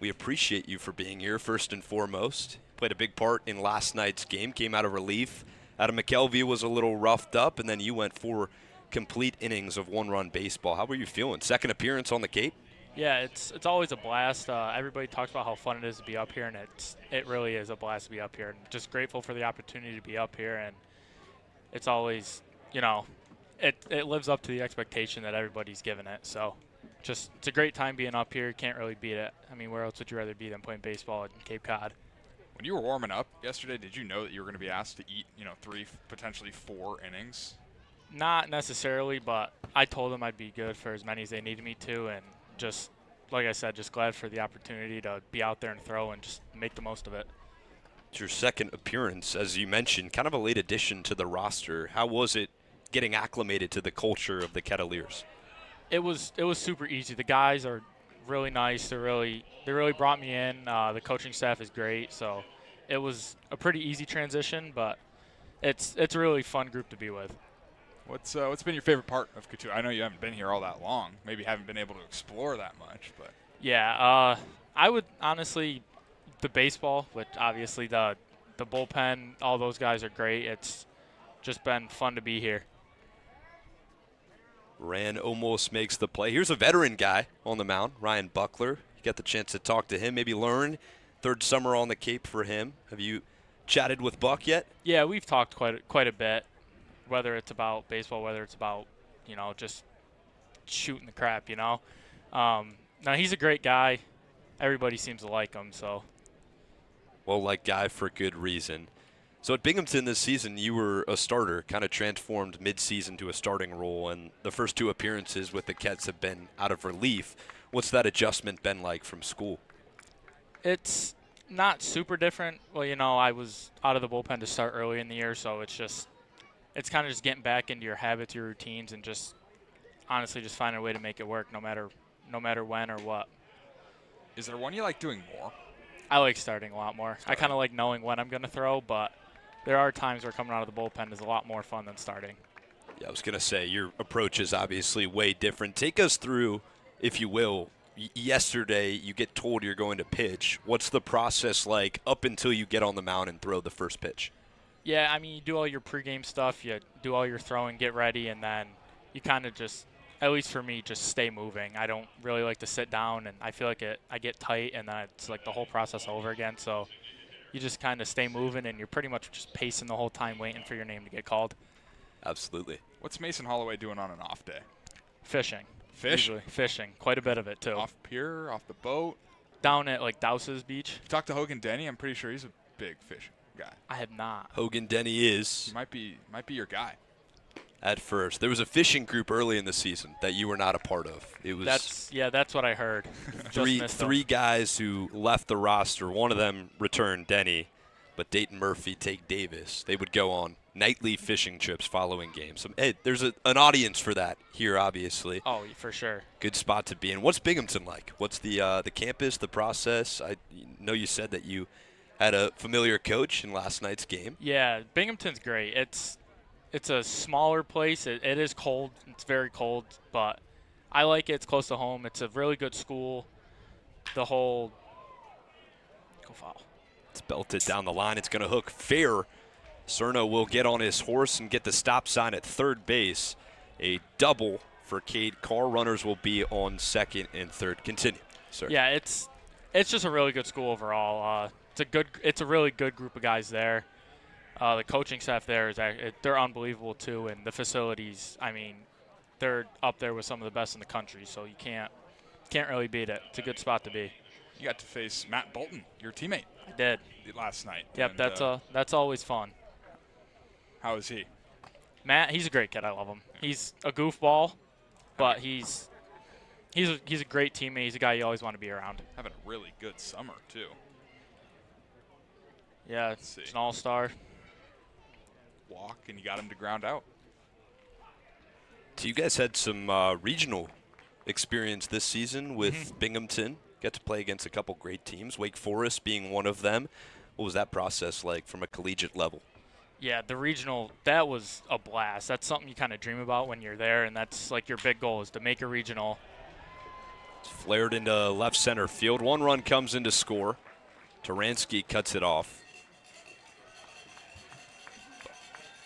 We appreciate you for being here, first and foremost. Played a big part in last night's game, came out of relief. Out of McKelvey was a little roughed up, and then you went 4 complete innings of one-run baseball. How were you feeling? Second appearance on the Cape? Yeah, it's always a blast. Everybody talks about how fun it is to be up here, and it really is a blast to be up here. And just grateful for the opportunity to be up here, and it's always, it lives up to the expectation that everybody's given it. So just it's a great time being up here. Can't really beat it. I mean, where else would you rather be than playing baseball in Cape Cod? When you were warming up yesterday, did you know that you were going to be asked to eat, 3, potentially 4 innings? Not necessarily, but I told them I'd be good for as many as they needed me to, and just, like I said, just glad for the opportunity to be out there and throw and just make the most of it. It's your second appearance, as you mentioned, kind of a late addition to the roster. How was it getting acclimated to the culture of the Kettleers? It was super easy. The guys are really nice. They really brought me in. The coaching staff is great, so it was a pretty easy transition, but it's a really fun group to be with. What's been your favorite part of Cotuit? I know you haven't been here all that long. Maybe haven't been able to explore that much, but yeah, I would honestly, the baseball, which obviously the bullpen, all those guys are great. It's just been fun to be here. Ryan almost makes the play. Here's a veteran guy on the mound, Ryan Buckler. You got the chance to talk to him, maybe learn. Third summer on the Cape for him. Have you chatted with Buck yet? Yeah, we've talked quite a bit, whether it's about baseball, whether it's about, just shooting the crap, Now, he's a great guy. Everybody seems to like him, so. Well-liked guy for good reason. So at Binghamton this season, you were a starter, kind of transformed mid-season to a starting role, and the first 2 appearances with the Ketts have been out of relief. What's that adjustment been like from school? It's not super different. Well, I was out of the bullpen to start early in the year, so it's kind of just getting back into your habits, your routines, and just honestly just finding a way to make it work no matter when or what. Is there one you like doing more? I like starting a lot more. I kind of like knowing when I'm going to throw, but there are times where coming out of the bullpen is a lot more fun than starting. Yeah, I was going to say, your approach is obviously way different. Take us through, if you will, yesterday you get told you're going to pitch. What's the process like up until you get on the mound and throw the first pitch? Yeah, I mean, you do all your pregame stuff, you do all your throwing, get ready, and then you kind of just, at least for me, just stay moving. I don't really like to sit down, and I feel like I get tight, and then it's like the whole process over again. So you just kind of stay moving, and you're pretty much just pacing the whole time waiting for your name to get called. Absolutely. What's Mason Holloway doing on an off day? Fishing. Fish? Usually. Fishing. Quite a bit of it, too. Off pier, off the boat? Down at, Dowse's Beach. You talked to Hogan Denny, I'm pretty sure he's a big fisher. guy? I have not. Hogan Denny is. He might be your guy. At first, there was a fishing group early in the season that you were not a part of. It was that's what I heard. three guys who left the roster. One of them returned, Denny, but Dayton Murphy, Take Davis. They would go on nightly fishing trips following games. So, hey, there's an audience for that here, obviously. Oh, for sure. Good spot to be in. What's Binghamton like? What's the campus, the process? I know you said that you had a familiar coach in last night's game. Yeah, Binghamton's great. It's a smaller place. It is cold. It's very cold, but I like it. It's close to home. It's a really good school. The whole go foul. It's belted down the line. It's going to hook fair. Cerno will get on his horse and get the stop sign at third base. A double for Cade Carr. Runners will be on second and third. Continue, sir. Yeah, it's just a really good school overall. It's a really good group of guys there. The coaching staff there they're unbelievable too, and the facilities. I mean, they're up there with some of the best in the country. So you can't really beat it. It's a good spot to be. You got to face Matt Bolton, your teammate. I did last night. Yep, and, that's always fun. How is he? Matt, he's a great kid. I love him. He's a goofball, but he's a great teammate. He's a guy you always want to be around. Having a really good summer too. Yeah, it's an all-star. Walk, and you got him to ground out. So you guys had some regional experience this season with Binghamton. Got to play against a couple great teams, Wake Forest being one of them. What was that process like from a collegiate level? Yeah, the regional, that was a blast. That's something you kind of dream about when you're there, and that's like your big goal is to make a regional. It's flared into left center field. One run comes in to score. Taransky cuts it off.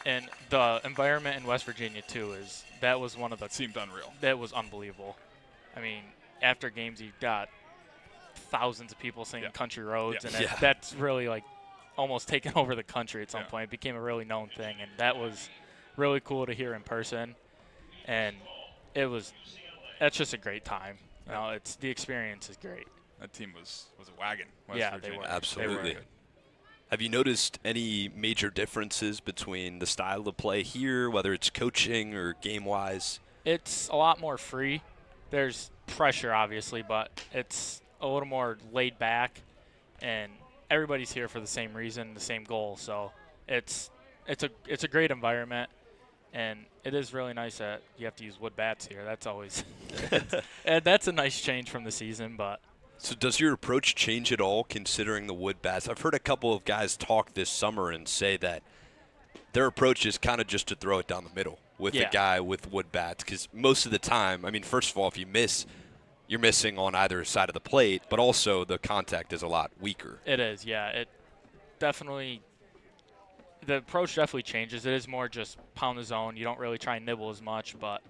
And the environment in West Virginia, too, that was one of the... Seemed unreal. That was unbelievable. I mean, after games, you've got thousands of people singing Country Roads, and that's really, like, almost taken over the country at some point. It became a really known thing, and that was really cool to hear in person. And that's just a great time. You know, the experience is great. That team was a wagon. West Virginia. They were. Absolutely. They were. Have you noticed any major differences between the style of play here, whether it's coaching or game-wise? It's a lot more free. There's pressure, obviously, but it's a little more laid back, and everybody's here for the same reason, the same goal. So it's a great environment, and it is really nice that you have to use wood bats here. That's always and that's a nice change from the season, but. So does your approach change at all considering the wood bats? I've heard a couple of guys talk this summer and say that their approach is kind of just to throw it down the middle with the guy with wood bats, because most of the time, I mean, first of all, if you miss, you're missing on either side of the plate, but also the contact is a lot weaker. It is, yeah. It definitely – the approach definitely changes. It is more just pound the zone. You don't really try and nibble as much, but,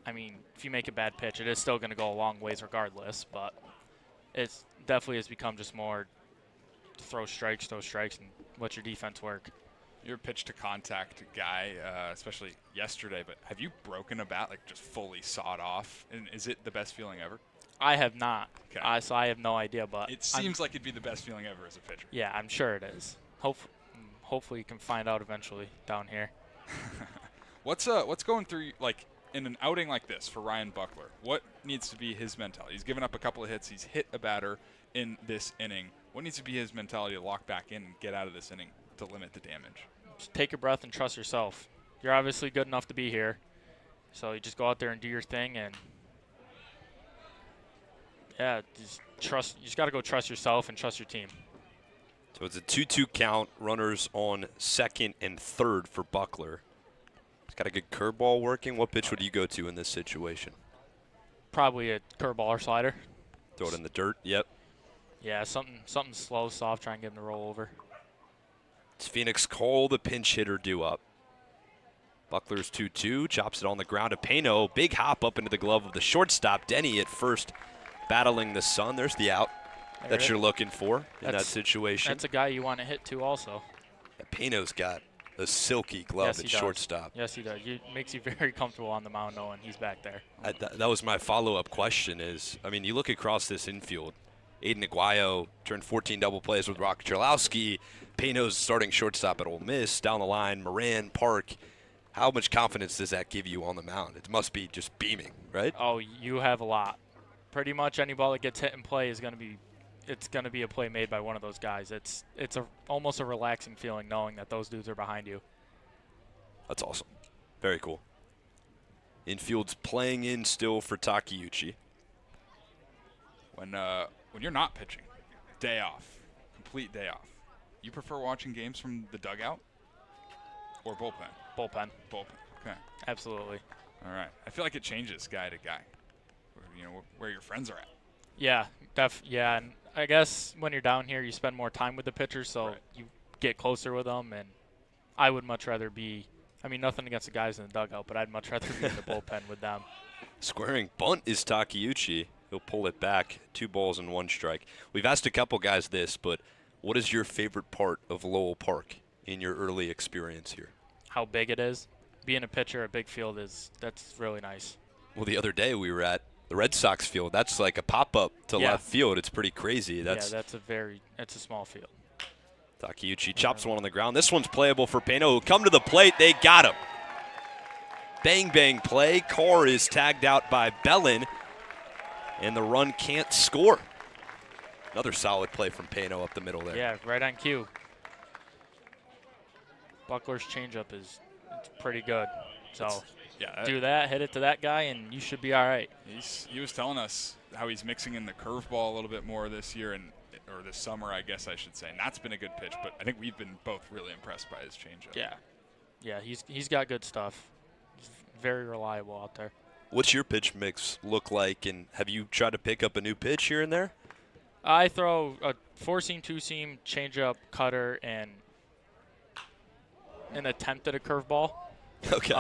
I mean, if you make a bad pitch, it is still going to go a long ways regardless, but – it's definitely has become just more throw strikes, and let your defense work. You're a pitch to contact guy, especially yesterday, but have you broken a bat, like just fully sawed off? And is it the best feeling ever? I have not. Okay. So I have no idea, but it seems like it'd be the best feeling ever as a pitcher. Yeah, I'm sure it is. Hopefully you can find out eventually down here. What's going through, like, in an outing like this for Ryan Buckler, what needs to be his mentality? He's given up a couple of hits. He's hit a batter in this inning. What needs to be his mentality to lock back in and get out of this inning to limit the damage? Just take a breath and trust yourself. You're obviously good enough to be here, so you just go out there and do your thing, and just trust. You just got to go trust yourself and trust your team. So it's a 2-2 count. Runners on second and third for Buckler. Got a good curveball working. What pitch would you go to in this situation? Probably a curveball or slider. Throw it in the dirt. Yep. Yeah, something slow, soft. Try and get him to roll over. It's Phoenix Cole, the pinch hitter, due up. Buckler's 2-2. Chops it on the ground to Pano. Big hop up into the glove of the shortstop. Denny at first, battling the sun. There's the out that you're looking for in that situation. That's a guy you want to hit to also. Yeah, Pano's got a silky glove at shortstop. Yes, he does. It makes you very comfortable on the mound knowing he's back there. That was my follow-up question is, I mean, you look across this infield, Aiden Aguayo turned 14 double plays with Rock Cherlowski. Payno's starting shortstop at Ole Miss. Down the line, Moran, Park. How much confidence does that give you on the mound? It must be just beaming, right? Oh, you have a lot. Pretty much any ball that gets hit in play is going to be a play made by one of those guys. It's almost a relaxing feeling knowing that those dudes are behind you. That's awesome. Very cool. Infield's playing in still for Takeuchi. When you're not pitching, day off, complete day off, you prefer watching games from the dugout or bullpen? Bullpen. Okay. Absolutely. All right. I feel like it changes guy to guy. Where your friends are at. Yeah, yeah, and I guess when you're down here, you spend more time with the pitchers, so you get closer with them. And I would much rather be. I mean, nothing against the guys in the dugout, but I'd much rather be in the bullpen with them. Squaring bunt is Takeuchi. He'll pull it back. 2 balls and 1 strike. We've asked a couple guys this, but what is your favorite part of Lowell Park in your early experience here? How big it is. Being a pitcher at big field that's really nice. Well, the other day we were at the Red Sox field. That's like a pop-up to left field. It's pretty crazy. That's a small field. Takeuchi chops one on the ground. This one's playable for Payno, who come to the plate. They got him. Bang, bang play. Carr is tagged out by Bellin, and the run can't score. Another solid play from Payno up the middle there. Yeah, right on cue. Buckler's changeup is pretty good. So do that, hit it to that guy, and you should be all right. He was telling us how he's mixing in the curveball a little bit more this year, or this summer, I guess I should say. And that's been a good pitch, but I think we've been both really impressed by his changeup. Yeah, he's got good stuff. He's very reliable out there. What's your pitch mix look like, and have you tried to pick up a new pitch here and there? I throw a 4-seam, 2-seam, changeup, cutter, and an attempt at a curveball. Okay.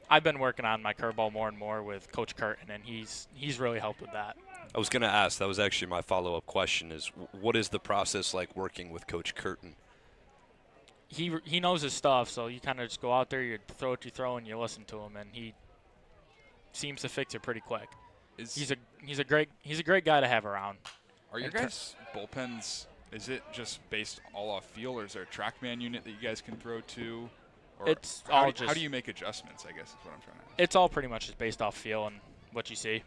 I've been working on my curveball more and more with Coach Curtin, and he's really helped with that. I was going to ask, that was actually my follow-up question, is what is the process like working with Coach Curtin? He knows his stuff, so you kind of just go out there, you throw what you throw, and you listen to him, and he seems to fix it pretty quick. He's a great guy to have around. Are your guys' bullpens, is it just based all off feel, or is there a TrackMan unit that you guys can throw to? Or It's how all do you make adjustments, I guess is what I'm trying to ask. It's all pretty much just based off feel and what you see.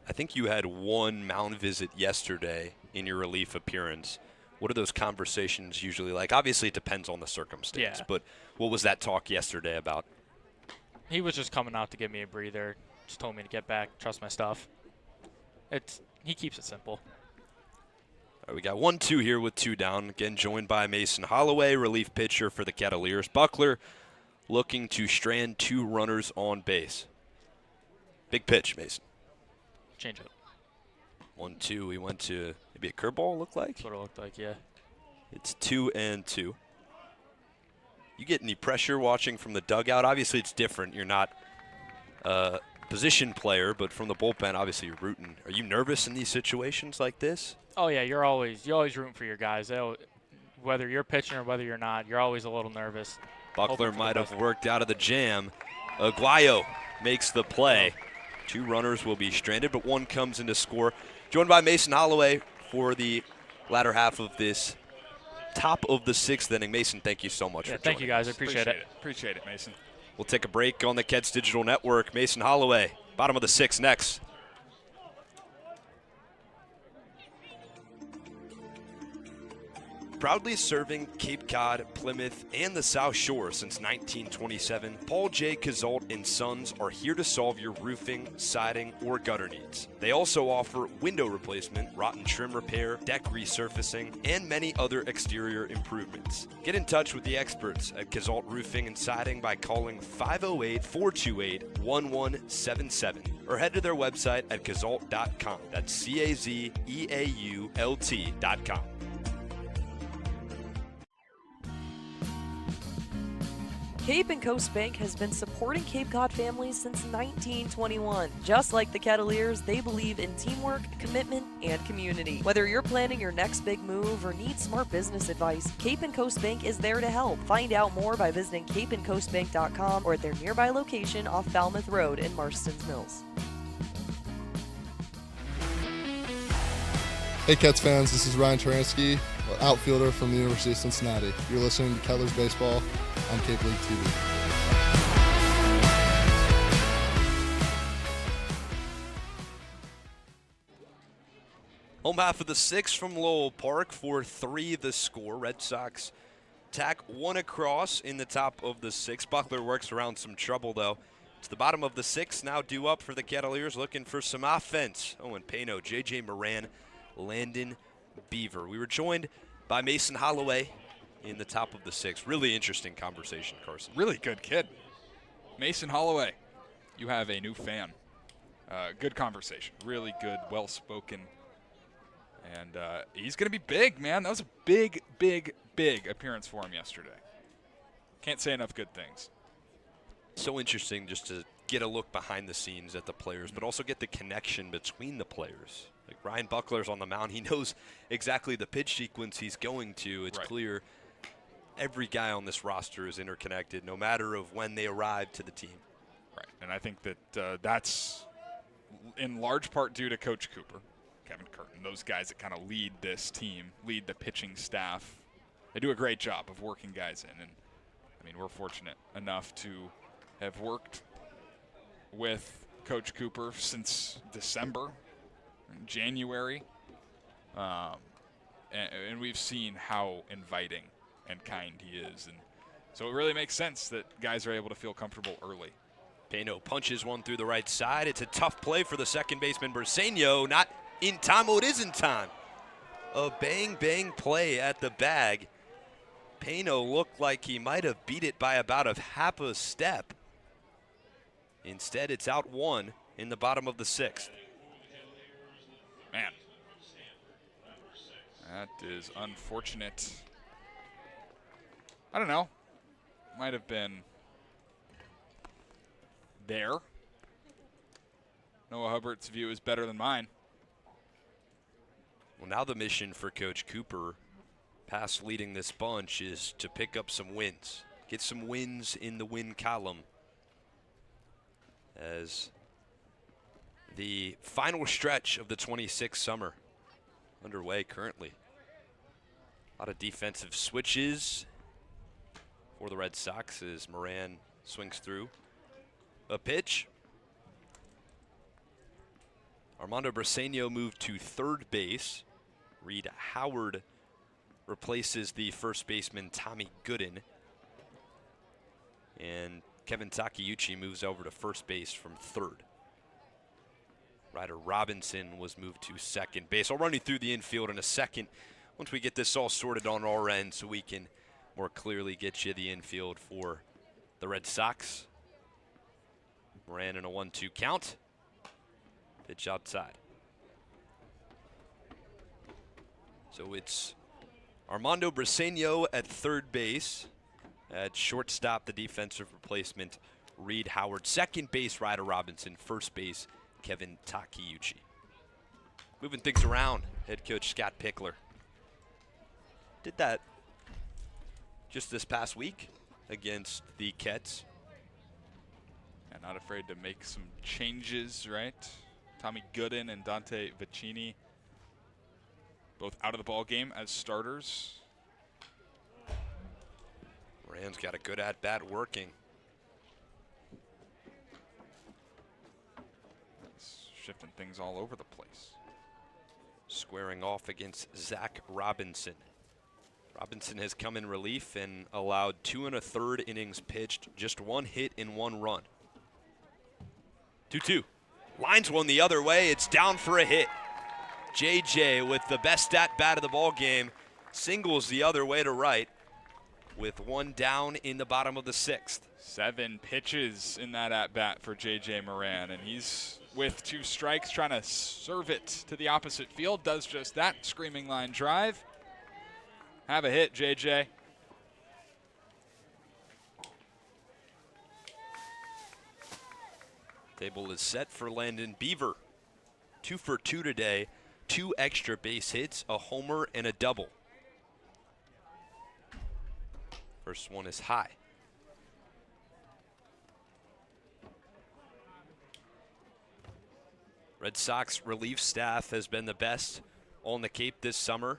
I think you had one mound visit yesterday in your relief appearance. What are those conversations usually like? Obviously, it depends on the circumstance, but what was that talk yesterday about? He was just coming out to give me a breather, just told me to get back, trust my stuff. He keeps it simple. All right, we got 1-2 here with 2 down. Again, joined by Mason Holloway, relief pitcher for the Kettleers. Buckler looking to strand 2 runners on base. Big pitch, Mason. Change it. 1-2. We went to maybe a curveball, looked like? That's what it looked like, yeah. It's 2-2. You get any pressure watching from the dugout? Obviously, it's different. You're not a position player, but from the bullpen, obviously you're rooting. Are you nervous in these situations like this? Oh yeah, you're always rooting for your guys. Whether you're pitching or whether you're not, you're always a little nervous. Buckler might have worked out of the jam. Aguayo makes the play. 2 runners will be stranded, but 1 comes in to score. Joined by Mason Holloway for the latter half of this top of the 6th inning. Mason, thank you so much for joining us. Thank you, guys. I appreciate it. Appreciate it, Mason. We'll take a break on the Keds Digital Network. Mason Holloway, bottom of the 6th next. Proudly serving Cape Cod, Plymouth, and the South Shore since 1927, Paul J. Cazault & Sons are here to solve your roofing, siding, or gutter needs. They also offer window replacement, rotten trim repair, deck resurfacing, and many other exterior improvements. Get in touch with the experts at Cazault Roofing and Siding by calling 508-428-1177 or head to their website at cazault.com. That's CAZEAULT.com. Cape and Coast Bank has been supporting Cape Cod families since 1921. Just like the Kettleers, they believe in teamwork, commitment, and community. Whether you're planning your next big move or need smart business advice, Cape and Coast Bank is there to help. Find out more by visiting capeandcoastbank.com or at their nearby location off Falmouth Road in Marston's Mills. Hey Cats fans, this is Ryan Taransky, outfielder from the University of Cincinnati. You're listening to Kettleers Baseball on Cape League TV. Home half of the 6th from Lowell Park, 4-3 the score. Red Sox tack one across in the top of the 6th. Buckler works around some trouble, though. It's the bottom of the 6th, now due up for the Kettleers, looking for some offense. Owen Pano, J.J. Moran, Landon Beaver. We were joined by Mason Holloway in the top of the 6th. Really interesting conversation, Carson. Really good kid. Mason Holloway, you have a new fan. Good conversation. Really good, well-spoken. And he's going to be big, man. That was a big, big, big appearance for him yesterday. Can't say enough good things. So interesting just to get a look behind the scenes at the players, but also get the connection between the players. Like Ryan Buckler's on the mound. He knows exactly the pitch sequence he's going to. It's clear every guy on this roster is interconnected, no matter of when they arrive to the team. Right, and I think that that's in large part due to Coach Cooper, Kevin Curtin, those guys that kind of lead this team, lead the pitching staff. They do a great job of working guys in. And, I mean, we're fortunate enough to have worked with Coach Cooper since December, January, and we've seen how inviting and kind he is. And so it really makes sense that guys are able to feel comfortable early. Pano punches one through the right side. It's a tough play for the second baseman, Bersenio. Not in time. Oh, it is in time. A bang play at the bag. Pano looked like he might have beat it by about a half a step. Instead, it's out one in the bottom of the 6th. Man, that is unfortunate. I don't know. Might have been there. Noah Hubbard's view is better than mine. Well, now the mission for Coach Cooper, past leading this bunch, is to pick up some wins. Get some wins in the win column. As the final stretch of the 26th summer underway currently. A lot of defensive switches for the Red Sox as Moran swings through. A pitch. Armando Bersenio moved to third base. Reed Howard replaces the first baseman Tommy Gooden. And Kevin Takeuchi moves over to first base from third. Ryder Robinson was moved to second base. I'll run you through the infield in a second once we get this all sorted on our end so we can more clearly get you the infield for the Red Sox. Moran in a 1-2 count. Pitch outside. So it's Armando Bersenio at third base. At shortstop, the defensive replacement, Reed Howard. Second base, Ryder Robinson. First base, Kevin Takeuchi. Moving things around, head coach Scott Pickler. Did that just this past week against the Kets. And not afraid to make some changes, right? Tommy Gooden and Dante Vicini both out of the ball game as starters. Moran's got a good at-bat working. Shifting things all over the place. Squaring off against Zach Robinson. Robinson has come in relief and allowed 2 1/3 innings pitched, just 1 hit and 1 run. 2-2. Lines one the other way. It's down for a hit. JJ with the best at-bat of the ball game singles the other way to right with 1 down in the bottom of the 6th. 7 pitches in that at-bat for J.J. Moran, and he's with 2 strikes trying to serve it to the opposite field. Does just that. Screaming line drive. Have a hit, J.J. Table is set for Landon Beaver. 2 for 2 today. 2 extra base hits, a homer, and a double. First one is high. Red Sox relief staff has been the best on the Cape this summer.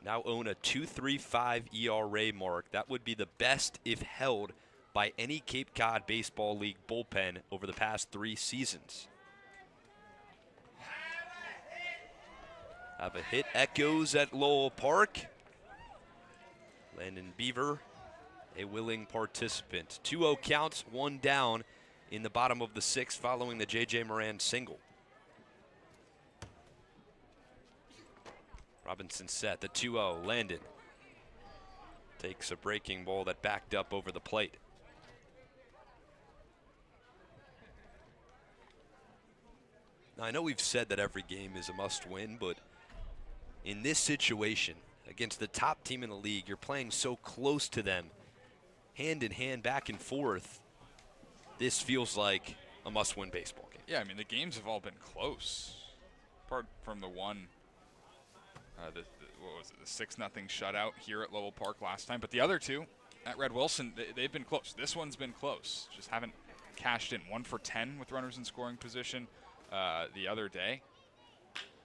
Now own a 2.35 ERA mark. That would be the best if held by any Cape Cod Baseball League bullpen over the past 3 seasons. Have a hit echoes at Lowell Park. Landon Beaver, a willing participant. 2-0 counts, 1 down in the bottom of the 6th following the J.J. Moran single. Robinson set, the 2-0, Landon takes a breaking ball that backed up over the plate. Now, I know we've said that every game is a must-win, but in this situation, against the top team in the league, you're playing so close to them, hand in hand, back and forth. This feels like a must-win baseball game. Yeah, I mean, the games have all been close, apart from the one. What was it, the 6-0 shutout here at Lowell Park last time. But the other 2 at Red Wilson, they've been close. This one's been close. Just haven't cashed in. 1 for 10 with runners in scoring position the other day.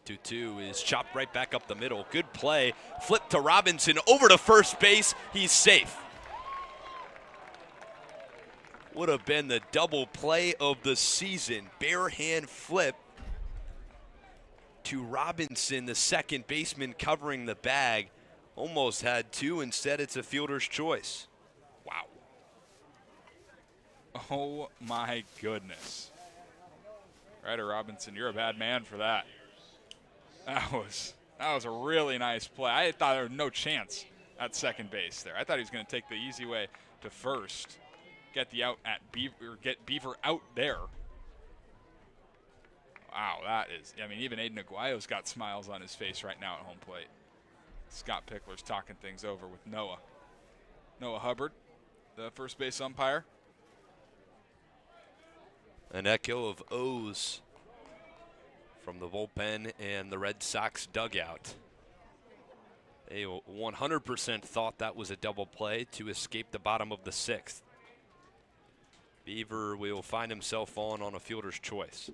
2-2 is chopped right back up the middle. Good play. Flip to Robinson over to first base. He's safe. Would have been the double play of the season. Bare hand flip to Robinson, the second baseman covering the bag. Almost had 2. Instead, it's a fielder's choice. Wow. Oh, my goodness. Ryder Robinson, you're a bad man for that. That was a really nice play. I thought there was no chance at second base there. I thought he was going to take the easy way to first, get the out at Beaver, or get Beaver out there. Wow, that is, I mean, even Aiden Aguayo's got smiles on his face right now at home plate. Scott Pickler's talking things over with Noah. Noah Hubbard, the first base umpire. An echo of O's from the bullpen and the Red Sox dugout. They 100% thought that was a double play to escape the bottom of the 6th. Beaver will find himself on a fielder's choice.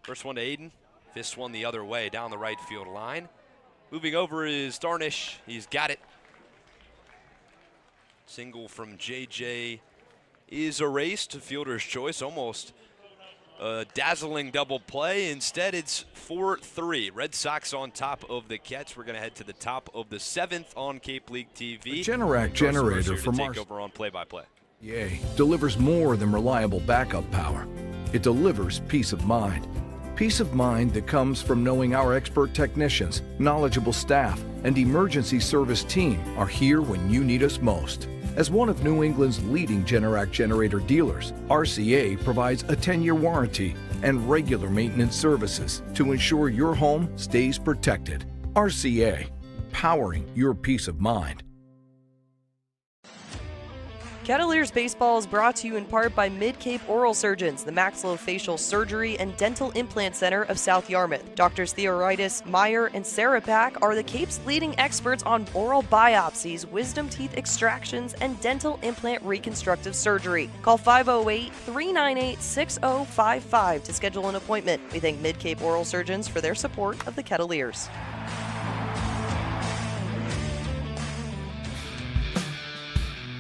First one to Aiden. This one the other way down the right field line. Moving over is Darnish. He's got it. Single from JJ is erased. Fielder's choice. Almost a dazzling double play. Instead, it's 4-3. Red Sox on top of the Kets. We're going to head to the top of the 7th on Cape League TV. The Generac generator from take over on play-by-play. delivers more than reliable backup power. It delivers peace of mind. Peace of mind that comes from knowing our expert technicians, knowledgeable staff, and emergency service team are here when you need us most. As one of New England's leading Generac generator dealers, RCA provides a 10-year warranty and regular maintenance services to ensure your home stays protected. RCA, powering your peace of mind. Kettleers Baseball is brought to you in part by Mid-Cape Oral Surgeons, the Maxillofacial Surgery and Dental Implant Center of South Yarmouth. Doctors Theoritis, Meyer, and Sarapak are the Cape's leading experts on oral biopsies, wisdom teeth extractions, and dental implant reconstructive surgery. Call 508-398-6055 to schedule an appointment. We thank Mid-Cape Oral Surgeons for their support of the Kettleers.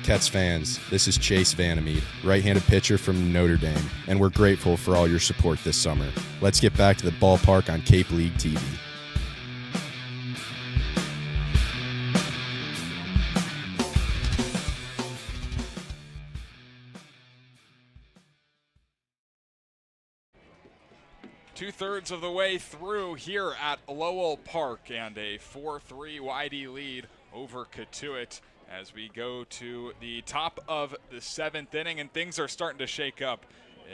Cats fans, this is Chase Vandermeed, right-handed pitcher from Notre Dame, and we're grateful for all your support this summer. Let's get back to the ballpark on Cape League TV. Two-thirds of the way through here at Lowell Park, and a 4-3 Whitey lead over Cotuit as we go to the top of the 7th inning, and things are starting to shake up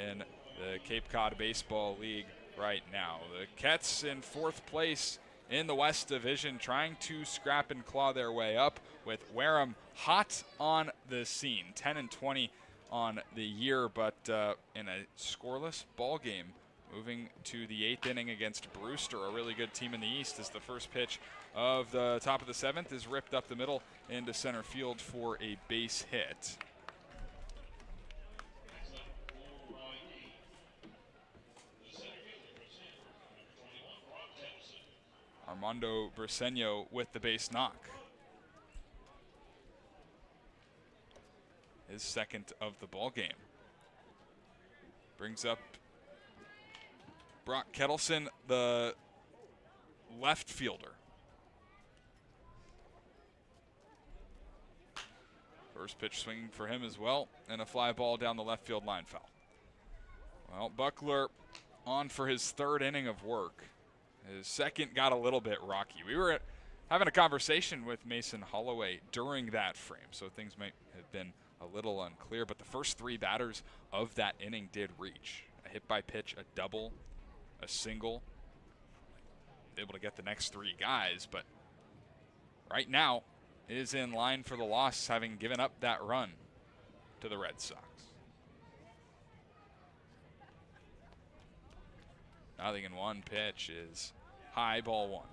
in the Cape Cod Baseball League right now. The Kets in 4th place in the West Division, trying to scrap and claw their way up, with Wareham hot on the scene, 10-20 on the year, but in a scoreless ball game. Moving to the 8th inning against Brewster, a really good team in the East, as the first pitch of the top of the 7th is ripped up the middle into center field for a base hit. Armando Briseño with the base knock. His second of the ball game. Brings up Brooke Kettleers, the left fielder. First pitch swinging for him as well, and a fly ball down the left field line foul. Well, Buckler on for his third inning of work. His second got a little bit rocky. We were having a conversation with Mason Holloway during that frame, so things might have been a little unclear, but the first three batters of that inning did reach. A hit by pitch, a double, a single. Able to get the next three guys, but right now is in line for the loss, having given up that run to the Red Sox. Nothing in one pitch is high, ball one.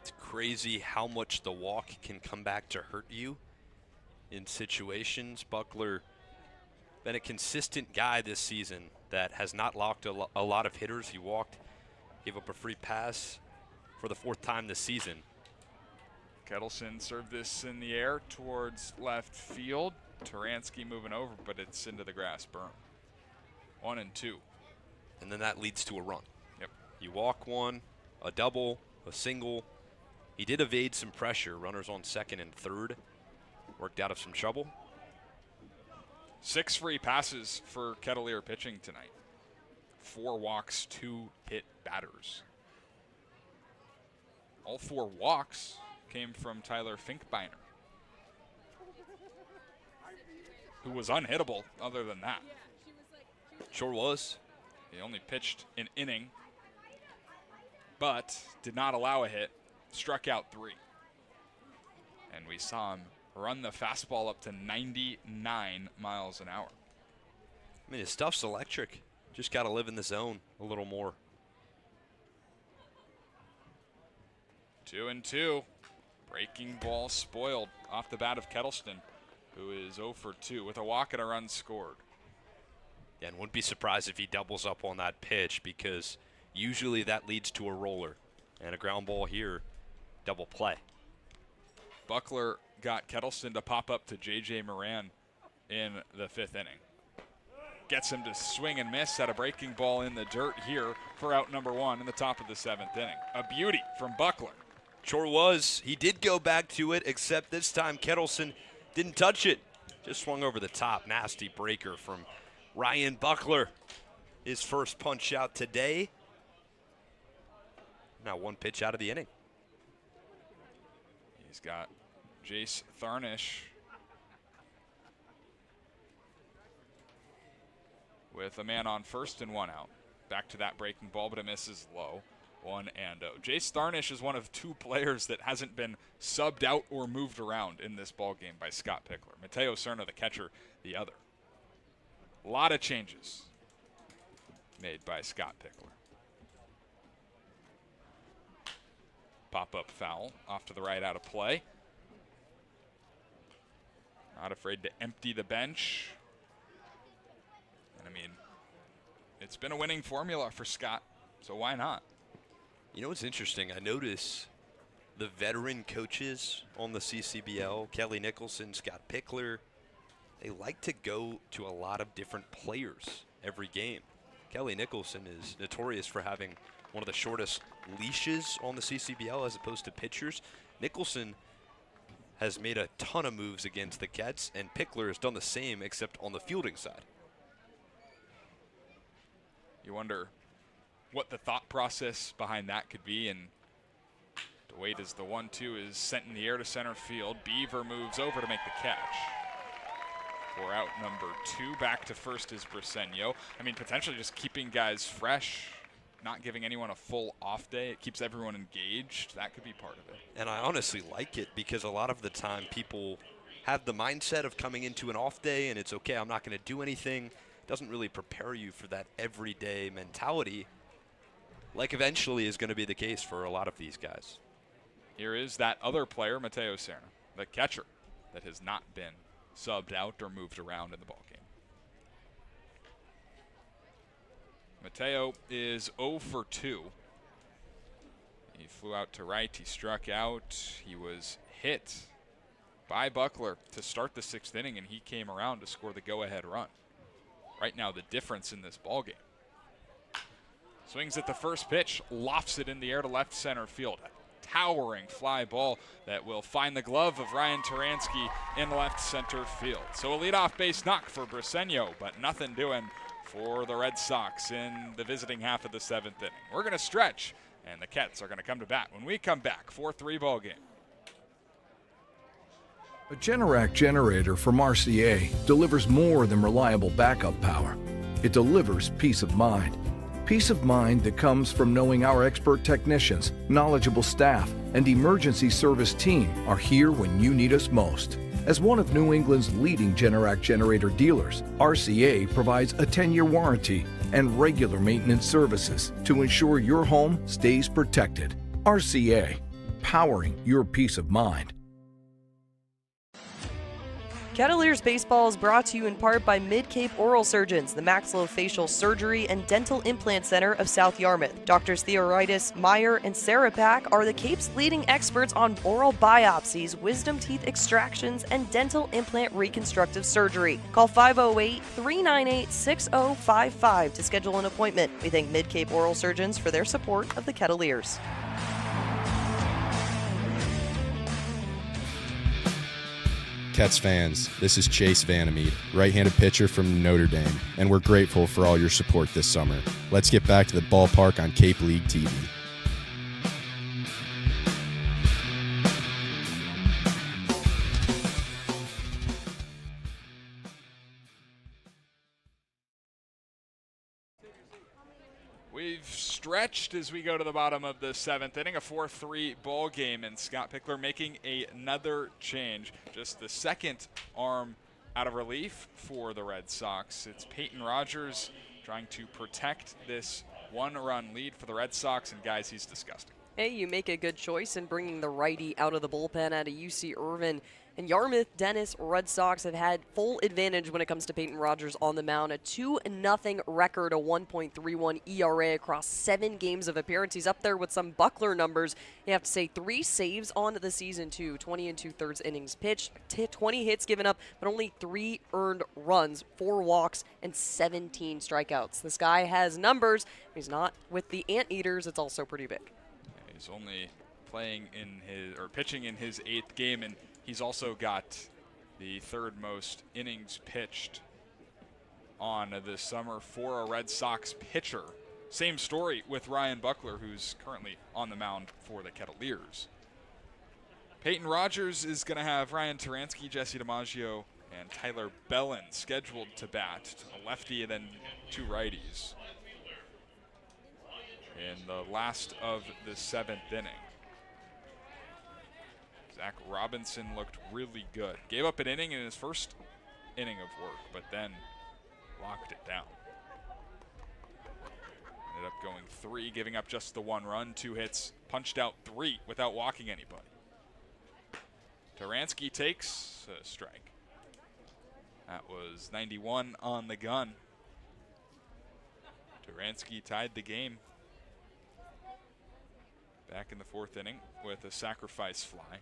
It's crazy how much the walk can come back to hurt you in situations. Buckler been a consistent guy this season that has not locked a lot of hitters. He walked, gave up a free pass for the fourth time this season. Kettleers served this in the air towards left field. Taransky moving over, but it's into the grass berm. 1-2. And then that leads to a run. Yep. You walk one, a double, a single. He did evade some pressure. Runners on second and third. Worked out of some trouble. 6 free passes for Kettleers pitching tonight. 4 walks, 2 hit batters. All 4 walks came from Tyler Finkbeiner, who was unhittable other than that. Sure was. He only pitched an inning, but did not allow a hit, struck out 3. And we saw him run the fastball up to 99 miles an hour. I mean, his stuff's electric. Just got to live in the zone a little more. 2-2. Breaking ball spoiled off the bat of Kettleers, who is 0 for 2 with a walk and a run scored. Yeah, and wouldn't be surprised if he doubles up on that pitch, because usually that leads to a roller. And a ground ball here, double play. Buckler got Kettleers to pop up to J.J. Moran in the 5th inning. Gets him to swing and miss at a breaking ball in the dirt here for out number 1 in the top of the 7th inning. A beauty from Buckler. Sure was. He did go back to it, except this time Kettleers didn't touch it. Just swung over the top. Nasty breaker from Ryan Buckler. His first punch out today. Now 1 pitch out of the inning. He's got Jace Tharnish with a man on first and 1 out. Back to that breaking ball, but it misses low. 1-0. Jace Tharnish is one of 2 players that hasn't been subbed out or moved around in this ball game by Scott Pickler. Mateo Serna, the catcher, the other. A lot of changes made by Scott Pickler. Pop-up foul off to the right, out of play. Not afraid to empty the bench. And I mean, it's been a winning formula for Scott, so why not? You know what's interesting? I notice the veteran coaches on the CCBL, Kelly Nicholson, Scott Pickler, they like to go to a lot of different players every game. Kelly Nicholson is notorious for having one of the shortest leashes on the CCBL as opposed to pitchers. Nicholson has made a ton of moves against the Cats, and Pickler has done the same except on the fielding side. You wonder what the thought process behind that could be, and to wait as the 1-2 is sent in the air to center field. Beaver moves over to make the catch. For out number 2, back to first is Briseño. I mean, potentially just keeping guys fresh, not giving anyone a full off day. It keeps everyone engaged. That could be part of it. And I honestly like it, because a lot of the time people have the mindset of coming into an off day and it's okay, I'm not going to do anything. It doesn't really prepare you for that everyday mentality, like eventually is going to be the case for a lot of these guys. Here is that other player, Mateo Serna, the catcher, that has not been subbed out or moved around in the ballgame. Mateo is 0 for 2. He flew out to right. He struck out. He was hit by Buckler to start the 6th inning, and he came around to score the go-ahead run. Right now, the difference in this ballgame. Swings at the first pitch, lofts it in the air to left center field. A towering fly ball that will find the glove of Ryan Taransky in left center field. So a leadoff base knock for Briseño, but nothing doing for the Red Sox in the visiting half of the 7th inning. We're going to stretch, and the Kets are going to come to bat when we come back. 4-3 ball game. A Generac generator from RCA delivers more than reliable backup power. It delivers peace of mind. Peace of mind that comes from knowing our expert technicians, knowledgeable staff, and emergency service team are here when you need us most. As one of New England's leading Generac generator dealers, RCA provides a 10-year warranty and regular maintenance services to ensure your home stays protected. RCA, powering your peace of mind. Kettleers Baseball is brought to you in part by Mid-Cape Oral Surgeons, the Maxillofacial Surgery and Dental Implant Center of South Yarmouth. Doctors Theoritis, Meyer, and Sarah Pack are the Cape's leading experts on oral biopsies, wisdom teeth extractions, and dental implant reconstructive surgery. Call 508-398-6055 to schedule an appointment. We thank Mid-Cape Oral Surgeons for their support of the Kettleers. Kets fans, this is Chase Vandermeed, right-handed pitcher from Notre Dame, and we're grateful for all your support this summer. Let's get back to the ballpark on Cape League TV. We've stretched as we go to the bottom of the 7th inning, a 4-3 ball game, and Scott Pickler making another change. Just the second arm out of relief for the Red Sox. It's Peyton Rogers trying to protect this one-run lead for the Red Sox, and guys, he's disgusting. Hey, you make a good choice in bringing the righty out of the bullpen out of UC Ervin. And Yarmouth-Dennis Red Sox have had full advantage when it comes to Peyton Rogers on the mound. A 2-0 record, a 1.31 ERA across 7 games of appearance. He's up there with some Buckler numbers. You have to say 3 saves on the season, too. 20 2/3 innings pitched, 20 hits given up, but only 3 earned runs, 4 walks, and 17 strikeouts. This guy has numbers. He's not with the Anteaters. It's also pretty big. Yeah, he's only playing in his, or pitching in his 8th game, and he's also got the 3rd most innings pitched on this summer for a Red Sox pitcher. Same story with Ryan Buckler, who's currently on the mound for the Kettleers. Peyton Rogers is going to have Ryan Taransky, Jesse DiMaggio, and Tyler Bellin scheduled to bat. A lefty and then 2 righties in the last of the 7th inning. Zach Robinson looked really good. Gave up an inning in his first inning of work, but then locked it down. Ended up going 3, giving up just the 1 run, 2 hits, punched out 3 without walking anybody. Taransky takes a strike. That was 91 on the gun. Taransky tied the game back in the 4th inning with a sacrifice fly.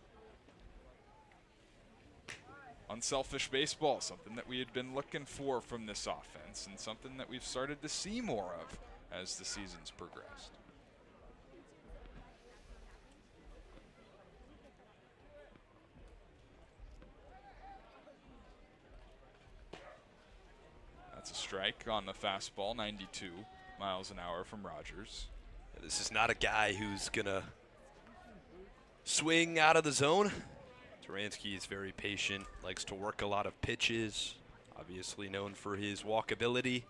Unselfish baseball, something that we had been looking for from this offense and something that we've started to see more of as the season's progressed. That's a strike on the fastball, 92 miles an hour from Rogers. This is not a guy who's going to swing out of the zone. Taransky is very patient, likes to work a lot of pitches, obviously known for his walkability.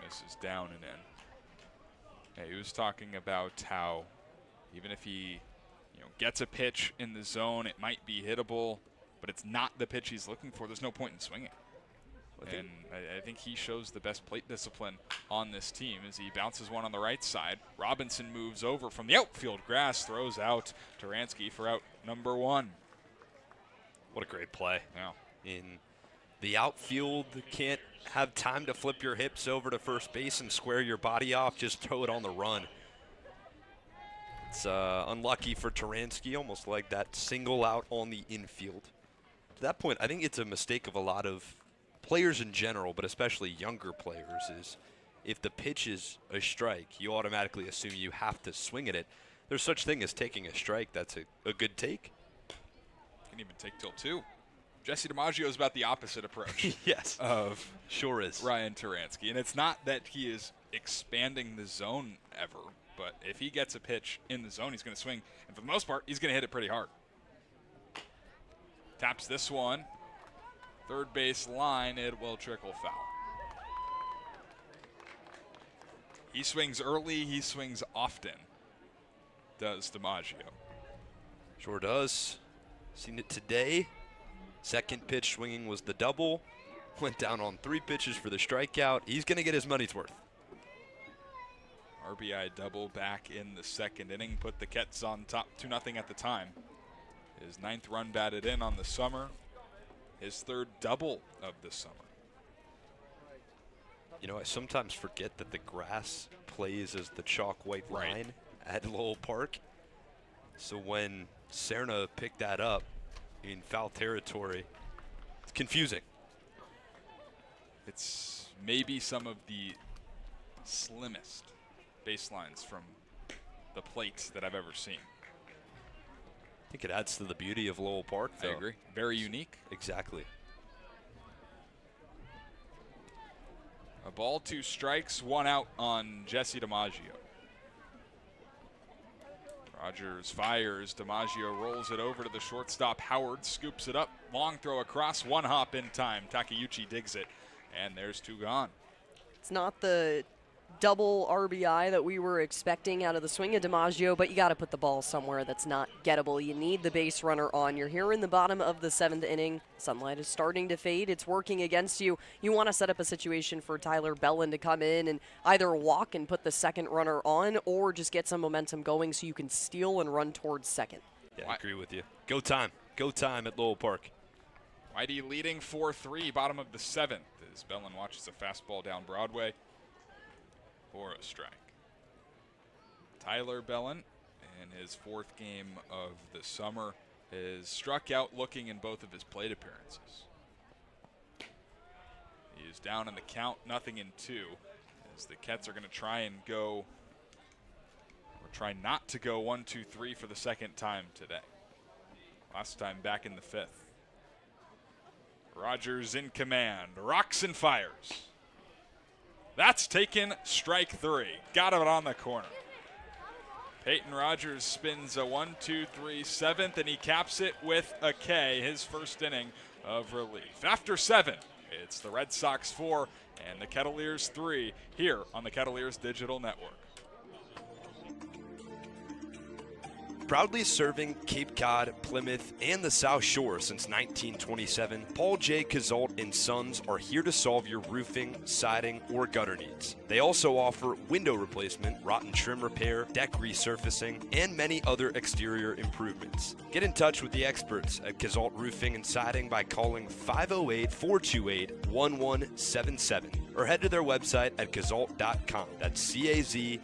This is down and in. Yeah, he was talking about how even if he gets a pitch in the zone, it might be hittable, but it's not the pitch he's looking for. There's no point in swinging. And I think he shows the best plate discipline on this team as he bounces one on the right side. Robinson moves over from the outfield grass, throws out Taransky for out number 1. What a great play. Yeah. In The outfield can't have time to flip your hips over to first base and square your body off. Just throw it on the run. It's unlucky for Taransky, almost like that single out on the infield. To that point, I think it's a mistake of a lot of players in general, but especially younger players, is if the pitch is a strike, you automatically assume you have to swing at it. There's such thing as taking a strike. That's a good take. Can even take till 2. Jesse DiMaggio is about the opposite approach. Yes, of sure is Ryan Taransky. And it's not that he is expanding the zone ever, but if he gets a pitch in the zone, he's going to swing. And for the most part, he's going to hit it pretty hard. Taps this one. Third base line, it will trickle foul. He swings early, he swings often, does DiMaggio. Sure does. Seen it today. Second pitch swinging was the double. Went down on 3 pitches for the strikeout. He's going to get his money's worth. RBI double back in the second inning. Put the Kets on top 2-0 at the time. His 9th run batted in on the summer. His 3rd double of the summer. You know, I sometimes forget that the grass plays as the chalk white line at Lowell Park. So when Serna picked that up in foul territory, it's confusing. It's maybe some of the slimmest baselines from the plate that I've ever seen. I think it adds to the beauty of Lowell Park, though. I agree. Very unique. Exactly. A ball, 2 strikes, 1 out on Jesse DiMaggio. Rogers fires. DiMaggio rolls it over to the shortstop. Howard scoops it up. Long throw across. 1 hop in time. Takeuchi digs it. And there's 2 gone. It's not the double RBI that we were expecting out of the swing of DiMaggio, but you got to put the ball somewhere that's not gettable. You need the base runner on. You're here in the bottom of the 7th inning. Sunlight is starting to fade. It's working against you. You want to set up a situation for Tyler Bellin to come in and either walk and put the second runner on or just get some momentum going so you can steal and run towards second. Yeah, I agree with you. Go time. Go time at Lowell Park. Whitey leading 4-3, bottom of the 7th, as Bellin watches a fastball down Broadway for a strike. Tyler Bellin, in his 4th game of the summer, has struck out looking in both of his plate appearances. He is down in the count, 0-2, as the Kets are going to try and go, or try not to go 1-2-3 for the 2nd time today. Last time back in the 5th. Rogers in command, rocks and fires. That's taken, strike 3. Got it on the corner. Peyton Rogers spins a 1-2-3 7th, and he caps it with a K, his 1st inning of relief. After 7, it's the Red Sox 4 and the Kettleers 3 here on the Kettleers Digital Network. Proudly serving Cape Cod, Plymouth, and the South Shore since 1927, Paul J. Cazault & Sons are here to solve your roofing, siding, or gutter needs. They also offer window replacement, rotten trim repair, deck resurfacing, and many other exterior improvements. Get in touch with the experts at Cazault Roofing and Siding by calling 508-428-1177 or head to their website at cazault.com. That's CAZEAULT.com.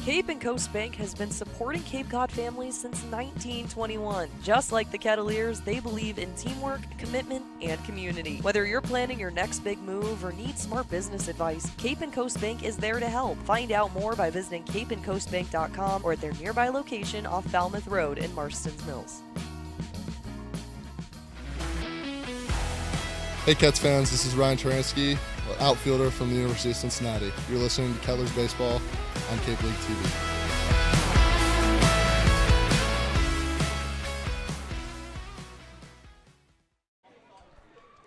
Cape and Coast Bank has been supporting Cape Cod families since 1921. Just like the Kettleers, they believe in teamwork, commitment, and community. Whether you're planning your next big move or need smart business advice, Cape and Coast Bank is there to help. Find out more by visiting capeandcoastbank.com or at their nearby location off Falmouth Road in Marston's Mills. Hey Kets fans, this is Ryan Taransky, outfielder from the University of Cincinnati. You're listening to Kettleers Baseball on Cape League TV.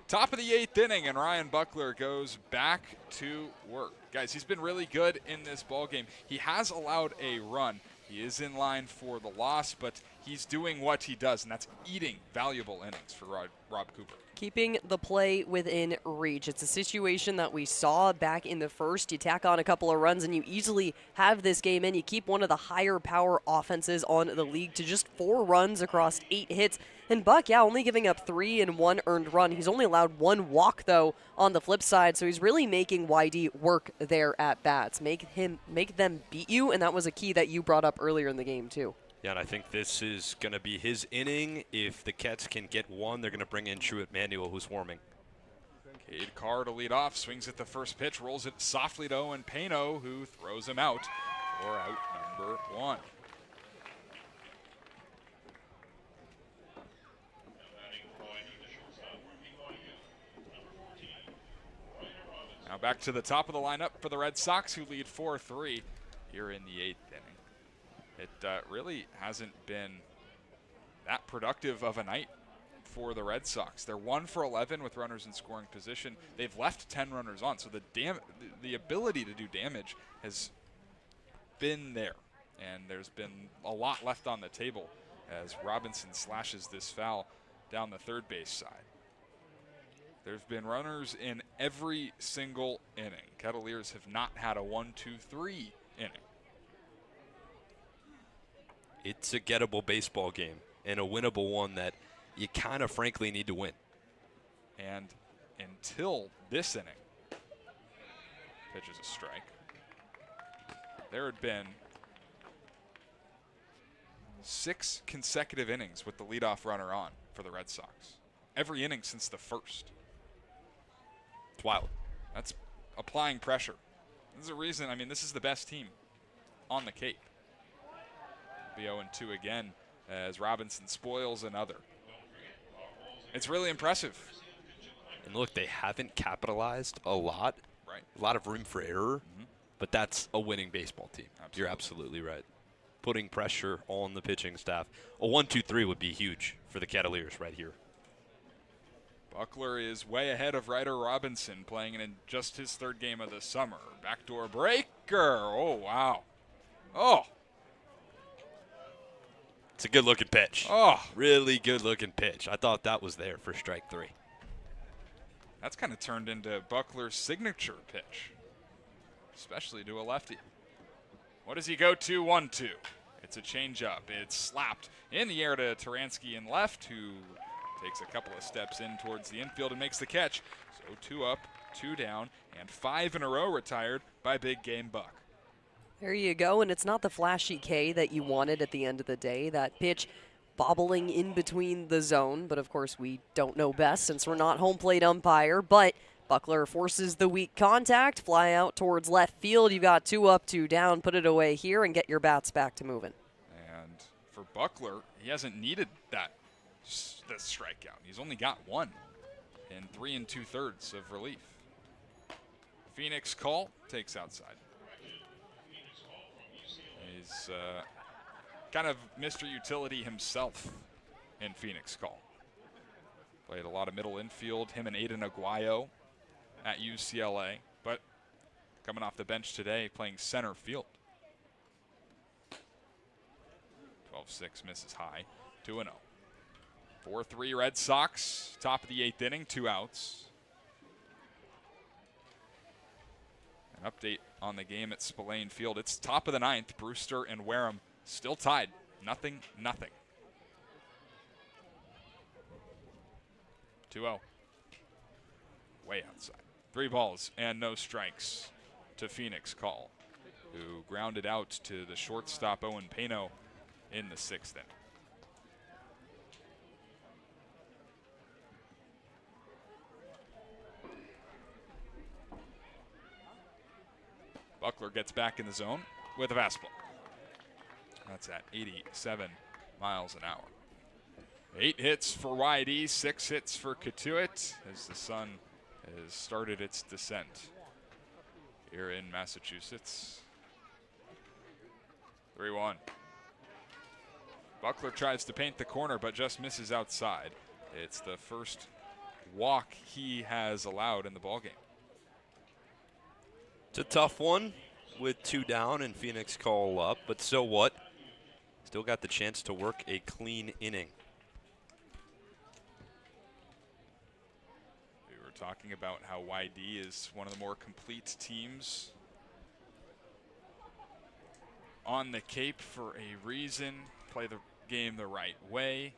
Top of the 8th inning, and Ryan Buckler goes back to work. Guys, he's been really good in this ball game. He has allowed a run. He is in line for the loss, but he's doing what he does, and that's eating valuable innings for Rob Cooper. Keeping the play within reach. It's a situation that we saw back in the first. You tack on a couple of runs and you easily have this game in. You keep one of the higher power offenses on the league to just 4 runs across 8 hits. And Buck, only giving up 3 and 1 earned run. He's only allowed 1 walk, though, on the flip side, so he's really making YD work there at bats. Make them beat you, and that was a key that you brought up earlier in the game, too. Yeah, and I think this is going to be his inning. If the Cats can get one, they're going to bring in Truett Manuel, who's warming. Cade Carr to lead off, swings at the first pitch, rolls it softly to Owen Pano, who throws him out for out number 1. Now back to the top of the lineup for the Red Sox, who lead 4-3 here in the 8th inning. It really hasn't been that productive of a night for the Red Sox. They're 1 for 11 with runners in scoring position. They've left 10 runners on, so the ability to do damage has been there. And there's been a lot left on the table as Robinson slashes this foul down the third base side. There's been runners in every single inning. Kettleers have not had a 1-2-3 inning. It's a gettable baseball game and a winnable one that you kind of frankly need to win. And until this inning, pitch is a strike, there had been 6 consecutive innings with the leadoff runner on for the Red Sox. Every inning since the first. It's wild. That's applying pressure. There's a reason, this is the best team on the Cape. Be 0-2 again as Robinson spoils another. It's really impressive. And look, they haven't capitalized a lot. Right. A lot of room for error, but that's a winning baseball team. Absolutely. You're absolutely right. Putting pressure on the pitching staff. A 1-2-3 would be huge for the Kettleers right here. Buckler is way ahead of Ryder Robinson, playing in just his 3rd game of the summer. Backdoor breaker. Oh, wow. Oh. It's a good-looking pitch. Oh. Really good-looking pitch. I thought that was there for strike 3. That's kind of turned into Buckler's signature pitch, especially to a lefty. What does he go to? 1-2. It's a changeup. It's slapped in the air to Taransky in left, who takes a couple of steps in towards the infield and makes the catch. So 2 up, 2 down, and 5 in a row retired by Big Game Buck. There you go, and it's not the flashy K that you wanted at the end of the day. That pitch bobbling in between the zone, but of course we don't know best since we're not home plate umpire, but Buckler forces the weak contact, fly out towards left field. You got 2 up, 2 down, put it away here and get your bats back to moving. And for Buckler, he hasn't needed the strikeout. He's only got 1 in 3 2/3 of relief. Phoenix call takes outside. He's kind of Mr. Utility himself in Phoenix call. Played a lot of middle infield, him and Aiden Aguayo at UCLA, but coming off the bench today playing center field. 12-6 misses high, 2-0. 4-3 Red Sox, top of the 8th inning, 2 outs. An update on the game at Spillane Field. It's top of the 9th. Brewster and Wareham still tied. 0-0. 2-0. Way outside. 3 balls and no strikes to Phoenix call, who grounded out to the shortstop Owen Pano in the 6th inning. Buckler gets back in the zone with a fastball. That's at 87 miles an hour. 8 hits for YD, 6 hits for Cotuit as the sun has started its descent here in Massachusetts. 3-1. Buckler tries to paint the corner but just misses outside. It's the first walk he has allowed in the ballgame. It's a tough one with 2 down and Phoenix call up, but so what? Still got the chance to work a clean inning. We were talking about how YD is one of the more complete teams on the Cape for a reason. Play the game the right way.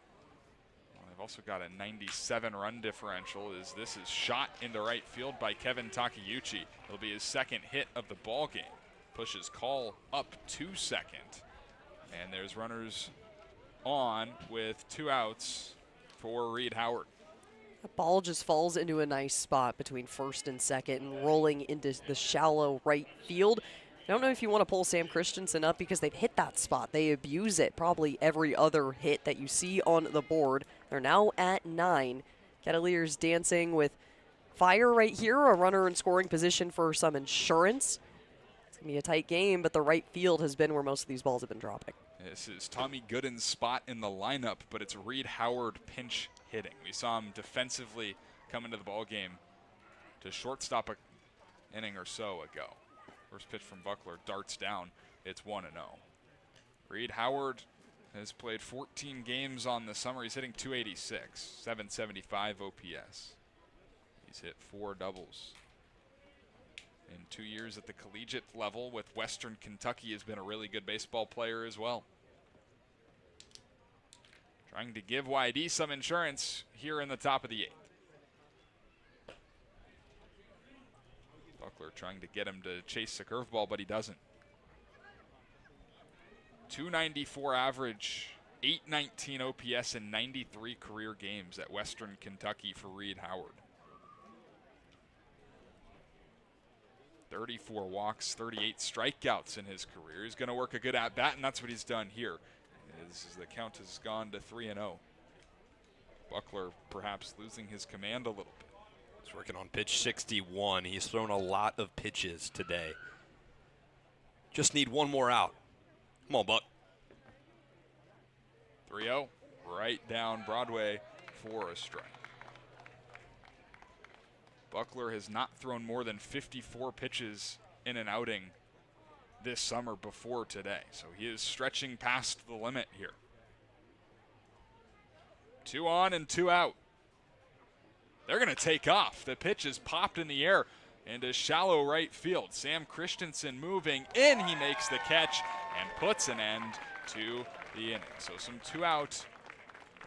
Well, they've also got a 97 run differential as this is shot into right field by Kevin Takeuchi. It'll be his second hit of the ball game. Pushes Call up to second. And there's runners on with 2 outs for Reed Howard. The ball just falls into a nice spot between first and second and rolling into the shallow right field. I don't know if you want to pull Sam Christensen up because they've hit that spot. They abuse it probably every other hit that you see on the board. They're now at 9. Kettleers dancing with fire right here, a runner in scoring position for some insurance. It's going to be a tight game, but the right field has been where most of these balls have been dropping. This is Tommy Gooden's spot in the lineup, but it's Reed Howard pinch hitting. We saw him defensively come into the ball game to shortstop an inning or so ago. First pitch from Buckler darts down. It's 1-0. Reed Howard has played 14 games on the summer. He's hitting .286, 775 OPS. He's hit 4 doubles. In 2 years at the collegiate level with Western Kentucky, has been a really good baseball player as well. Trying to give YD some insurance here in the top of the 8th. Buckler trying to get him to chase the curveball, but he doesn't. .294 average, .819 OPS, and 93 career games at Western Kentucky for Reed Howard. 34 walks, 38 strikeouts in his career. He's going to work a good at-bat, and that's what he's done here. As the count has gone to 3-0. Buckler perhaps losing his command a little bit. He's working on pitch 61. He's thrown a lot of pitches today. Just need one more out. Come on, Buck. 3-0, right down Broadway for a strike. Buckler has not thrown more than 54 pitches in an outing this summer before today, so he is stretching past the limit here. 2 on and 2 out. They're going to take off. The pitch is popped in the air into shallow right field. Sam Christensen moving in. He makes the catch and puts an end to the inning. So some 2 out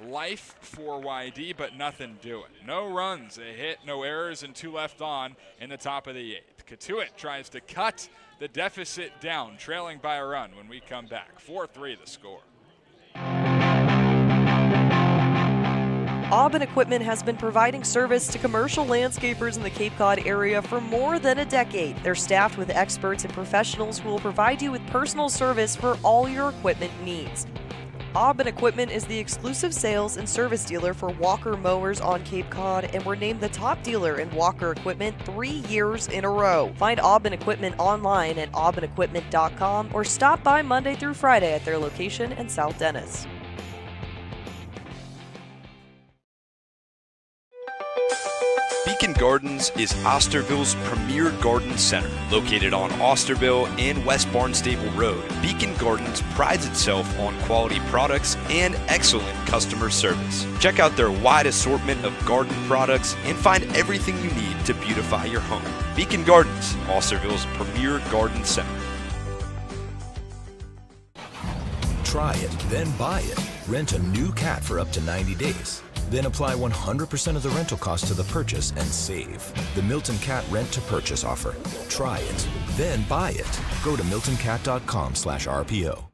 life for YD, but nothing doing. No runs, a hit, no errors, and 2 left on in the top of the 8th. Cotuit tries to cut the deficit down, trailing by a run when we come back. 4-3 the score. Aubin Equipment has been providing service to commercial landscapers in the Cape Cod area for more than a decade. They're staffed with experts and professionals who will provide you with personal service for all your equipment needs. Aubin Equipment is the exclusive sales and service dealer for Walker mowers on Cape Cod, and we're named the top dealer in Walker equipment 3 years in a row. Find Aubin Equipment online at aubinequipment.com or stop by Monday through Friday at their location in South Dennis. Beacon Gardens is Osterville's premier garden center. Located on Osterville and West Barnstable Road, Beacon Gardens prides itself on quality products and excellent customer service. Check out their wide assortment of garden products and find everything you need to beautify your home. Beacon Gardens, Osterville's premier garden center. Try it, then buy it. Rent a new cat for up to 90 days. Then apply 100% of the rental cost to the purchase and save. The Milton Cat Rent to Purchase offer. Try it, then buy it. Go to miltoncat.com/RPO.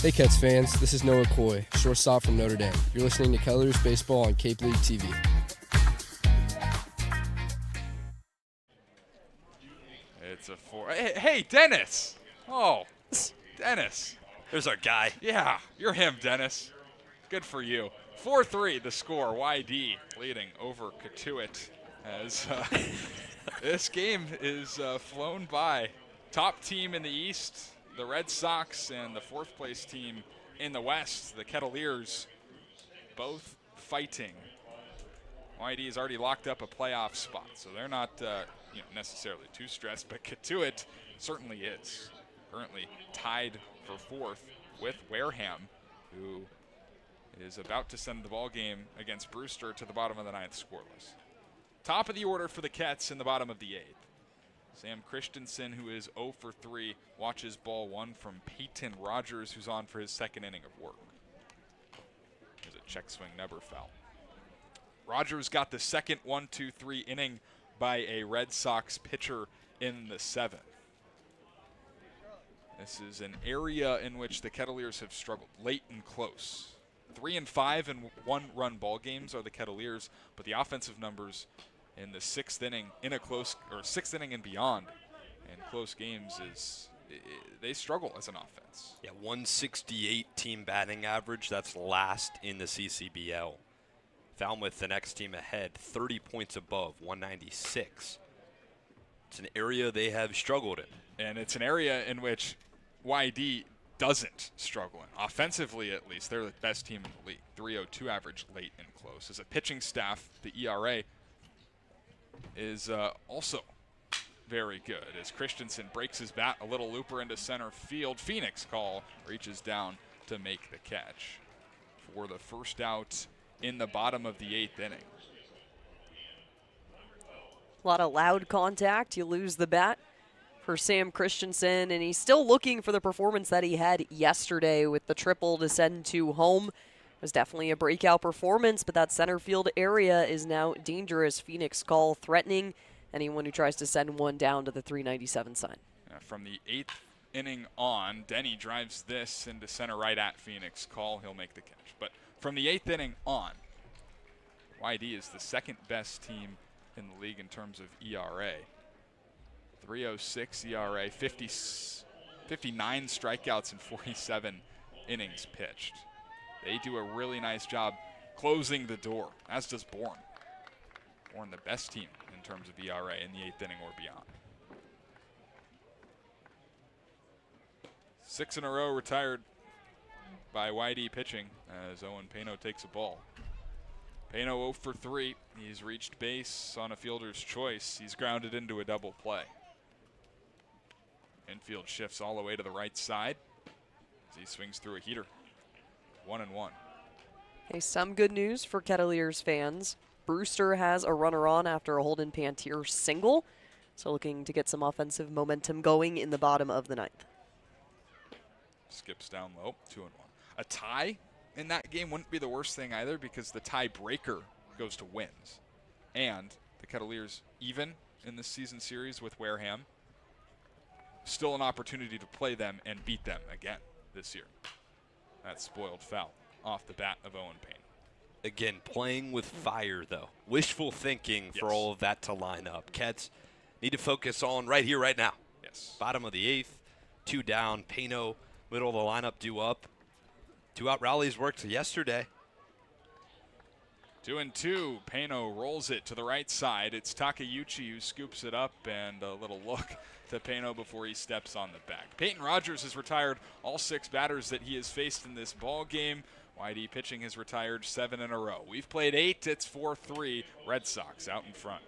Hey Cats fans, this is Noah Coy, shortstop from Notre Dame. You're listening to Kettleers Baseball on Cape League TV. It's a 4. Hey, Dennis! Oh, Dennis. There's our guy. Yeah, you're him, Dennis. Good for you. 4-3 the score. YD leading over Cotuit as this game is flown by. Top team in the East, the Red Sox, and the 4th place team in the West, the Kettleers, both fighting. YD has already locked up a playoff spot, so they're not necessarily too stressed, but Cotuit certainly is. currently tied for fourth with Wareham, who is about to send the ball game against Brewster to the bottom of the ninth scoreless. Top of the order for the Kets in the bottom of the eighth. Sam Christensen, who is 0 for 3, watches ball one from Peyton Rogers, who's on for his second inning of work. There's a check swing, never foul. Rogers got the second 1-2-3 inning by a Red Sox pitcher in the seventh. This is an area in which the Kettleers have struggled late and close. 3 and 5 and 1-run ball games are the Kettleers, but the offensive numbers in the sixth inning, sixth inning and beyond, in close games they struggle as an offense. Yeah, 168 team batting average. That's last in the CCBL. Falmouth, the next team ahead, 30 points above, 196. It's an area they have struggled in. And it's an area in which YD doesn't struggle in. Offensively, at least, they're the best team in the league. 302 average late and close. As a pitching staff, the ERA is also very good. As Christensen breaks his bat, a little looper into center field. Phoenix Call reaches down to make the catch for the first out in the bottom of the eighth inning. A lot of loud contact. You lose the bat for Sam Christensen, and he's still looking for the performance that he had yesterday with the triple to send to home. It was definitely a breakout performance, but that center field area is now dangerous. Phoenix Call threatening anyone who tries to send one down to the 397 sign. From the eighth inning on, Denny drives this into center right at Phoenix Call. He'll make the catch. But from the eighth inning on, YD is the second best team in the league in terms of ERA. 3.06 ERA, 59 strikeouts in 47 innings pitched. They do a really nice job closing the door, as does Bourne. Bourne, the best team in terms of ERA in the eighth inning or beyond. 6 in a row retired by YD pitching as Owen Pano takes a ball. Pano 0 for 3. He's reached base on a fielder's choice. He's grounded into a double play. Infield shifts all the way to the right side as he swings through a heater. 1-1. Hey, some good news for Kettleers fans. Brewster has a runner on after a Holden Pantier single, so looking to get some offensive momentum going in the bottom of the ninth. Skips down low, 2-1. A tie in that game wouldn't be the worst thing either, because the tiebreaker goes to wins. And the Kettleers even in this season series with Wareham. Still an opportunity to play them and beat them again this year. That spoiled foul off the bat of Owen Payne. Again, playing with fire, though. Wishful thinking for all of that to line up. Kets need to focus on right here, right now. Yes. Bottom of the eighth, 2 down. Pano, middle of the lineup, due up. 2-out rallies worked yesterday. 2-2. Pano rolls it to the right side. It's Takeuchi who scoops it up, and a little look to Pano before he steps on the back. Peyton Rogers has retired all 6 batters that he has faced in this ball game. YD pitching has retired 7 in a row. We've played 8. It's 4-3. Red Sox out in front.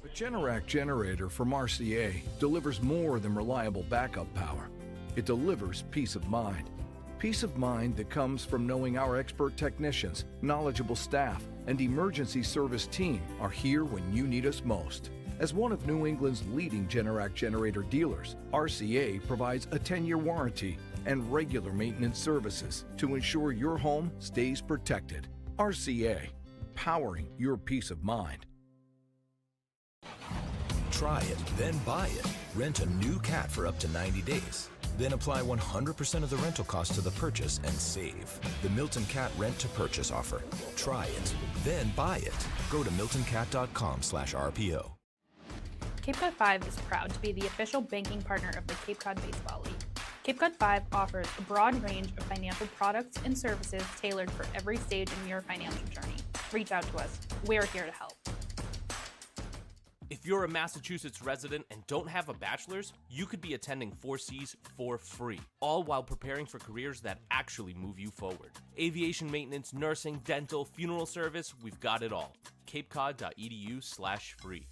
The Generac generator from RCA delivers more than reliable backup power. It delivers peace of mind. Peace of mind that comes from knowing our expert technicians, knowledgeable staff, and emergency service team are here when you need us most. As one of New England's leading Generac generator dealers, RCA provides a 10-year warranty and regular maintenance services to ensure your home stays protected. RCA, powering your peace of mind. Try it, then buy it. Rent a new cat for up to 90 days. Then apply 100% of the rental cost to the purchase and save. The Milton Cat Rent to Purchase offer. Try it, then buy it. Go to miltoncat.com/RPO. Cape Cod 5 is proud to be the official banking partner of the Cape Cod Baseball League. Cape Cod 5 offers a broad range of financial products and services tailored for every stage in your financial journey. Reach out to us. We're here to help. If you're a Massachusetts resident and don't have a bachelor's, you could be attending 4Cs for free, all while preparing for careers that actually move you forward. Aviation maintenance, nursing, dental, funeral service, we've got it all. CapeCod.edu/free.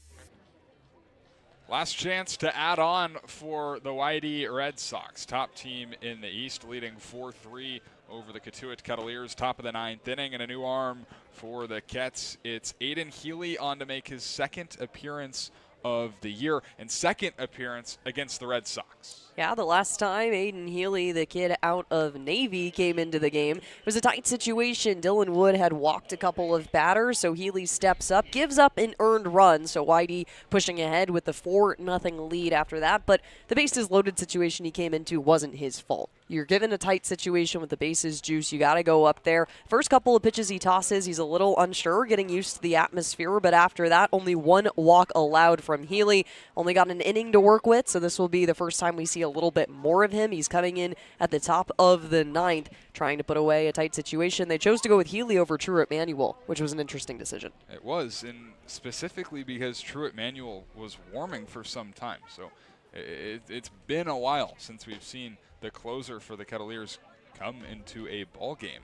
Last chance to add on for the Whitey Red Sox, top team in the East, leading 4-3 over the Cotuit Kettleers, top of the 9th inning, and a new arm for the Kets. It's Aiden Healy on to make his second appearance of the year and second appearance against the Red Sox. Yeah, the last time Aiden Healy, the kid out of Navy, came into the game, it was a tight situation. Dylan Wood had walked a couple of batters, so Healy steps up, gives up an earned run, so Whitey pushing ahead with the 4-0 lead after that. But the bases loaded situation he came into wasn't his fault. You're given a tight situation with the bases juice, you got to go up there. First couple of pitches he tosses, he's a little unsure, getting used to the atmosphere, but after that, only one walk allowed from Healy. Only got an inning to work with, so this will be the first time we see a little bit more of him. He's coming in at the top of the 9th, trying to put away a tight situation. They chose to go with Healy over Truett Manuel, which was an interesting decision. It was, and specifically because Truett Manuel was warming for some time, so it's been a while since we've seen the closer for the Kettleers come into a ball game,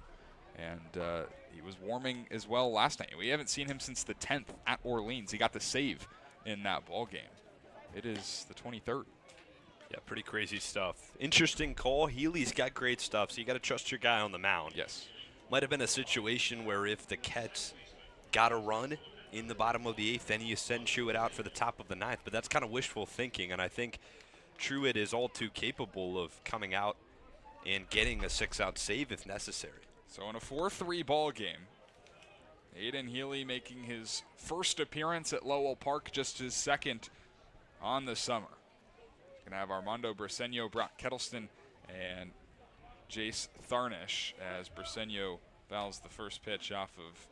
and he was warming as well last night. We haven't seen him since the 10th at Orleans. He got the save in that ball game. It is the 23rd. Yeah, pretty crazy stuff. Interesting call. Healy's got great stuff, so you got to trust your guy on the mound. Yes. Might have been a situation where if the Kets got a run in the bottom of the 8th, then you send Truett out for the top of the 9th, but that's kind of wishful thinking, and I think Truett is all too capable of coming out and getting a 6-out save if necessary. So in a 4-3 ball game, Aiden Healy making his first appearance at Lowell Park, just his second on the summer. Going to have Armando Briseño, Brock Kettleston, and Jace Tharnish as Briseño fouls the first pitch off of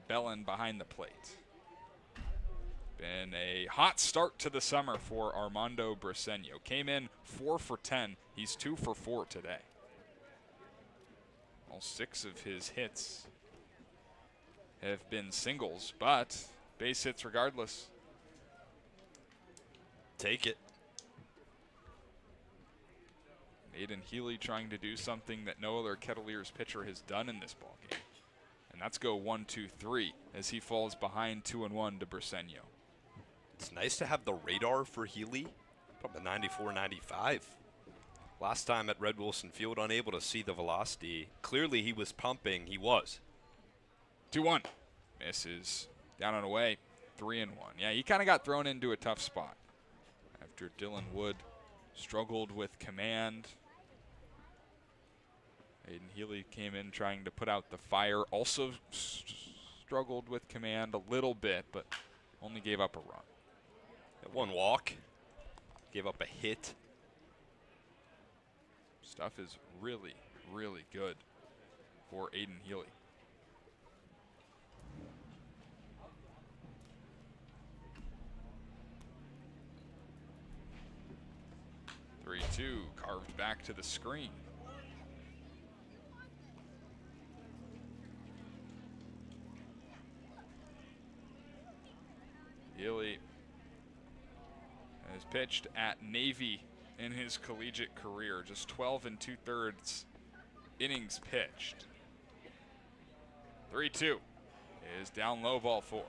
Bellin behind the plate. Been a hot start to the summer for Armando Briseño. Came in 4 for 10. He's 2 for 4 today. All 6 of his hits have been singles, but base hits regardless. Take it. Aiden Healy trying to do something that no other Kettleers pitcher has done in this ballgame. And that's go 1-2-3 as he falls behind 2-1 to Briseño. It's nice to have the radar for Healy, probably 94-95. Last time at Red Wilson Field, unable to see the velocity. Clearly he was pumping. He was. 2-1. Misses. Down and away. 3-1. Yeah, he kind of got thrown into a tough spot after Dylan Wood struggled with command. Aiden Healy came in trying to put out the fire. Also struggled with command a little bit, but only gave up a run. One walk. Gave up a hit. Stuff is really, really good for Aiden Healy. Three-two, carved back to the screen. Healy has pitched at Navy in his collegiate career, just 12 2/3 innings pitched. 3-2 is down low, ball 4.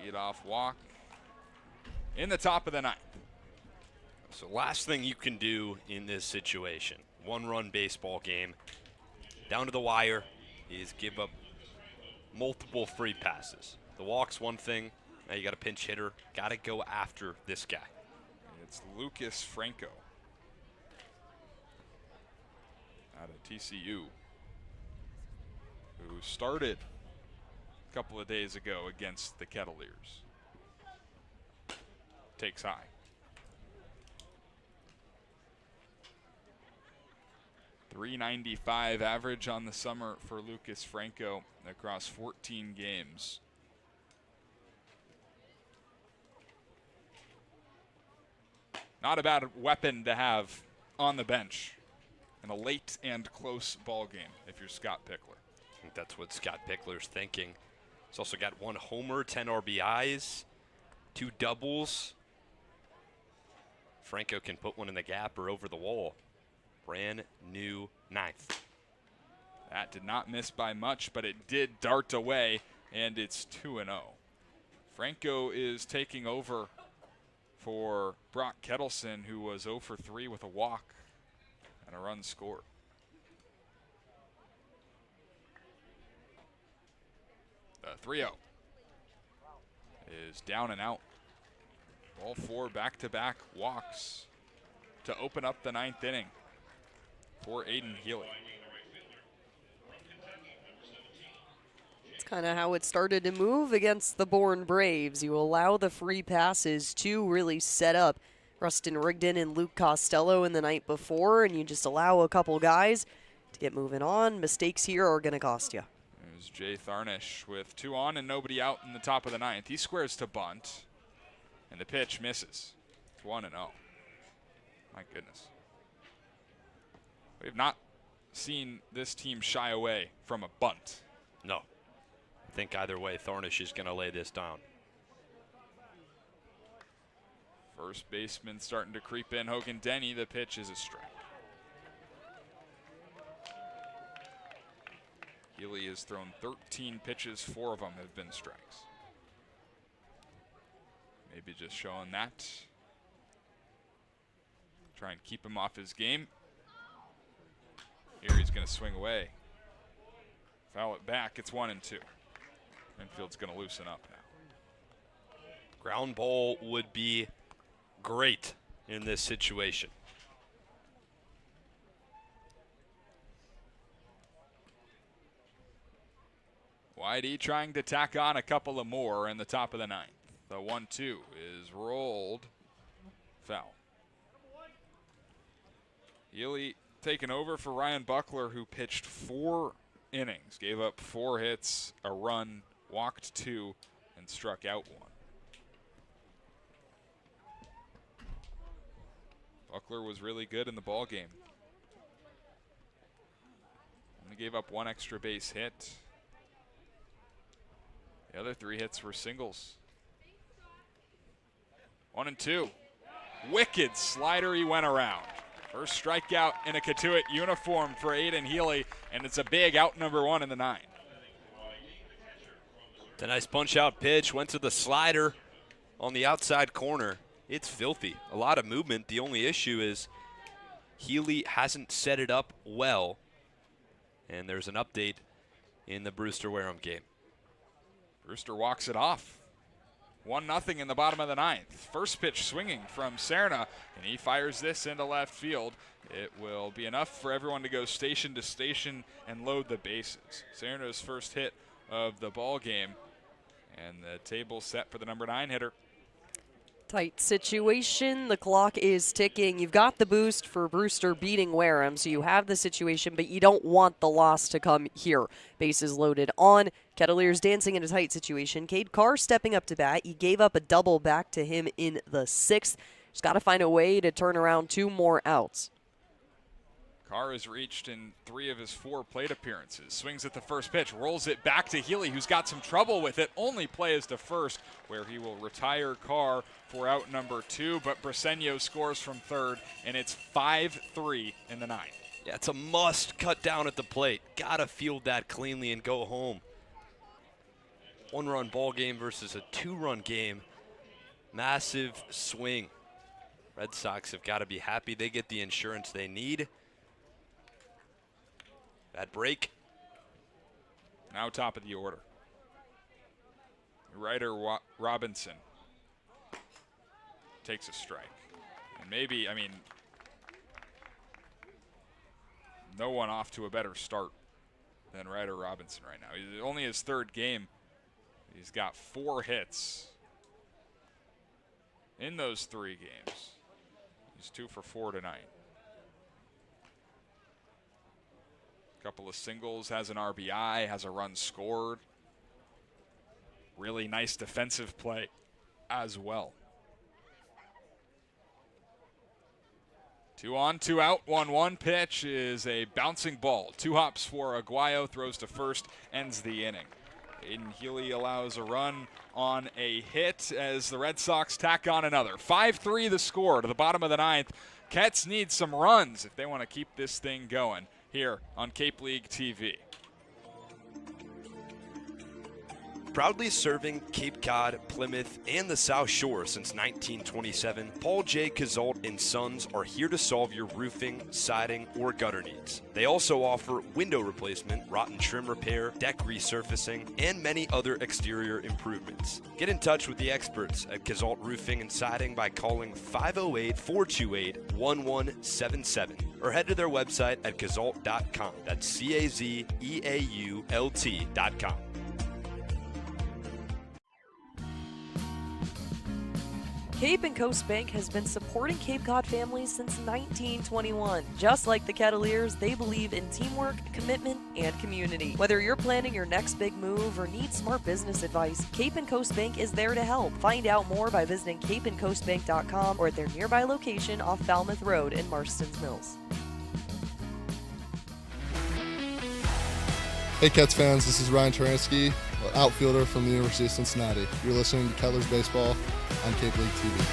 Lead off walk in the top of the 9th. So last thing you can do in this situation, 1-run baseball game, down to the wire, is give up multiple free passes. The walk's one thing. Now you got a pinch hitter. Got to go after this guy. It's Lucas Franco out of TCU, who started a couple of days ago against the Kettleers. Takes high. .395 average on the summer for Lucas Franco across 14 games. Not a bad weapon to have on the bench in a late and close ball game if you're Scott Pickler. I think that's what Scott Pickler's thinking. He's also got 1 homer, 10 RBIs, 2 doubles. Franco can put one in the gap or over the wall. Brand new 9th. That did not miss by much, but it did dart away, and it's 2-0. Franco is taking over for Brooke Killgore, who was 0 for 3 with a walk and a run scored. The 3-0 is down and out. All 4 back-to-back walks to open up the 9th inning for Aiden Healy. It's kind of how it started to move against the Bourne Braves. You allow the free passes to really set up Rustin Rigdon and Luke Costello in the night before, and you just allow a couple guys to get moving on. Mistakes here are going to cost you. There's Jay Tharnish with 2 on and nobody out in the top of the 9th. He squares to bunt, and the pitch misses. It's 1-0. My goodness. We have not seen this team shy away from a bunt. No. I think either way, Tharnish is going to lay this down. First baseman starting to creep in. Hogan Denny, the pitch is a strike. Healy has thrown 13 pitches, 4 of them have been strikes. Maybe just showing that. Try and keep him off his game. Here he's going to swing away. Foul it back, it's 1-2. Infield's going to loosen up now. Ground ball would be great in this situation. Whitey trying to tack on a couple of more in the top of the 9th. The 1-2 is rolled. Foul. Healy taking over for Ryan Buckler, who pitched 4 innings, gave up 4 hits, a run, walked 2, and struck out 1. Buckler was really good in the ball game. Only gave up 1 extra base hit. The other 3 hits were singles. 1-2. Wicked slider he went around. First strikeout in a Cotuit uniform for Aiden Healy, and it's a big out number 1 in the 9th. It's a nice punch-out pitch. Went to the slider on the outside corner. It's filthy. A lot of movement. The only issue is Healy hasn't set it up well. And there's an update in the Brewster-Wareham game. Brewster walks it off. 1-0 in the bottom of the 9th. First pitch swinging from Serna, and he fires this into left field. It will be enough for everyone to go station to station and load the bases. Serna's first hit of the ball game, and the table set for the number 9 hitter. Tight situation. The clock is ticking. You've got the boost for Brewster beating Wareham, so you have the situation, but you don't want the loss to come here. Bases loaded on. Kettleers dancing in a tight situation. Cade Carr stepping up to bat. You gave up a double back to him in the 6th. Just got to find a way to turn around 2 more outs. Carr has reached in 3 of his 4 plate appearances. Swings at the first pitch, rolls it back to Healy, who's got some trouble with it. Only play is to first, where he will retire Carr for out number 2. But Briseño scores from third, and it's 5-3 in the 9th. Yeah, it's a must cut down at the plate. Gotta field that cleanly and go home. 1-run ball game versus a 2-run game. Massive swing. Red Sox have got to be happy they get the insurance they need. Bad break. Now top of the order. Ryder Robinson takes a strike. And maybe, I mean, no one off to a better start than Ryder Robinson right now. He's only his 3rd game. He's got 4 hits in those 3 games. He's 2 for 4 tonight. Couple of singles, has an RBI, has a run scored. Really nice defensive play as well. 2 on, 2 out, 1-1 pitch is a bouncing ball. 2 hops for Aguayo, throws to first, ends the inning. Aiden Healy allows a run on a hit as the Red Sox tack on another. 5-3 the score to the bottom of the 9th. Kets need some runs if they want to keep this thing going here on Cape League TV. Proudly serving Cape Cod, Plymouth, and the South Shore since 1927, Paul J. Cazault & Sons are here to solve your roofing, siding, or gutter needs. They also offer window replacement, rotten trim repair, deck resurfacing, and many other exterior improvements. Get in touch with the experts at Cazault Roofing and Siding by calling 508-428-1177 or head to their website at cazault.com. That's CAZEAULT.com. Cape and Coast Bank has been supporting Cape Cod families since 1921. Just like the Kettleers, they believe in teamwork, commitment, and community. Whether you're planning your next big move or need smart business advice, Cape and Coast Bank is there to help. Find out more by visiting capeandcoastbank.com or at their nearby location off Falmouth Road in Marston's Mills. Hey Cats fans, this is Ryan Taransky, outfielder from the University of Cincinnati. You're listening to Kettleers Baseball on Cape League TV.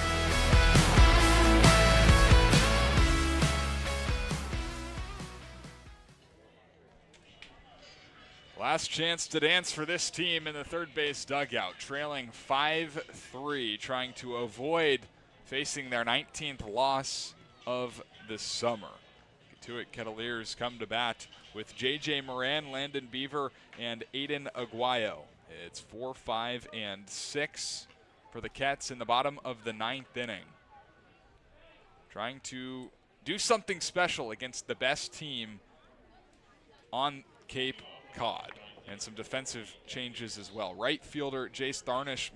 Last chance to dance for this team in the third base dugout, trailing 5-3, trying to avoid facing their 19th loss of the summer. Cotuit Kettleers come to bat with J.J. Moran, Landon Beaver, and Aiden Aguayo. It's 4, 5, and 6 for the Cats in the bottom of the 9th inning. Trying to do something special against the best team on Cape Cod. And some defensive changes as well. Right fielder Jace Tharnish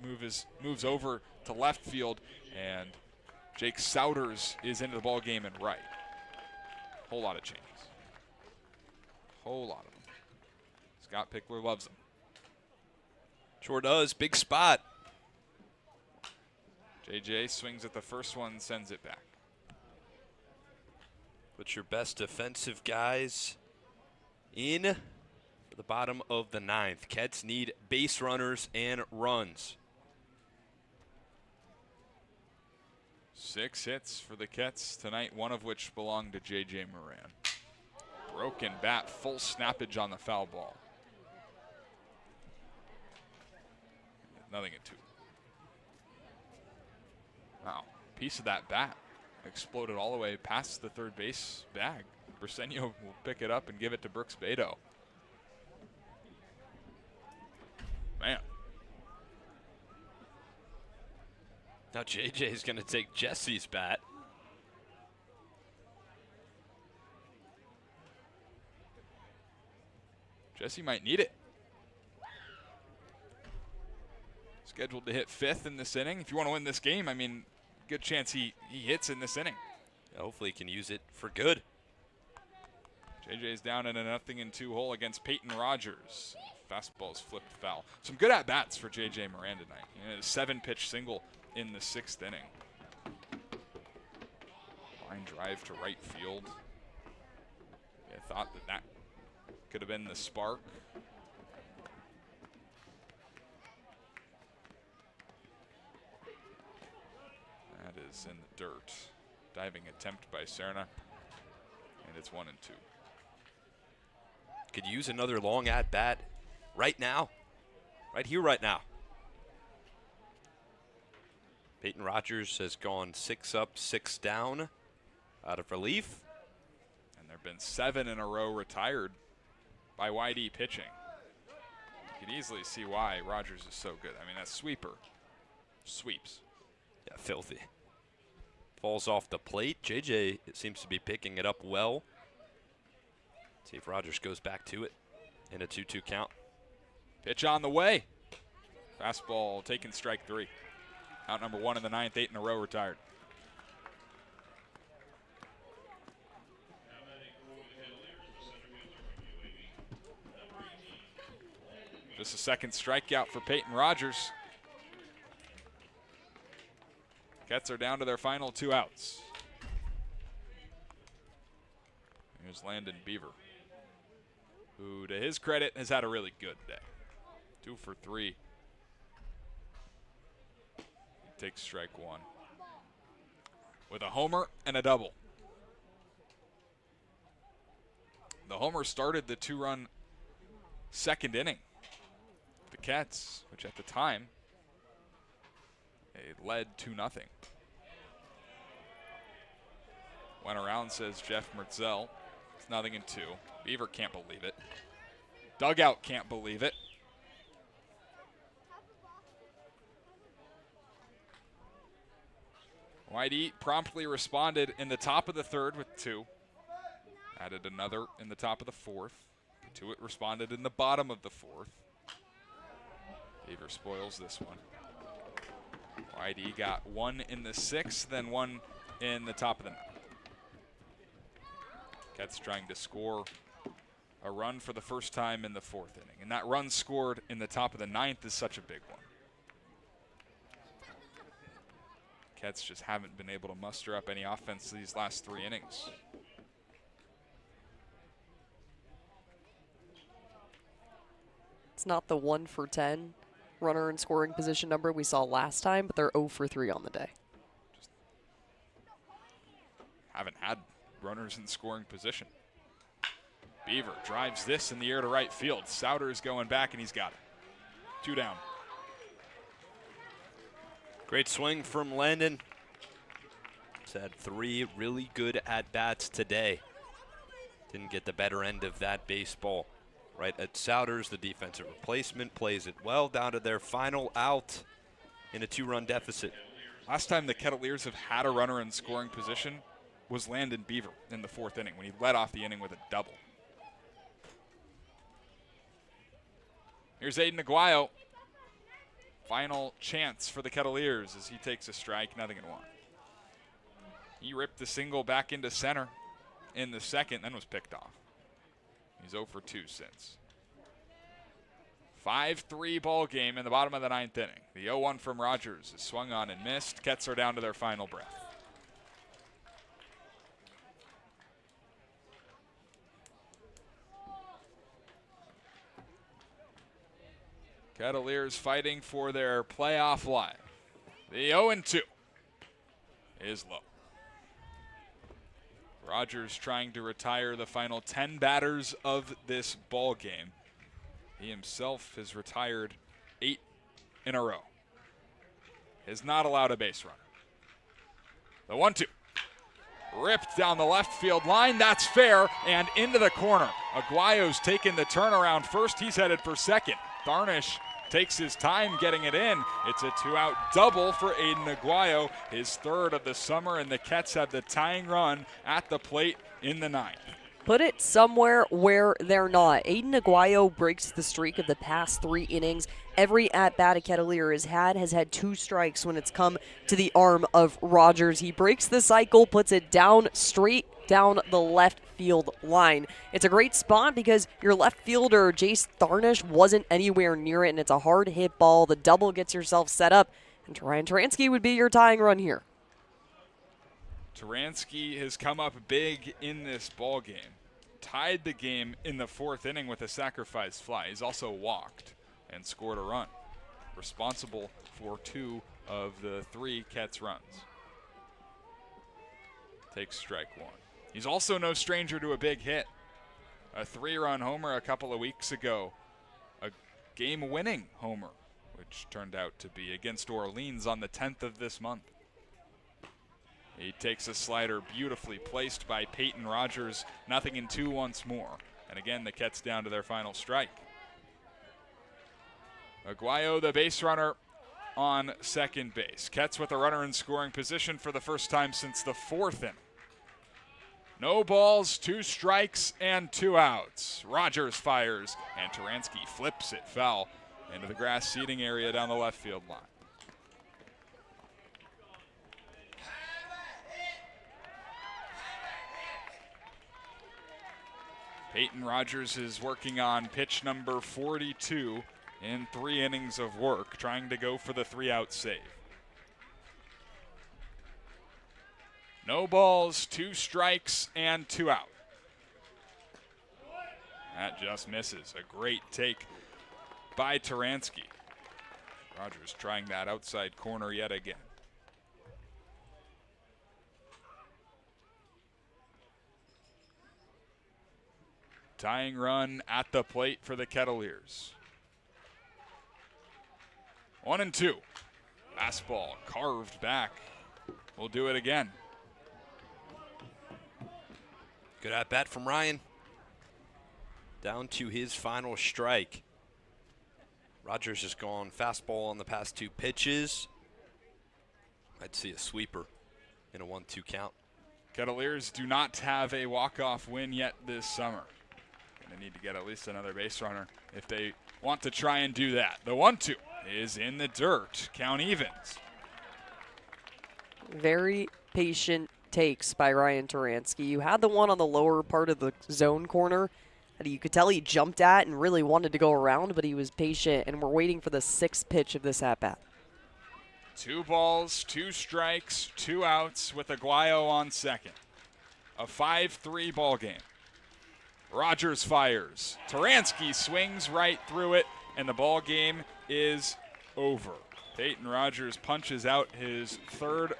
moves over to left field, and Jake Souders is into the ball game in right. Whole lot of changes. Whole lot of them. Scott Pickler loves them. Sure does. Big spot. JJ swings at the first one, sends it back. Put your best defensive guys in for the bottom of the 9th. Cats need base runners and runs. 6 hits for the Cats tonight, one of which belonged to J.J. Moran. Broken bat, full snappage on the foul ball. Nothing at 2. Wow, piece of that bat exploded all the way past the third base bag. Briseño will pick it up and give it to Brooks Beto. Man. Now JJ is going to take Jesse's bat. Jesse might need it. Scheduled to hit 5th in this inning. If you want to win this game, I mean, good chance he hits in this inning. Yeah, hopefully he can use it for good. JJ's down in a 0-2 hole against Peyton Rogers. Fastball's flipped foul. Some good at-bats for J.J. Moran tonight. A 7-pitch single in the 6th inning. Line drive to right field. I thought that could have been the spark. That is in the dirt. Diving attempt by Serna. And it's 1-2. Could use another long at-bat right now. Right here, right now. Peyton Rogers has gone 6 up, 6 down out of relief. And there have been 7 in a row retired by YD pitching. You can easily see why Rogers is so good. I mean, that sweeper sweeps. Yeah, filthy. Falls off the plate. JJ, it seems to be picking it up well. See if Rogers goes back to it in a 2-2 count. Pitch on the way. Fastball taken, strike 3. Out number 1 in the 9th, 8 in a row retired. Just a second strikeout for Peyton Rogers. Cats are down to their final 2 outs. Here's Landon Beaver, who, to his credit, has had a really good day. 2 for 3. He takes strike 1 with a homer and a double. The homer started the 2-run second inning. The Ketts, which at the time, it led 2-0. Went around, says Jeff Mertzel. It's 0-2. Beaver can't believe it. Dugout can't believe it. Whitey promptly responded in the top of the third with 2. Added another in the top of the fourth. Cotuit responded in the bottom of the fourth. Beaver spoils this one. Whitey got 1 in the sixth, then 1 in the top of the ninth. Ketts trying to score a run for the first time in the fourth inning. And that run scored in the top of the ninth is such a big one. Ketts just haven't been able to muster up any offense these last 3 innings. It's not the 1 for 10 runner in scoring position number we saw last time, but they're 0 for 3 on the day. Just haven't had runners in scoring position. Beaver drives this in the air to right field. Souders going back, and he's got it. 2 down. Great swing from Landon. He's had 3 really good at-bats today. Didn't get the better end of that baseball. Right at Souders, the defensive replacement, plays it well down to their final out in a 2-run deficit. Last time the Kettleers have had a runner in scoring position was Landon Beaver in the 4th inning when he led off the inning with a double. Here's Aiden Aguayo. Final chance for the Kettleers as he takes a strike, 0-1. He ripped the single back into center in the second, then was picked off. He's 0 for 2 since. 5-3 ball game in the bottom of the 9th inning. The 0-1 from Rogers is swung on and missed. Ketts are down to their final breath. Kettleers fighting for their playoff life. The 0-2 is low. Rogers trying to retire the final 10 batters of this ball game. He himself has retired 8 in a row. Has not allowed a base runner. The 1-2. Ripped down the left field line. That's fair and into the corner. Aguayo's taken the turnaround first. He's headed for second. Darnish takes his time getting it in. It's a 2-out double for Aiden Aguayo, his 3rd of the summer, and the Ketts have the tying run at the plate in the 9th. Put it somewhere where they're not. Aiden Aguayo breaks the streak of the past 3 innings. Every at-bat a Kettleer has had 2 strikes when it's come to the arm of Rogers. He breaks the cycle, puts it down straight down the left field line. It's a great spot because your left fielder, Jace Darnish, wasn't anywhere near it, and it's a hard hit ball. The double gets yourself set up, and Ryan Taransky would be your tying run here. Taransky has come up big in this ball game. Tied the game in the 4th inning with a sacrifice fly. He's also walked and scored a run. Responsible for 2 of the 3 Ketts runs. Takes strike 1. He's also no stranger to a big hit. A 3-run homer a couple of weeks ago. A game-winning homer, which turned out to be against Orleans on the 10th of this month. He takes a slider beautifully placed by Peyton Rogers. 0-2 once more. And again, the Ketts down to their final strike. Aguayo, the base runner, on second base. Ketts with a runner in scoring position for the first time since the 4th inning. No balls, 2 strikes, and 2 outs. Rogers fires, and Taransky flips it foul into the grass seating area down the left field line. Peyton Rogers is working on pitch number 42 in 3 innings of work, trying to go for the 3-out save. No balls, 2 strikes, and 2 out. That just misses. A great take by Taransky. Rogers trying that outside corner yet again. Tying run at the plate for the Kettleers. 1-2. Fastball carved back. We'll do it again. Good at bat from Ryan. Down to his final strike. Rogers has gone fastball on the past 2 pitches. I'd see a sweeper in a 1-2 count. Kettleers do not have a walk-off win yet this summer. Gonna need to get at least another base runner if they want to try and do that. The 1-2 is in the dirt. Count evens. Very patient takes by Ryan Turansky. You had the one on the lower part of the zone corner that you could tell he jumped at and really wanted to go around, but he was patient, and we're waiting for the 6th pitch of this at-bat. 2 balls, 2 strikes, 2 outs with Aguayo on second. A 5-3 ball game. Rogers fires. Turansky swings right through it, and the ball game is over. Peyton Rogers punches out his 3rd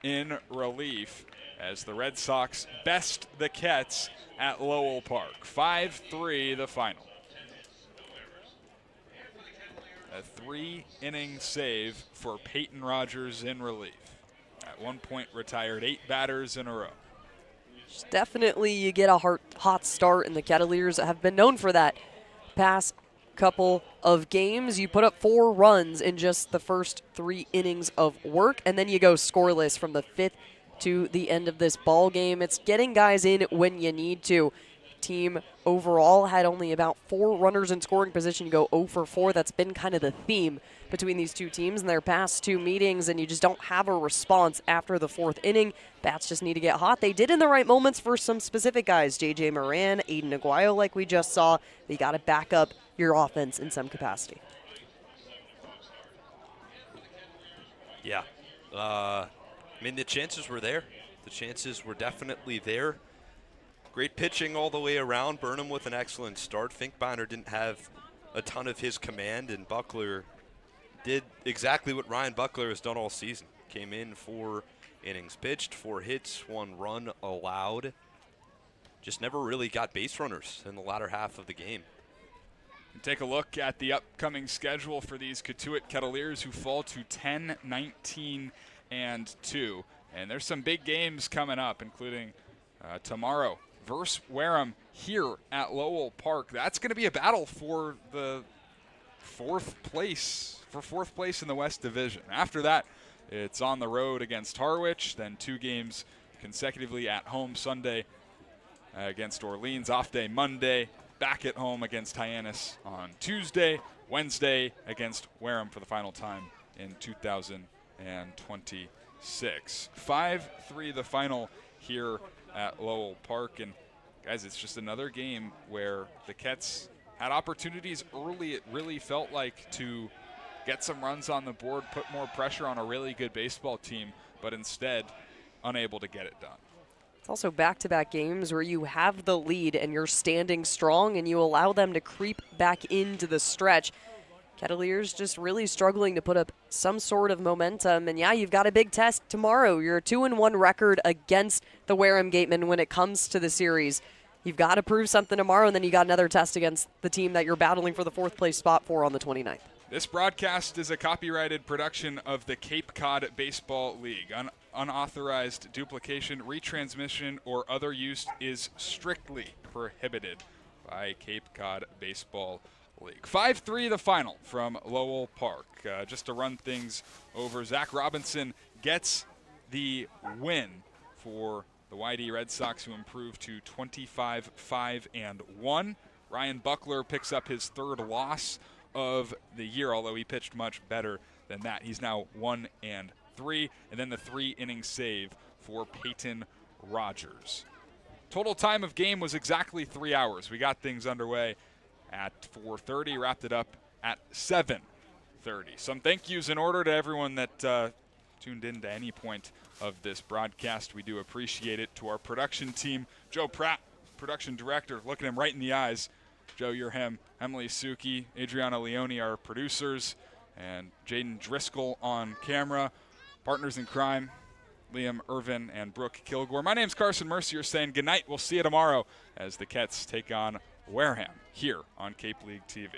in relief as the Red Sox best the Kets at Lowell Park. 5-3 the final. A 3-inning save for Peyton Rogers in relief. At one point retired 8 batters in a row. Definitely you get a hot start, and the Kettleers have been known for that. Past couple of games, you put up 4 runs in just the first 3 innings of work, and then you go scoreless from the 5th to the end of this ball game. It's getting guys in when you need to. Team overall had only about 4 runners in scoring position. You go 0 for 4. That's been kind of the theme between these 2 teams in their past 2 meetings, and you just don't have a response after the 4th inning. Bats just need to get hot. They did in the right moments for some specific guys. J.J. Moran, Aiden Aguayo, like we just saw. But you got to back up your offense in some capacity. Yeah. I mean, the chances were there. The chances were definitely there. Great pitching all the way around. Burnham with an excellent start. Finkbeiner didn't have a ton of his command, and Buckler did exactly what Ryan Buckler has done all season. Came in 4 innings pitched, 4 hits, 1 run allowed. Just never really got base runners in the latter half of the game. Take a look at the upcoming schedule for these Cotuit Kettleers, who fall to 10, 19, and 2. And there's some big games coming up, including tomorrow versus Wareham here at Lowell Park. That's going to be a battle for the 4th place in the West Division. After that, it's on the road against Harwich, then 2 games consecutively at home Sunday against Orleans, off day Monday, back at home against Hyannis on Tuesday, Wednesday against Wareham for the final time in 2026. 5-3 the final here at Lowell Park. And guys, it's just another game where the Kets had opportunities early, it really felt like, to get some runs on the board, put more pressure on a really good baseball team, but instead unable to get it done. It's also back-to-back games where you have the lead and you're standing strong and you allow them to creep back into the stretch. Kettleers just really struggling to put up some sort of momentum. And yeah, you've got a big test tomorrow. You're a 2-1 record against the Wareham Gatemen when it comes to the series. You've got to prove something tomorrow, and then you got another test against the team that you're battling for the 4th place spot for on the 29th. This broadcast is a copyrighted production of the Cape Cod Baseball League. Unauthorized duplication, retransmission, or other use is strictly prohibited by Cape Cod Baseball League. 5-3 the final from Lowell Park. Just to run things over, Zach Robinson gets the win for the YD Red Sox, who improved to 25-5-1. Ryan Buckler picks up his 3rd loss of the year, although he pitched much better than that. He's now 1-3, and then the 3-inning save for Peyton Rogers. Total time of game was exactly 3 hours. We got things underway at 4:30, wrapped it up at 7:30. Some thank yous in order to everyone that tuned in to any point of this broadcast. We do appreciate it. To our production team, Joe Pratt, production director, looking him right in the eyes. Joe, you're him. Emily Suki, Adriana Leone, our producers, and Jaden Driscoll on camera. Partners in crime, Liam, Ervin, and Brooke Killgore. My name's Carson Mercier saying goodnight. We'll see you tomorrow as the Kets take on Wareham here on Cape League TV.